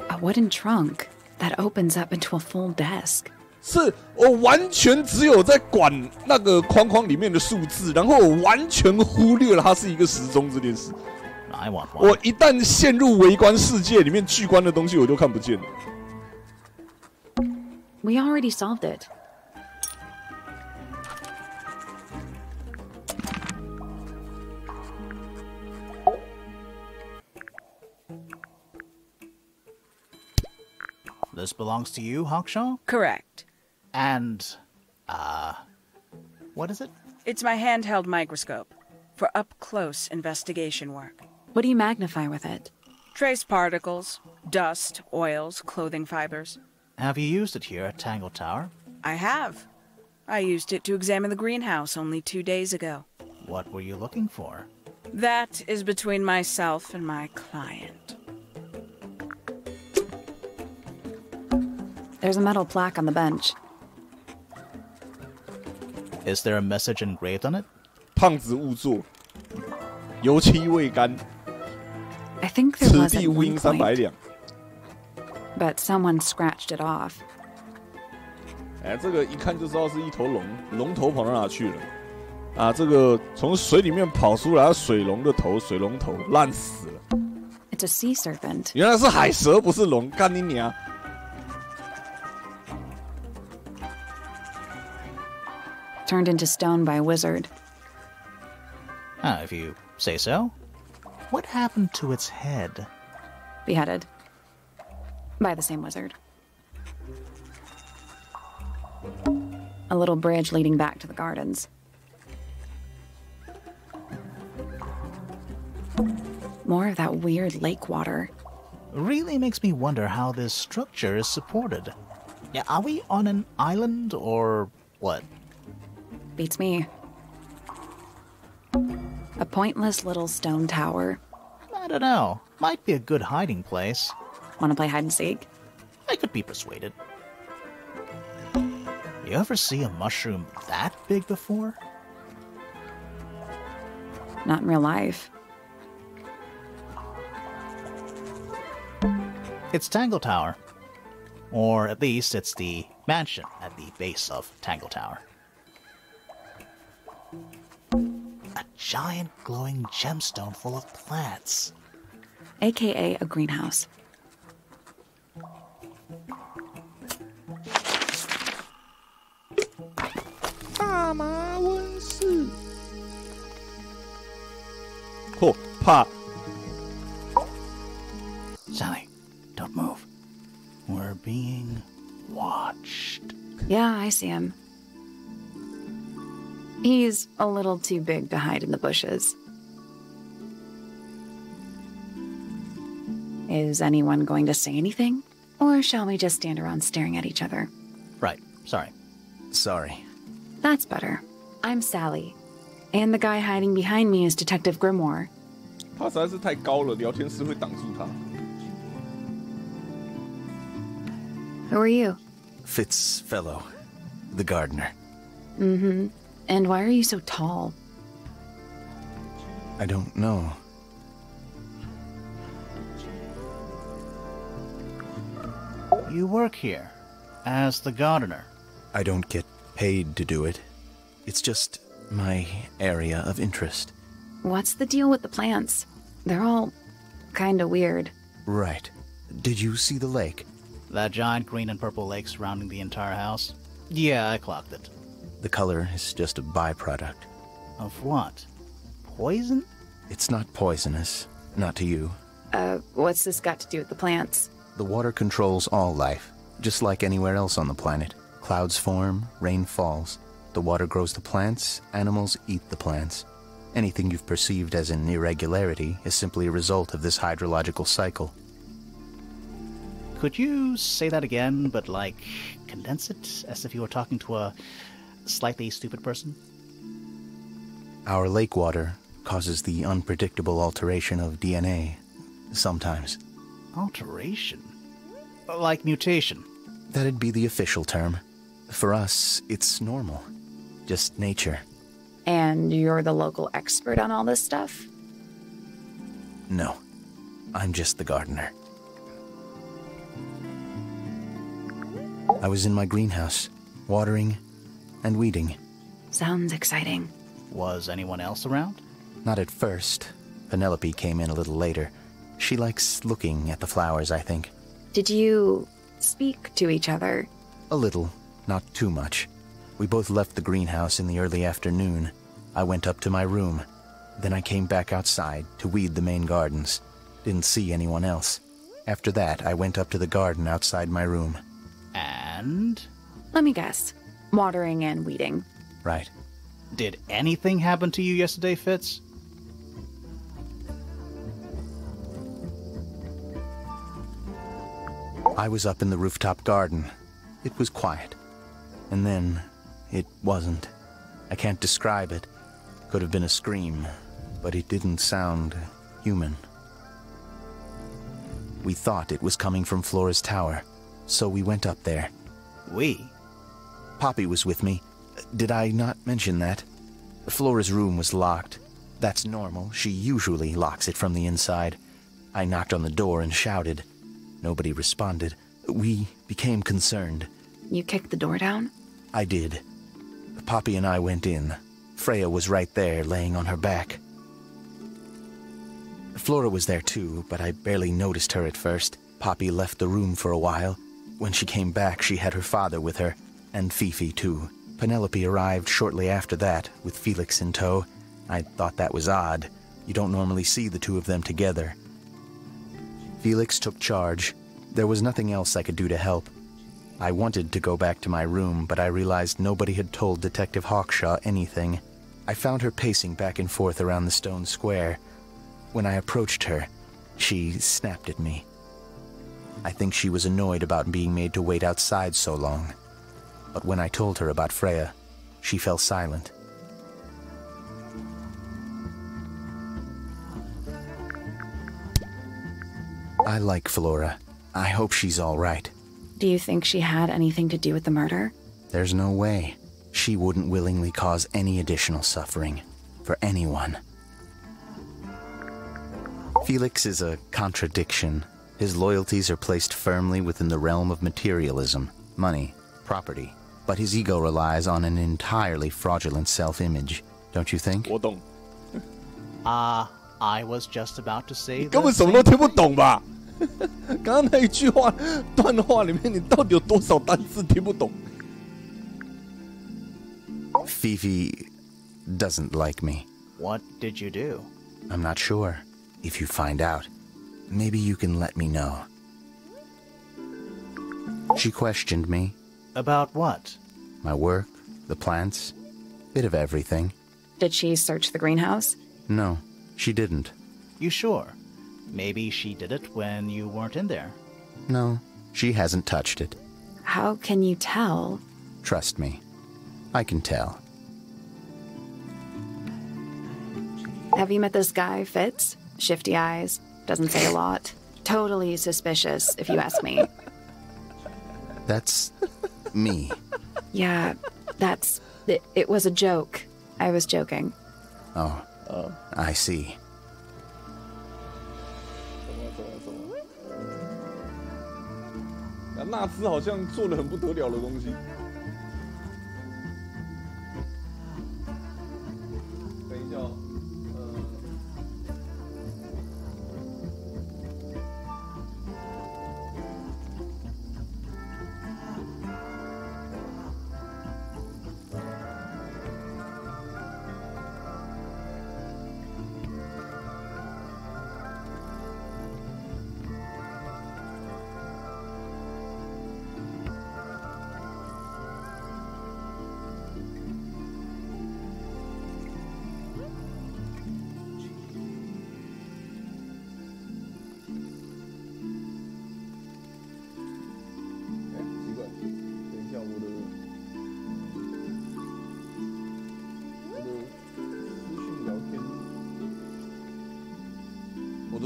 A wooden trunk that opens up into a full desk. 是我完全只有在管那个框框里面的数字，然后我完全忽略了它是一个时钟这件事。I want one. 我一旦陷入微观世界里面巨观的东西，我就看不见了。We already solved it. This belongs to you, Hawkshaw? Correct. And, what is it? It's my handheld microscope for up-close investigation work. What do you magnify with it? Trace particles, dust, oils, clothing fibers. Have you used it here at Tangle Tower? I have. I used it to examine the greenhouse only 2 days ago. What were you looking for? That is between myself and my client. There's a metal plaque on the bench. Is there a message engraved on it? 胖子勿坐，油漆未干， I think there 此 was 地 at 无银 one 300 point, 两。 but someone scratched it off. 哎，这个一看就知道是一头龙，龙头跑到哪去了？啊，这个从水里面跑出来，水龙的头，水龙头烂死了。 It's a sea serpent. 原来是海蛇，不是龙，干你娘！ Turned into stone by a wizard. If you say so. What happened to its head? Beheaded. By the same wizard. A little bridge leading back to the gardens. More of that weird lake water. Really makes me wonder how this structure is supported. Yeah, are we on an island or what? Beats me. A pointless little stone tower. I don't know. Might be a good hiding place. Want to play hide and seek? I could be persuaded. You ever see a mushroom that big before? Not in real life. It's Tangle Tower. Or at least it's the mansion at the base of Tangle Tower. A giant glowing gemstone full of plants. AKA a greenhouse. Sally, don't move. We're being watched. Yeah, I see him. He's a little too big to hide in the bushes. Is anyone going to say anything? Or shall we just stand around staring at each other? Right, sorry. Sorry. That's better. I'm Sally. And the guy hiding behind me is Detective Grimoire. 它实在是太高了，聊天室会挡住它。 Who are you? Fitzfellow, the gardener. Mm-hmm. And why are you so tall? I don't know. You work here as the gardener. I don't get paid to do it. It's just my area of interest. What's the deal with the plants? They're all kinda weird. Right. Did you see the lake? That giant green and purple lake surrounding the entire house? Yeah, I clocked it. The color is just a byproduct. Of what? Poison? It's not poisonous. Not to you. What's this got to do with the plants? The water controls all life, just like anywhere else on the planet. Clouds form, rain falls. The water grows the plants, animals eat the plants. Anything you've perceived as an irregularity is simply a result of this hydrological cycle. Could you say that again, but like, condense it, as if you were talking to a slightly stupid person? Our lake water causes the unpredictable alteration of DNA, sometimes. Alteration? Like mutation? That'd be the official term. For us, it's normal. Just nature. And you're the local expert on all this stuff? No. I'm just the gardener. I was in my greenhouse, watering and weeding. Sounds exciting. Was anyone else around? Not at first. Penelope came in a little later. She likes looking at the flowers, I think. Did you speak to each other? A little, not too much. We both left the greenhouse in the early afternoon. I went up to my room. Then I came back outside to weed the main gardens. Didn't see anyone else. After that, I went up to the garden outside my room. And? Let me guess. Watering and weeding. Right. Did anything happen to you yesterday, Fitz? I was up in the rooftop garden. It was quiet. And then, it wasn't. I can't describe it. Could have been a scream, but it didn't sound human. We thought it was coming from Flora's tower, so we went up there. We? Poppy was with me. Did I not mention that? Flora's room was locked. That's normal. She usually locks it from the inside. I knocked on the door and shouted. Nobody responded. We became concerned. You kicked the door down? I did. Poppy and I went in. Freya was right there, laying on her back. Flora was there too, but I barely noticed her at first. Poppy left the room for a while. When she came back, she had her father with her, and Fifi too. Penelope arrived shortly after that, with Felix in tow. I thought that was odd. You don't normally see the two of them together. Felix took charge. There was nothing else I could do to help. I wanted to go back to my room, but I realized nobody had told Detective Hawkshaw anything. I found her pacing back and forth around the stone square. When I approached her, she snapped at me. I think she was annoyed about being made to wait outside so long. But when I told her about Freya, she fell silent. I like Flora. I hope she's all right. Do you think she had anything to do with the murder? There's no way. She wouldn't willingly cause any additional suffering for anyone. Felix is a contradiction. His loyalties are placed firmly within the realm of materialism, money, property. But his ego relies on an entirely fraudulent self-image, don't you think? 我懂。 I was just about to say 你根本什么都听不懂吧？刚刚那一句话段话里面，你到底有多少单字听不懂？ Fifi doesn't like me. What did you do? I'm not sure. If you find out, maybe you can let me know. She questioned me. About what? My work, the plants, bit of everything. Did she search the greenhouse? No, she didn't. You sure? Maybe she did it when you weren't in there. No, she hasn't touched it. How can you tell? Trust me, I can tell. Have you met this guy, Fitz? Shifty eyes, doesn't say a lot. Totally suspicious, if you ask me. That's me. Yeah, that's... It was a joke. I was joking. Oh, I see. 纳兹好像做了很不得了的东西。等一下哦，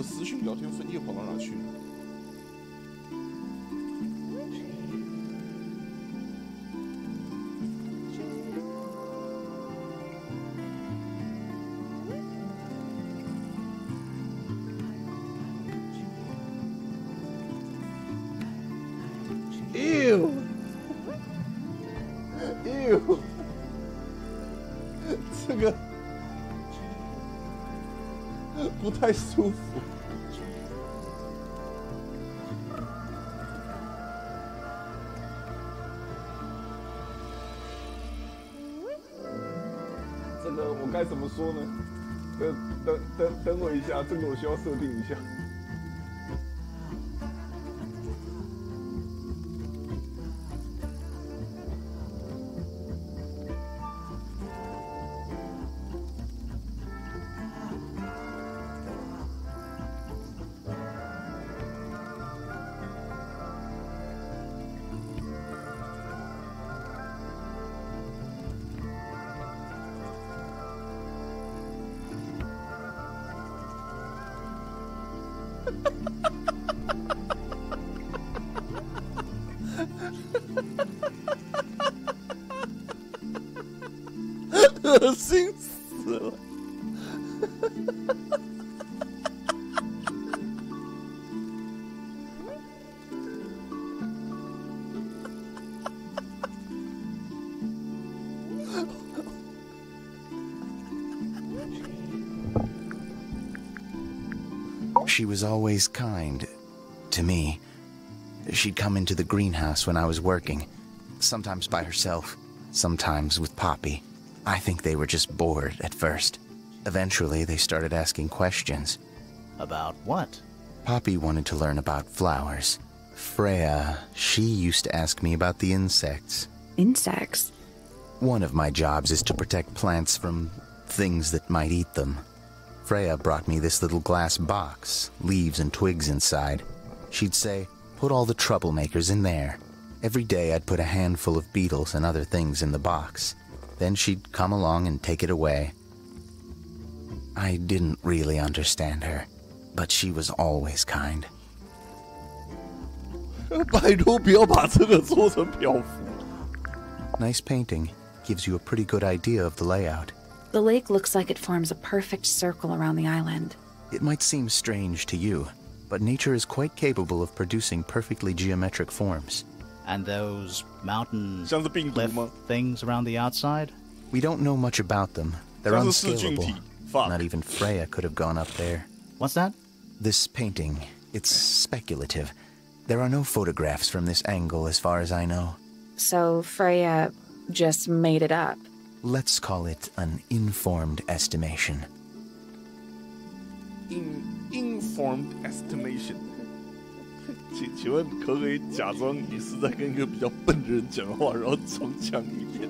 个私讯聊天分页跑到哪去了？这个不太舒服。这个我该怎么说呢？等我一下，这个我需要设定一下。恶心死了！She was always kind to me. She'd come into the greenhouse when I was working, sometimes by herself, sometimes with Poppy. I think they were just bored at first. Eventually, they started asking questions. About what? Poppy wanted to learn about flowers. Freya, she used to ask me about the insects. Insects? One of my jobs is to protect plants from things that might eat them. Freya brought me this little glass box, leaves and twigs inside. She'd say, put all the troublemakers in there. Every day I'd put a handful of beetles and other things in the box. Then she'd come along and take it away. I didn't really understand her, but she was always kind. 拜托不要把这个做成漂浮。 Nice painting. Gives you a pretty good idea of the layout. The lake looks like it forms a perfect circle around the island. It might seem strange to you, but nature is quite capable of producing perfectly geometric forms. And those mountain 像是病毒吗？ things around the outside? We don't know much about them. They're 像是噬菌 unscalable. 体。Fuck. Not even Freya could have gone up there. What's that? This painting, it's speculative. There are no photographs from this angle as far as I know. So Freya just made it up. Let's call it an informed estimation. Informed estimation 请问可不可以假装你是在跟一个比较笨的人讲话，然后重讲一遍？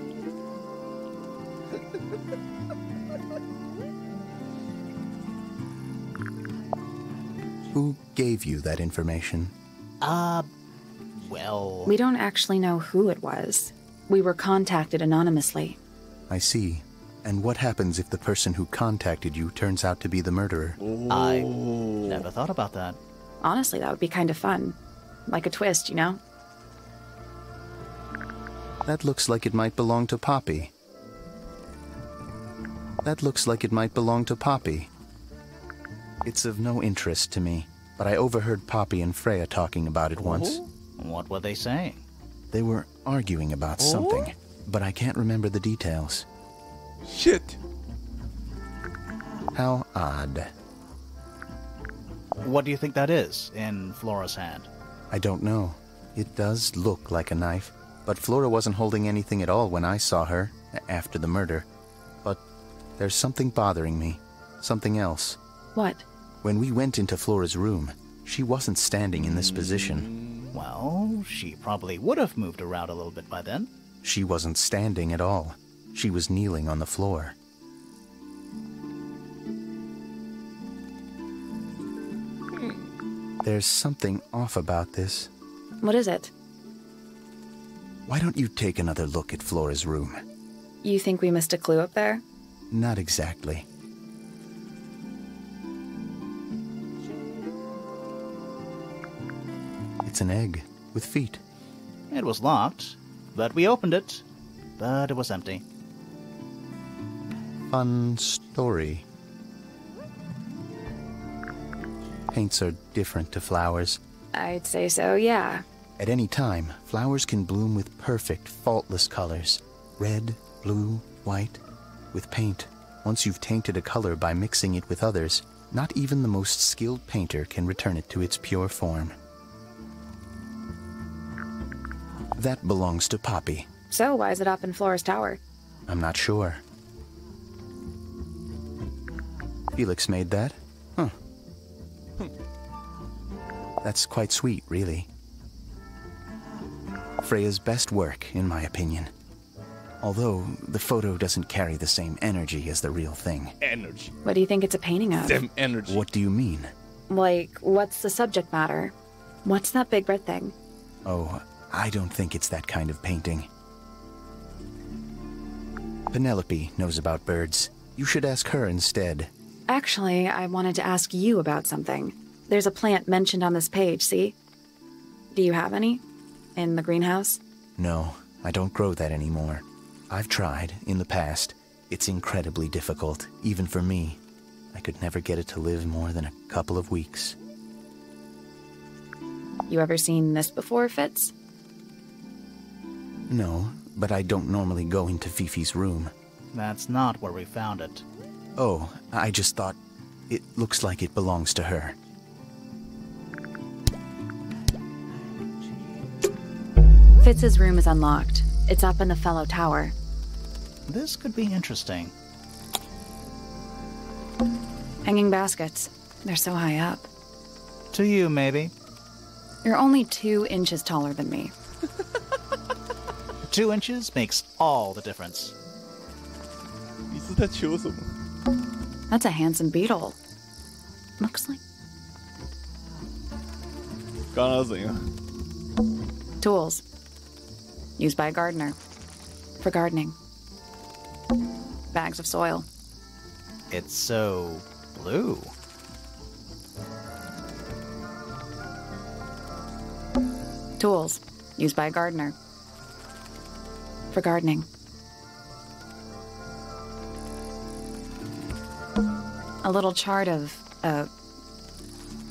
Who gave you that information? Well... We don't actually know who it was. We were contacted anonymously. I see. And what happens if the person who contacted you turns out to be the murderer? I never thought about that. Honestly, that would be kind of fun. Like a twist, you know? That looks like it might belong to Poppy. That looks like it might belong to Poppy. It's of no interest to me, but I overheard Poppy and Freya talking about it once. What were they saying? They were arguing about something, but I can't remember the details. Shit. How odd. What do you think that is in Flora's hand? I don't know. It does look like a knife, but Flora wasn't holding anything at all when I saw her after the murder. But there's something bothering me. Something else. What? When we went into Flora's room, she wasn't standing in this position. Well, she probably would have moved around a little bit by then. She wasn't standing at all. She was kneeling on the floor. There's something off about this. What is it? Why don't you take another look at Flora's room? You think we missed a clue up there? Not exactly. It's an egg with feet. It was locked, but we opened it, but it was empty. Fun story. Paints are different to flowers. I'd say so, yeah. At any time, flowers can bloom with perfect, faultless colors. Red, blue, white. With paint, once you've tainted a color by mixing it with others, not even the most skilled painter can return it to its pure form. That belongs to Poppy. So why is it up in Flora's tower? I'm not sure. Felix made that? Huh. That's quite sweet, really. Freya's best work, in my opinion. Although, the photo doesn't carry the same energy as the real thing. Energy. What do you think it's a painting of? Them energy. What do you mean? Like, what's the subject matter? What's that big red thing? Oh, I don't think it's that kind of painting. Penelope knows about birds. You should ask her instead. Actually, I wanted to ask you about something. There's a plant mentioned on this page, see? Do you have any? In the greenhouse? No, I don't grow that anymore. I've tried, in the past. It's incredibly difficult, even for me. I could never get it to live more than a couple of weeks. You ever seen this before, Fitz? No, but I don't normally go into Fifi's room. That's not where we found it. Oh, I just thought it looks like it belongs to her. Fitz's room is unlocked. It's up in the fellow tower. This could be interesting. Hanging baskets. They're so high up. To you, maybe. You're only 2 inches taller than me. 2 inches makes all the difference. That's a handsome beetle. Looks like... Tools. Used by a gardener. For gardening. Bags of soil. It's so blue. Tools. Used by a gardener. For gardening. A little chart of,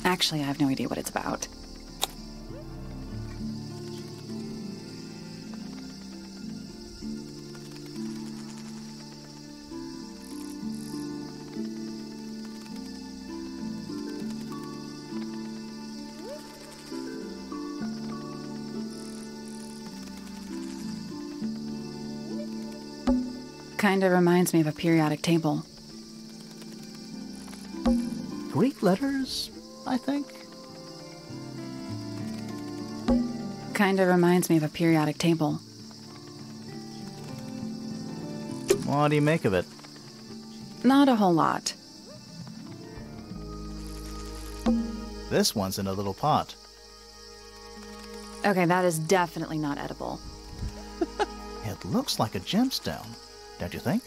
actually, I have no idea what it's about. Kinda reminds me of a periodic table. Greek letters, I think? Kinda reminds me of a periodic table. What do you make of it? Not a whole lot. This one's in a little pot. Okay, that is definitely not edible. It looks like a gemstone, don't you think?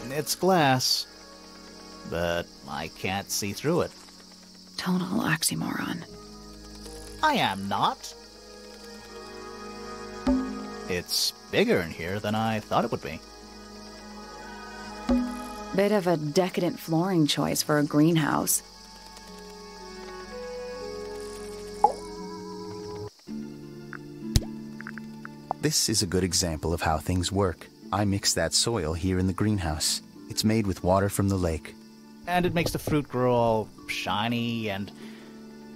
It's glass, but I can't see through it. Total oxymoron. I am not. It's bigger in here than I thought it would be. Bit of a decadent flooring choice for a greenhouse. This is a good example of how things work. I mix that soil here in the greenhouse. It's made with water from the lake. And it makes the fruit grow all shiny and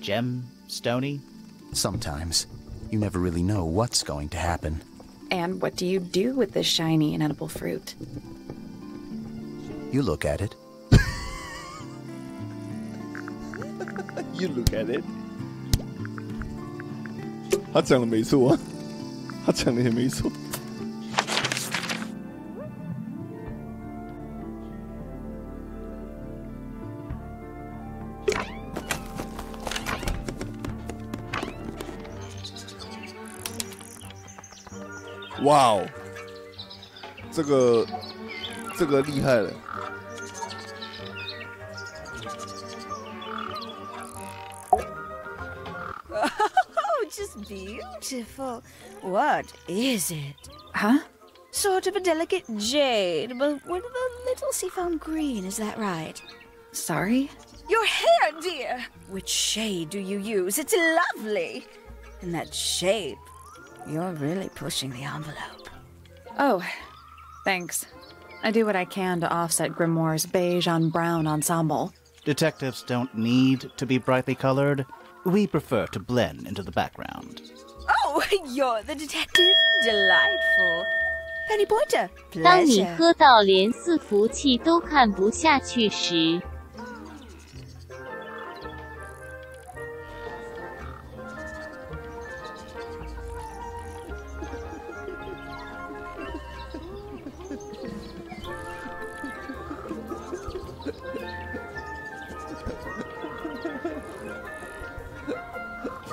gemstony? Sometimes. You never really know what's going to happen. And what do you do with this shiny, inedible fruit? You look at it. You look at it. 他讲的没错啊，他讲的也没错。哇哦，这个厉害了。Oh, just beautiful. What is it? Huh? Sort of a delicate jade, but with a little seafoam green, is that right? Sorry? Your hair, dear! Which shade do you use? It's lovely! And that shape, you're really pushing the envelope. Oh, thanks. I do what I can to offset Grimoire's beige on brown ensemble. Detectives don't need to be brightly colored. We prefer to blend into the background. Oh, you're the detective? Delightful. Penny Pointer, 当你 pleasure. 喝到连伺服器都看不下去时，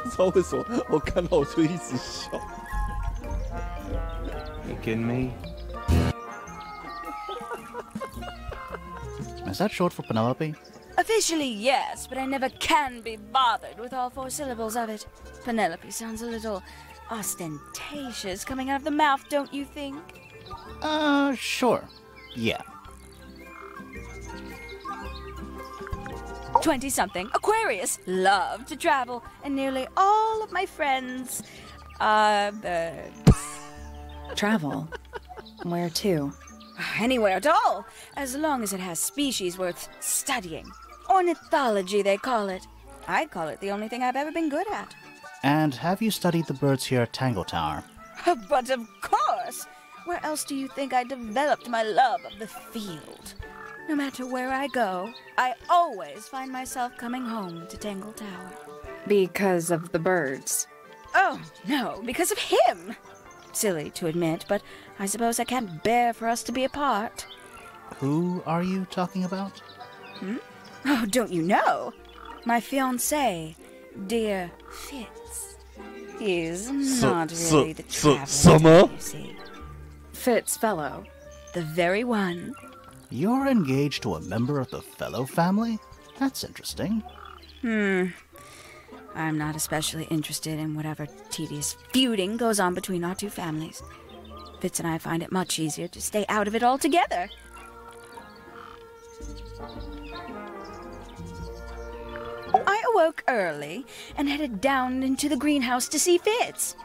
不知道为什么我看到我就一直笑。You kidding me? Is that short for Penelope? Officially, yes, but I never can be bothered with all 4 syllables of it. Penelope sounds a little ostentatious coming out of the mouth, don't you think? Sure. Yeah. 20-something, Aquarius, love to travel, and nearly all of my friends are birds. Travel? Where to? Anywhere at all, as long as it has species worth studying. Ornithology, they call it. I call it the only thing I've ever been good at. And have you studied the birds here at Tangle Tower? But of course! Where else do you think I developed my love of the field? No matter where I go, I always find myself coming home to Tangle Tower. Because of the birds? Oh, no, because of him! Silly to admit, but I suppose I can't bear for us to be apart. Who are you talking about? Oh, don't you know? My fiancé, dear Fitz. He's not really the traveler, you see. Fitz Fellow. The very one. You're engaged to a member of the Fellow family? That's interesting. I'm not especially interested in whatever tedious feuding goes on between our 2 families. Fitz and I find it much easier to stay out of it altogether. I awoke early and headed down into the greenhouse to see Fitz.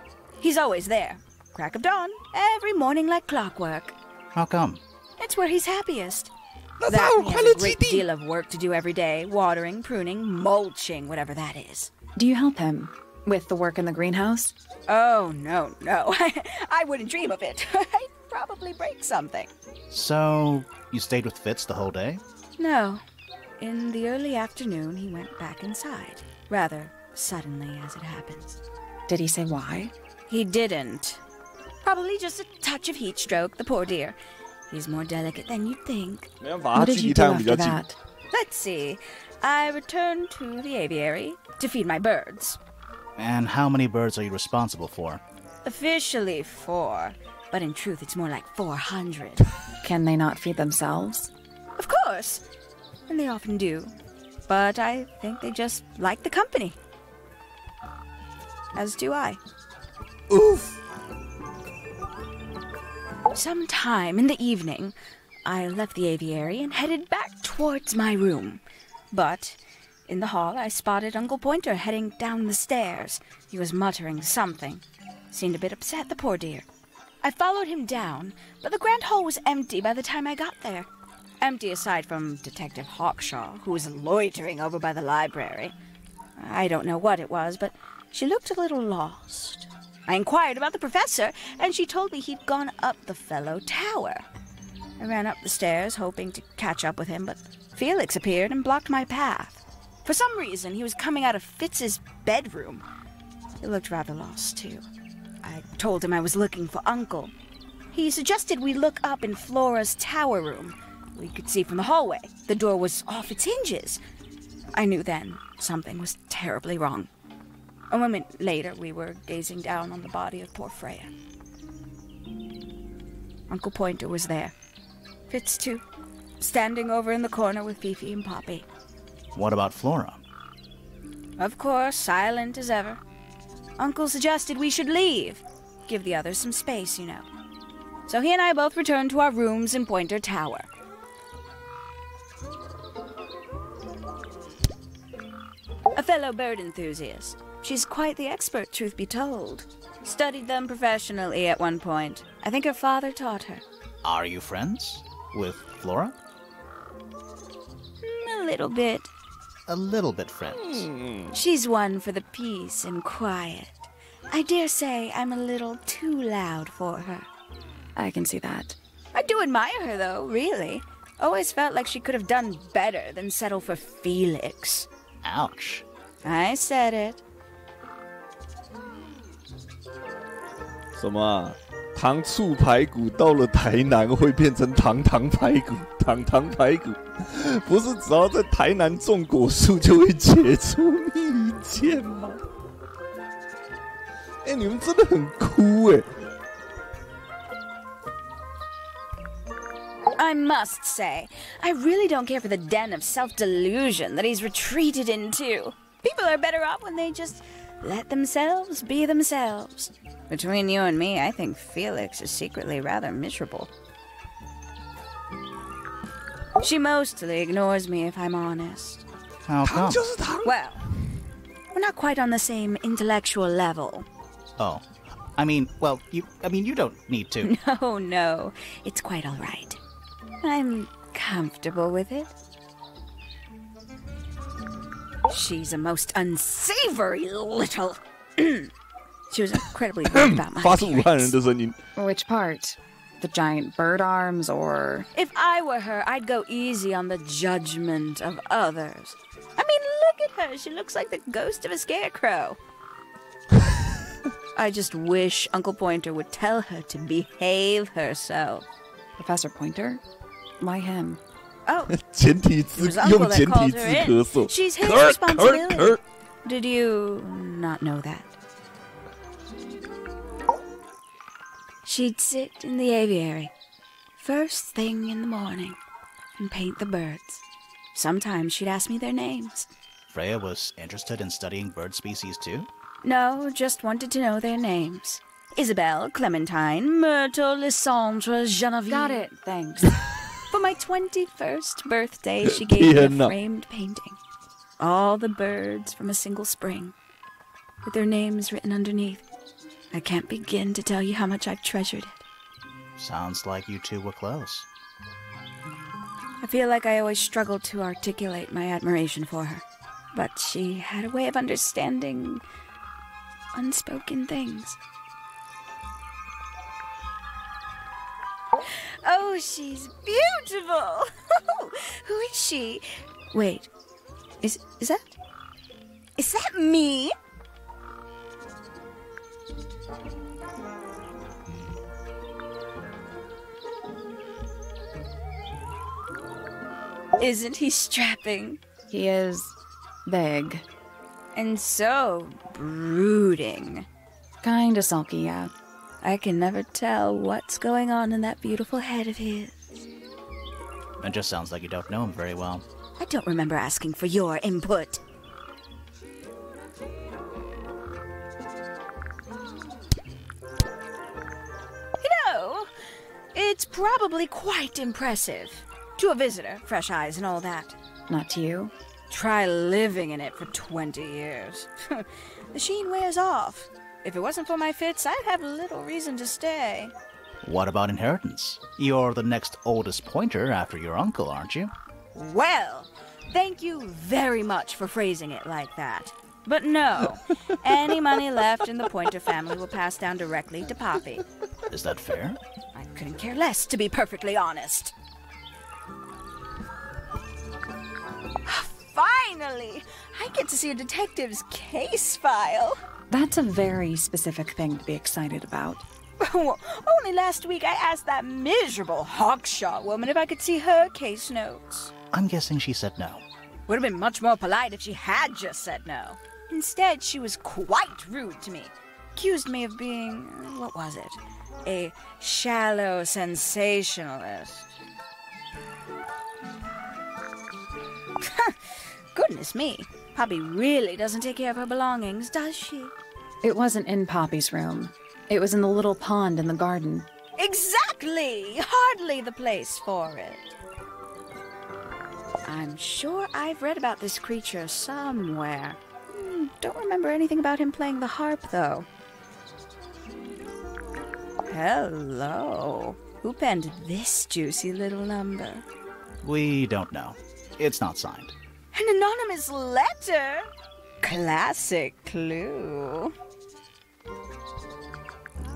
He's always there, crack of dawn, every morning like clockwork. How come? It's where he's happiest. That and he has a great deal of work to do every day, watering, pruning, mulching, whatever that is. Do you help him with the work in the greenhouse? Oh, no. I wouldn't dream of it. I'd probably break something. So, you stayed with Fitz the whole day? No. In the early afternoon, he went back inside. Rather suddenly, as it happens. Did he say why? He didn't. Probably just a touch of heat stroke, the poor dear. He's more delicate than you'd think. What did you do after that? Let's see. I returned to the aviary to feed my birds. And how many birds are you responsible for? Officially 4, but in truth it's more like 400. Can they not feed themselves? Of course. And they often do. But I think they just like the company. As do I. Oof! Sometime in the evening, I left the aviary and headed back towards my room. But in the hall, I spotted Uncle Pointer heading down the stairs. He was muttering something. Seemed a bit upset, the poor dear. I followed him down, but the grand hall was empty by the time I got there. Empty aside from Detective Hawkshaw, who was loitering over by the library. I don't know what it was, but she looked a little lost. I inquired about the professor, and she told me he'd gone up the Fellow Tower. I ran up the stairs, hoping to catch up with him, but Felix appeared and blocked my path. For some reason, he was coming out of Fitz's bedroom. He looked rather lost, too. I told him I was looking for Uncle. He suggested we look up in Flora's tower room. We could see from the hallway. The door was off its hinges. I knew then something was terribly wrong. A moment later, we were gazing down on the body of poor Freya. Uncle Pointer was there. Fitz, too. Standing over in the corner with Fifi and Poppy. What about Flora? Of course, silent as ever. Uncle suggested we should leave. Give the others some space, you know. So he and I both returned to our rooms in Pointer Tower. A fellow bird enthusiast. She's quite the expert, truth be told. Studied them professionally at one point. I think her father taught her. Are you friends with Flora? A little bit. A little bit friends. She's one for the peace and quiet. I dare say I'm a little too loud for her. I can see that. I do admire her, though, really. Always felt like she could have done better than settle for Felix. Ouch. I said it. 什么啊？糖醋排骨到了台南会变成糖糖排骨，糖糖排骨不是只要在台南种果树就会结出蜜饯吗？哎，你们真的很酷哎！ I must say, I really don't care for the den of self-delusion that he's retreated into. People are better off when they just let themselves be themselves. Between you and me, I think Felix is secretly rather miserable. She mostly ignores me, if I'm honest. How come? Well, we're not quite on the same intellectual level. Oh. I mean, well, you don't need to. No. It's quite all right. I'm comfortable with it. She's a most unsavory little... She was incredibly rude about my 发出武汉人的声音。 Which part? The giant bird arms, or... If I were her, I'd go easy on the judgment of others. I mean, look at her. She looks like the ghost of a scarecrow. I just wish Uncle Pointer would tell her to behave herself. Professor Pointer? Why him? Oh, 简体字 it was 用 Uncle that 简体 called 字 her 咳 in. 嗽。 She's his Kurt, responsibility. Kurt. Did you not know that? She'd sit in the aviary, first thing in the morning, and paint the birds. Sometimes she'd ask me their names. Freya was interested in studying bird species too? No, just wanted to know their names. Isabelle, Clementine, Myrtle, Lysandre, Genevieve. Got it, thanks. For my 21st birthday, she gave me a framed painting. All the birds from a single spring, with their names written underneath. I can't begin to tell you how much I've treasured it. Sounds like you two were close. I feel like I always struggled to articulate my admiration for her. But she had a way of understanding unspoken things. Oh, she's beautiful! Who is she? Wait, is that me? Isn't he strapping? He is big. And so brooding. Kinda sulky, yeah. I can never tell what's going on in that beautiful head of his. It just sounds like you don't know him very well. I don't remember asking for your input. You know, it's probably quite impressive. To a visitor, fresh eyes and all that. Not to you. Try living in it for 20 years. The sheen wears off. If it wasn't for my fits, I'd have little reason to stay. What about inheritance? You're the next oldest Pointer after your uncle, aren't you? Well, thank you very much for phrasing it like that. But no, any money left in the Pointer family will pass down directly to Poppy. Is that fair? I couldn't care less, to be perfectly honest. Finally! I get to see a detective's case file. That's a very specific thing to be excited about. Only last week I asked that miserable Hawkshaw woman if I could see her case notes. I'm guessing she said no. Would have been much more polite if she had just said no. Instead, she was quite rude to me. accused me of being, what was it? A shallow sensationalist. Goodness me. Poppy really doesn't take care of her belongings, does she? It wasn't in Poppy's room. It was in the little pond in the garden. Exactly! Hardly the place for it. I'm sure I've read about this creature somewhere. Don't remember anything about him playing the harp, though. Hello. Who penned this juicy little number? We don't know. It's not signed. An anonymous letter? Classic clue.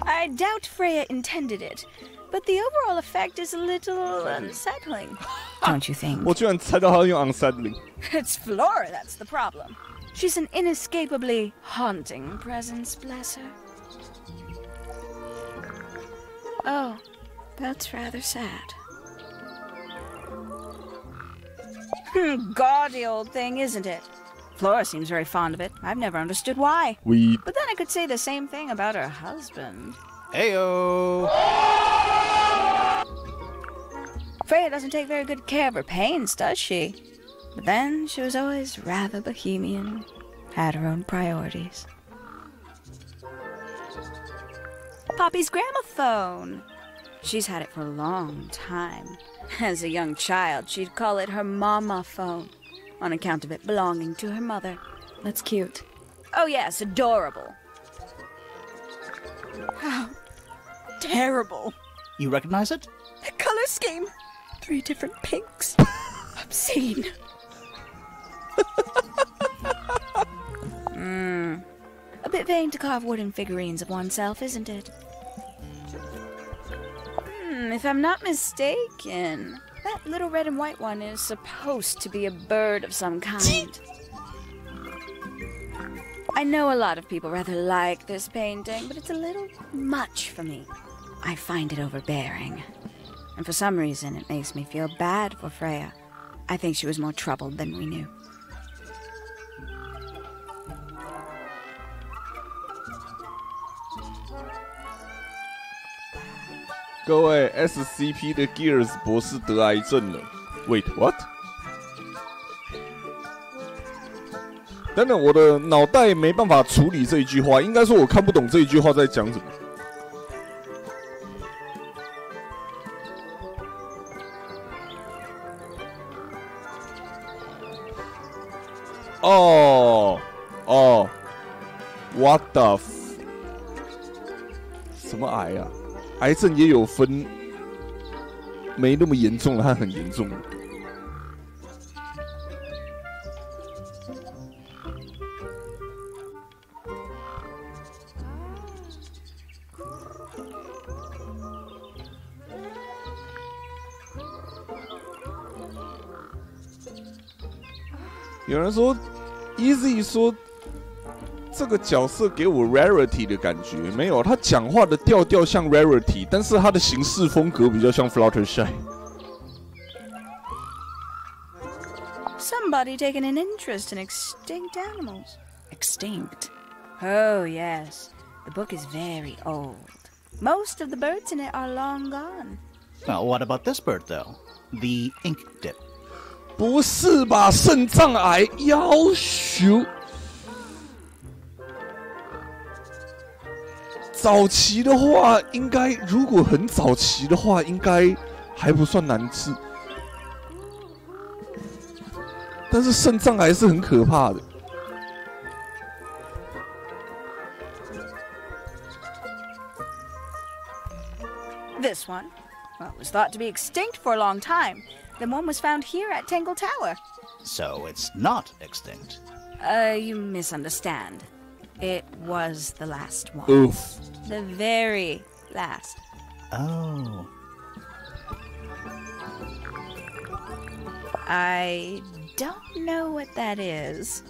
I doubt Freya intended it, but the overall effect is a little unsettling. Don't you think? 我居然猜到他用 unsettling. It's Flora that's the problem. She's an inescapably haunting presence, bless her. Oh, that's rather sad. Gaudy old thing, isn't it? Flora seems very fond of it. I've never understood why. But then I could say the same thing about her husband. Heyo! Freya doesn't take very good care of her paints, does she? But then she was always rather bohemian, had her own priorities. Poppy's gramophone. She's had it for a long time. As a young child, she'd call it her mama phone, on account of it belonging to her mother. That's cute. Oh yes, adorable. How terrible. You recognize it? The color scheme. 3 different pinks. Obscene. A bit vain to carve wooden figurines of oneself, isn't it? If I'm not mistaken, that little red and white one is supposed to be a bird of some kind. I know a lot of people rather like this painting, but it's a little much for me. I find it overbearing. And for some reason, it makes me feel bad for Freya. I think she was more troubled than we knew.各位 SCP 的 Gears 博士得癌症了。Wait, what？ 等等，我的脑袋没办法处理这一句话，应该说我看不懂这一句话在讲什么。哦 ，What the？ 什么癌啊？癌症也有分，没那么严重的和很严重的。有人说 ，Easy 说。这个角色给我 Rarity 的感觉，没有，他讲话的调调像 Rarity， 但是他的行事风格比较像 Fluttershy。Somebody taking an interest in extinct animals. Extinct? Oh, yes. The book is very old. Most of the birds in it are long gone. Well, what about this bird, though? The ink dip. 不是吧？肾脏癌要求。早期的话，应该如果很早期的话，应该还不算难治。但是肾脏癌是很可怕的。This one, well, was thought to be extinct for a long time. Then one was found here at Tangle Tower. So it's not extinct. You misunderstand. It was the last one. Oof. The very last. Oh. I don't know what that is.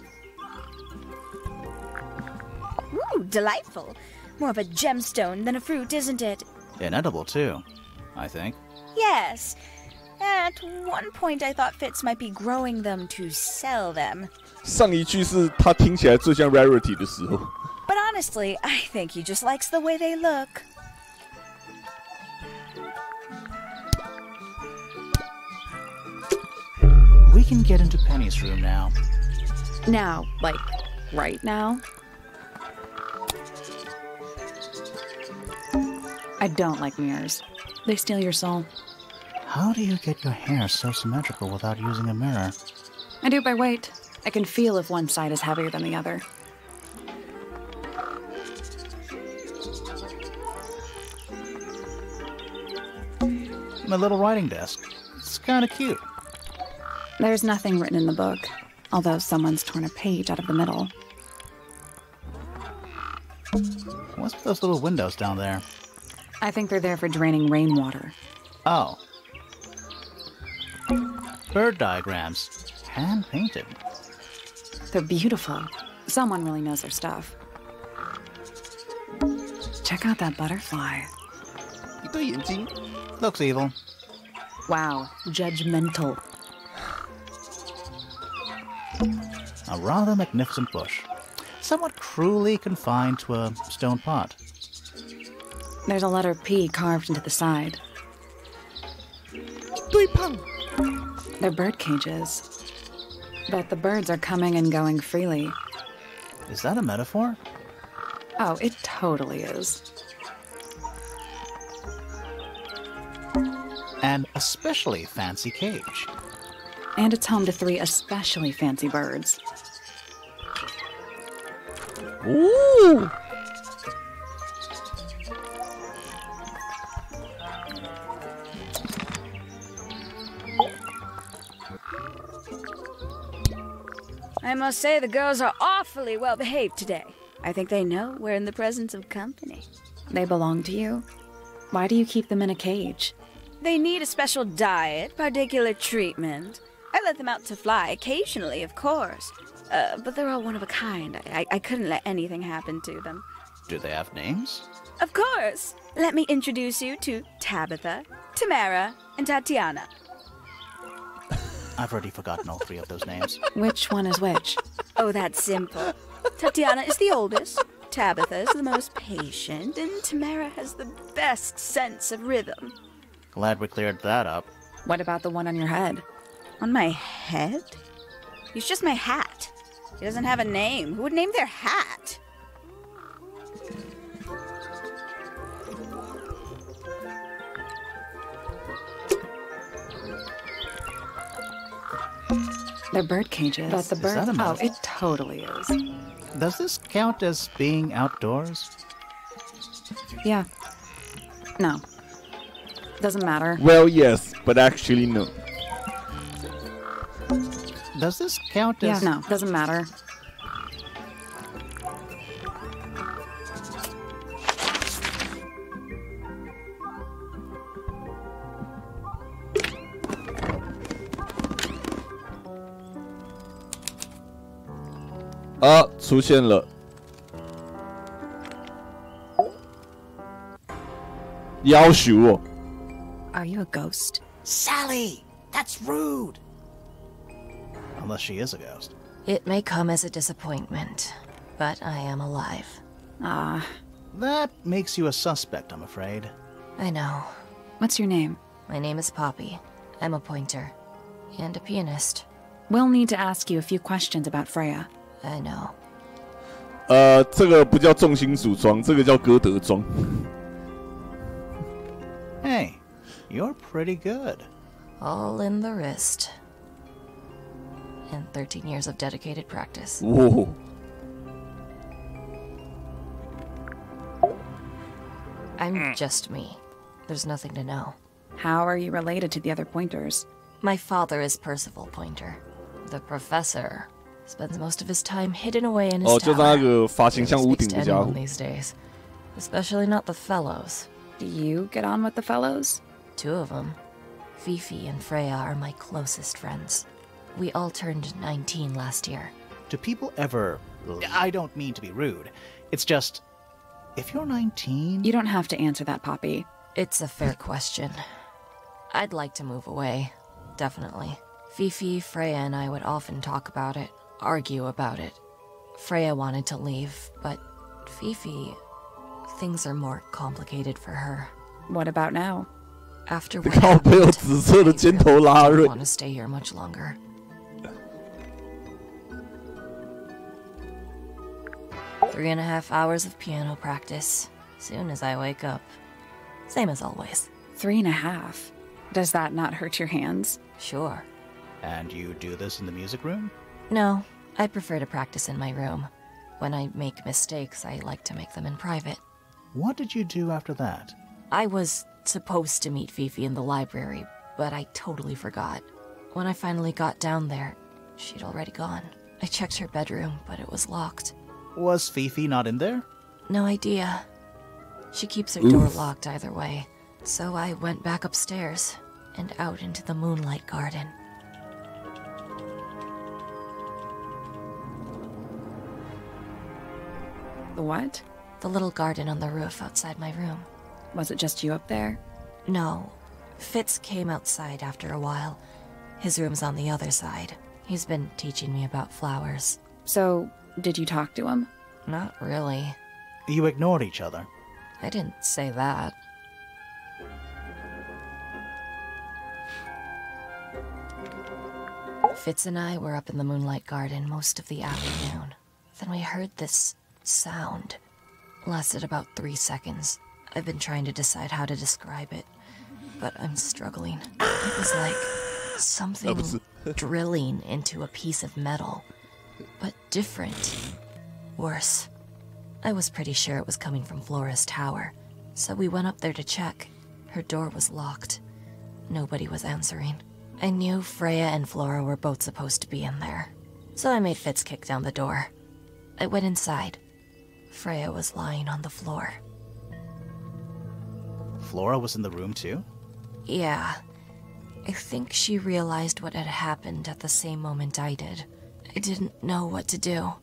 Ooh, delightful. More of a gemstone than a fruit, isn't it? Inedible, too, I think. Yes. At one point I thought Fitz might be growing them to sell them. 上一句是他听起来最像 Rarity 的时候。But Honestly, I think he just likes the way they look. We can get into Penny's room now. Now, like, right now? I don't like mirrors. They steal your soul. How do you get your hair so symmetrical without using a mirror? I do it by weight. I can feel if one side is heavier than the other. My little writing desk. It's kind of cute. There's nothing written in the book, although someone's torn a page out of the middle. What's with those little windows down there? I think they're there for draining rainwater. Oh. Bird diagrams. Hand-painted. They're beautiful. Someone really knows their stuff. Check out that butterfly. Looks evil. Wow, judgmental. A rather magnificent bush. Somewhat cruelly confined to a stone pot. There's a letter P carved into the side. They're bird cages. But the birds are coming and going freely. Is that a metaphor? Oh, it totally is. An especially fancy cage. And it's home to 3 especially fancy birds. Ooh! I must say the girls are awfully well behaved today. I think they know we're in the presence of company. They belong to you? Why do you keep them in a cage? They need a special diet, particular treatment. I let them out to fly occasionally, of course. But they're all one of a kind. I couldn't let anything happen to them. Do they have names? Of course. Let me introduce you to Tabitha, Tamara, and Tatiana. I've already forgotten all 3 of those names. Which one is which? Oh, that's simple. Tatiana is the oldest, Tabitha is the most patient, and Tamara has the best sense of rhythm. Glad we cleared that up. What about the one on your head? On my head? He's just my hat. He doesn't have a name. Who would name their hat? They're bird cages. But the Is bird... that a Oh, mouth? it totally is. Does this count as being outdoors? Yeah. No. Doesn't matter. Well, yes, but actually no. Does this count Yeah, as... no. Doesn't matter.啊，出现了。要求哦。 Are you a ghost? Sally! That's rude! Unless she is a ghost. It may come as a disappointment, but I am alive. Ah. That makes you a suspect, I'm afraid. I know. What's your name? My name is Poppy. I'm a pointer. And a pianist. We'll need to ask you a few questions about Freya. I know. 这个不叫重金属装，这个叫歌德装。 Hey, you're pretty good. All in the wrist. And 13 years of dedicated practice. Whoa. I'm just me. There's nothing to know. How are you related to the other pointers? My father is Percival Pointer. The professor spends most of his time hidden away in his tower. 就是那个发型像屋顶的家伙。 These days, especially not the fellows. Do you get on with the fellows? 2 of them. Fifi and Freya are my closest friends. We all turned 19 last year. Do people ever... I don't mean to be rude. It's just... If you're 19... You don't have to answer that, Poppy. It's a fair question. I'd like to move away. Definitely. Fifi, Freya, and I would often talk about it. Argue about it. Freya wanted to leave, but Fifi, things are more complicated for her. What about now? After what 靠背有 happened, 紫色的尖头拉 I 瑞 don't want to stay here much longer. Three and a half hours of piano practice. Soon as I wake up. Same as always. 3.5. Does that not hurt your hands? Sure. And you do this in the music room? No, I prefer to practice in my room. When I make mistakes, I like to make them in private. What did you do after that? I was supposed to meet Fifi in the library, but I totally forgot. When I finally got down there, she'd already gone. I checked her bedroom, but it was locked. Was Fifi not in there? No idea. She keeps her door locked either way. So I went back upstairs and out into the moonlight garden. The what? The little garden on the roof outside my room. Was it just you up there? No. Fitz came outside after a while. His room's on the other side. He's been teaching me about flowers. So, did you talk to him? Not really. You ignored each other. I didn't say that. Fitz and I were up in the moonlight garden most of the afternoon. Then we heard this sound. Lasted about 3 seconds. I've been trying to decide how to describe it, but I'm struggling. It was like something drilling into a piece of metal, but different. Worse. I was pretty sure it was coming from Flora's tower, so we went up there to check. Her door was locked. Nobody was answering. I knew Freya and Flora were both supposed to be in there, so I made Fitz kick down the door. I went inside. Freya was lying on the floor. Flora was in the room too? Yeah. I think she realized what had happened at the same moment I did. I didn't know what to do,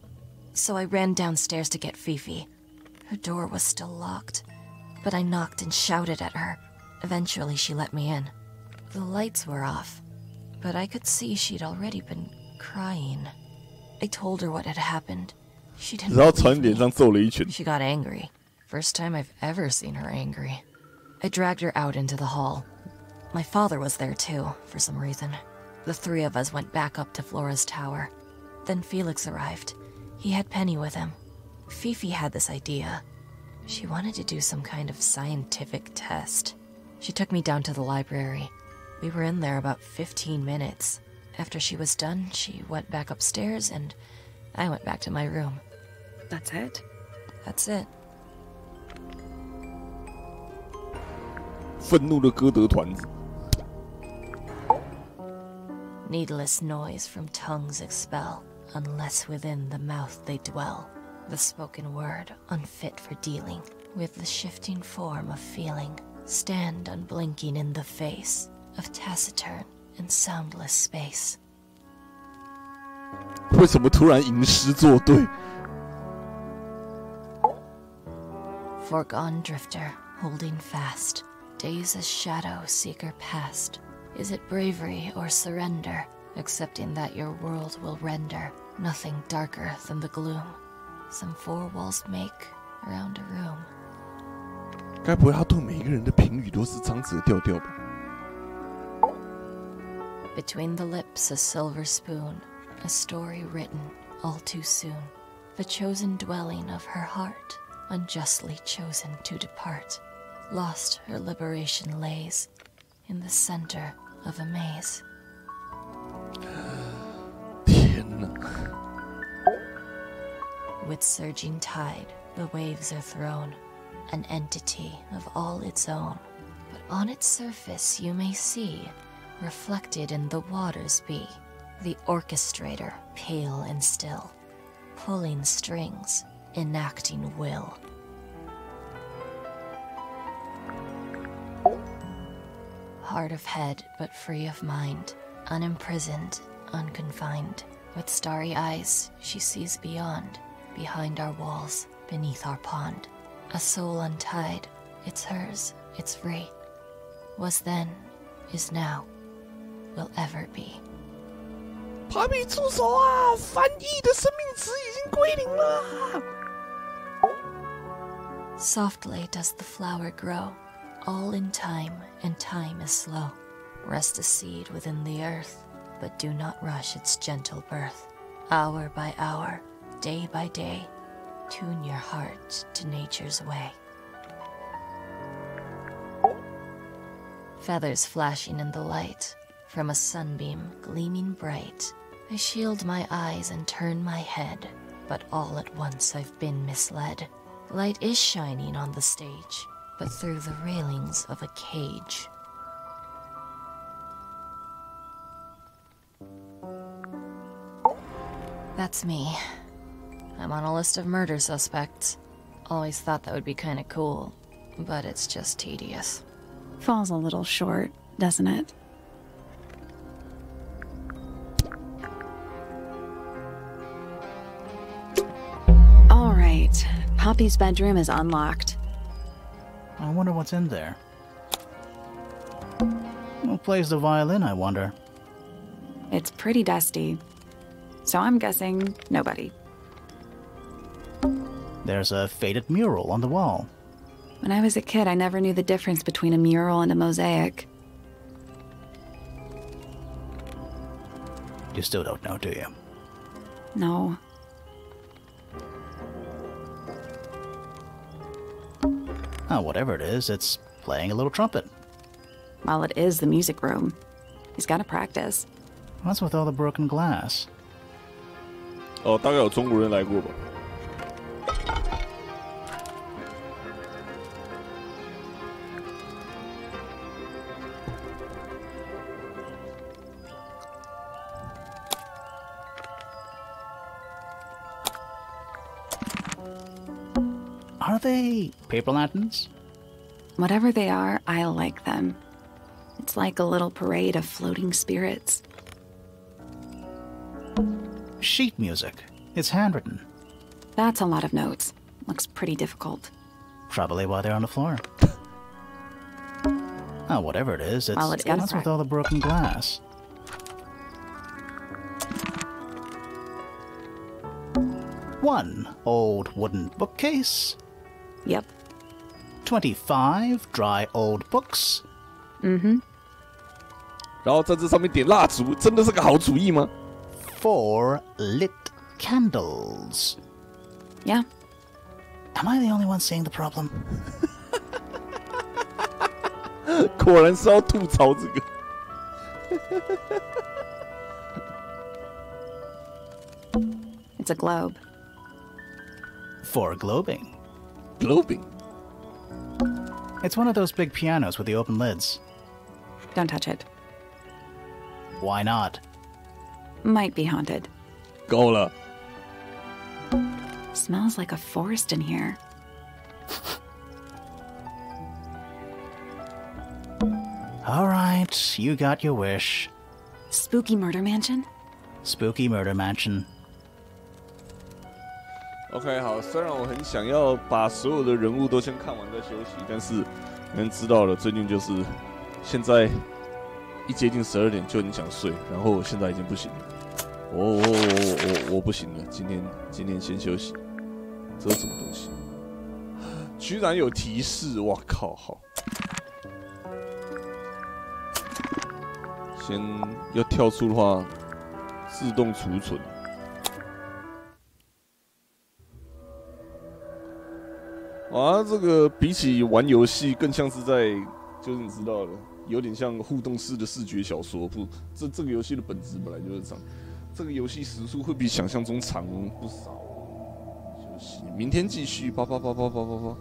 so I ran downstairs to get Fifi. Her door was still locked, but I knocked and shouted at her. Eventually she let me in. The lights were off, but I could see she'd already been crying. I told her what had happened. She didn't believe me. She got angry. First time I've ever seen her angry. I dragged her out into the hall. My father was there too, for some reason. The three of us went back up to Flora's tower. Then Felix arrived. He had Penny with him. Fifi had this idea. She wanted to do some kind of scientific test. She took me down to the library. We were in there about 15 minutes. After she was done, she went back upstairs and I went back to my room. That's it? That's it. 愤怒的歌德团子 Needless noise from tongues expel, unless within the mouth they dwell. The spoken word, unfit for dealing with the shifting form of feeling, stand unblinking in the face of taciturn and soundless space. 为什么突然吟诗作对 Foregone drifter, holding fast, days as shadow seeker past. Is it bravery or surrender, accepting that your world will render nothing darker than the gloom some four walls make around a room? 该不会他对每一个人的评语都是这样子的调调吧 Between the lips a silver spoon, a story written all too soon. The chosen dwelling of her heart, unjustly chosen to depart. Lost her liberation lays in the center of a maze. 天哪 With surging tide, the waves are thrown, an entity of all its own. But on its surface you may see, reflected in the waters be, the orchestrator, pale and still, pulling strings, enacting will. Hard of head, but free of mind, unimprisoned, unconfined. With starry eyes, she sees beyond, behind our walls, beneath our pond. A soul untied, it's hers, it's free. Was then, is now, will ever be. 帕比出手啊！翻译的生命值已经归零了。Softly does the flower grow, all in time, and time is slow. Rest a seed within the earth, but do not rush its gentle birth. Hour by hour, day by day, tune your heart to nature's way. Feathers flashing in the light, from a sunbeam gleaming bright. I shield my eyes and turn my head, but all at once I've been misled. Light is shining on the stage, but through the railings of a cage. That's me. I'm on a list of murder suspects. Always thought that would be kinda cool, but it's just tedious. Falls a little short, doesn't it? All right, Poppy's bedroom is unlocked. I wonder what's in there. Who plays the violin, I wonder? It's pretty dusty, so I'm guessing nobody. There's a faded mural on the wall. When I was a kid, I never knew the difference between a mural and a mosaic. You still don't know, do you? No. Oh, whatever it is, it's playing a little trumpet. Well, it is the music room. He's gotta practice. What's with all the broken glass? 哦，大概有中国人来过吧。 Are they paper lanterns? Whatever they are, I like them. It's like a little parade of floating spirits. Sheet music. It's handwritten. That's a lot of notes. Looks pretty difficult. Probably why they're on the floor. Oh, whatever it is, it's what's with all the broken glass. One old wooden bookcase. Yep. 25 dry old books. Mm-hmm. 然后在这上面点蜡烛，真的是个好主意吗？ 4 lit candles. Yeah. Am I the only one seeing the problem? 果然是要吐槽这个。It's a globe. For globing. Globing? It's one of those big pianos with the open lids. Don't touch it. Why not? Might be haunted. 够了。 Smells like a forest in here. All right, you got your wish. Spooky murder mansion? Spooky murder mansion. OK， 好，虽然我很想要把所有的人物都先看完再休息，但是你们知道了，最近就是现在一接近12点就很想睡，然后我现在已经不行了。我不行了，今天先休息。这是什么东西？居然有提示！哇靠！好，先要跳出的话，自动储存。啊，这个比起玩游戏，更像是在，就是你知道的，有点像互动式的视觉小说。不，这个游戏的本质本来就是这样。这个游戏时速会比想象中长不少。休息，明天继续，叭叭叭叭叭叭叭。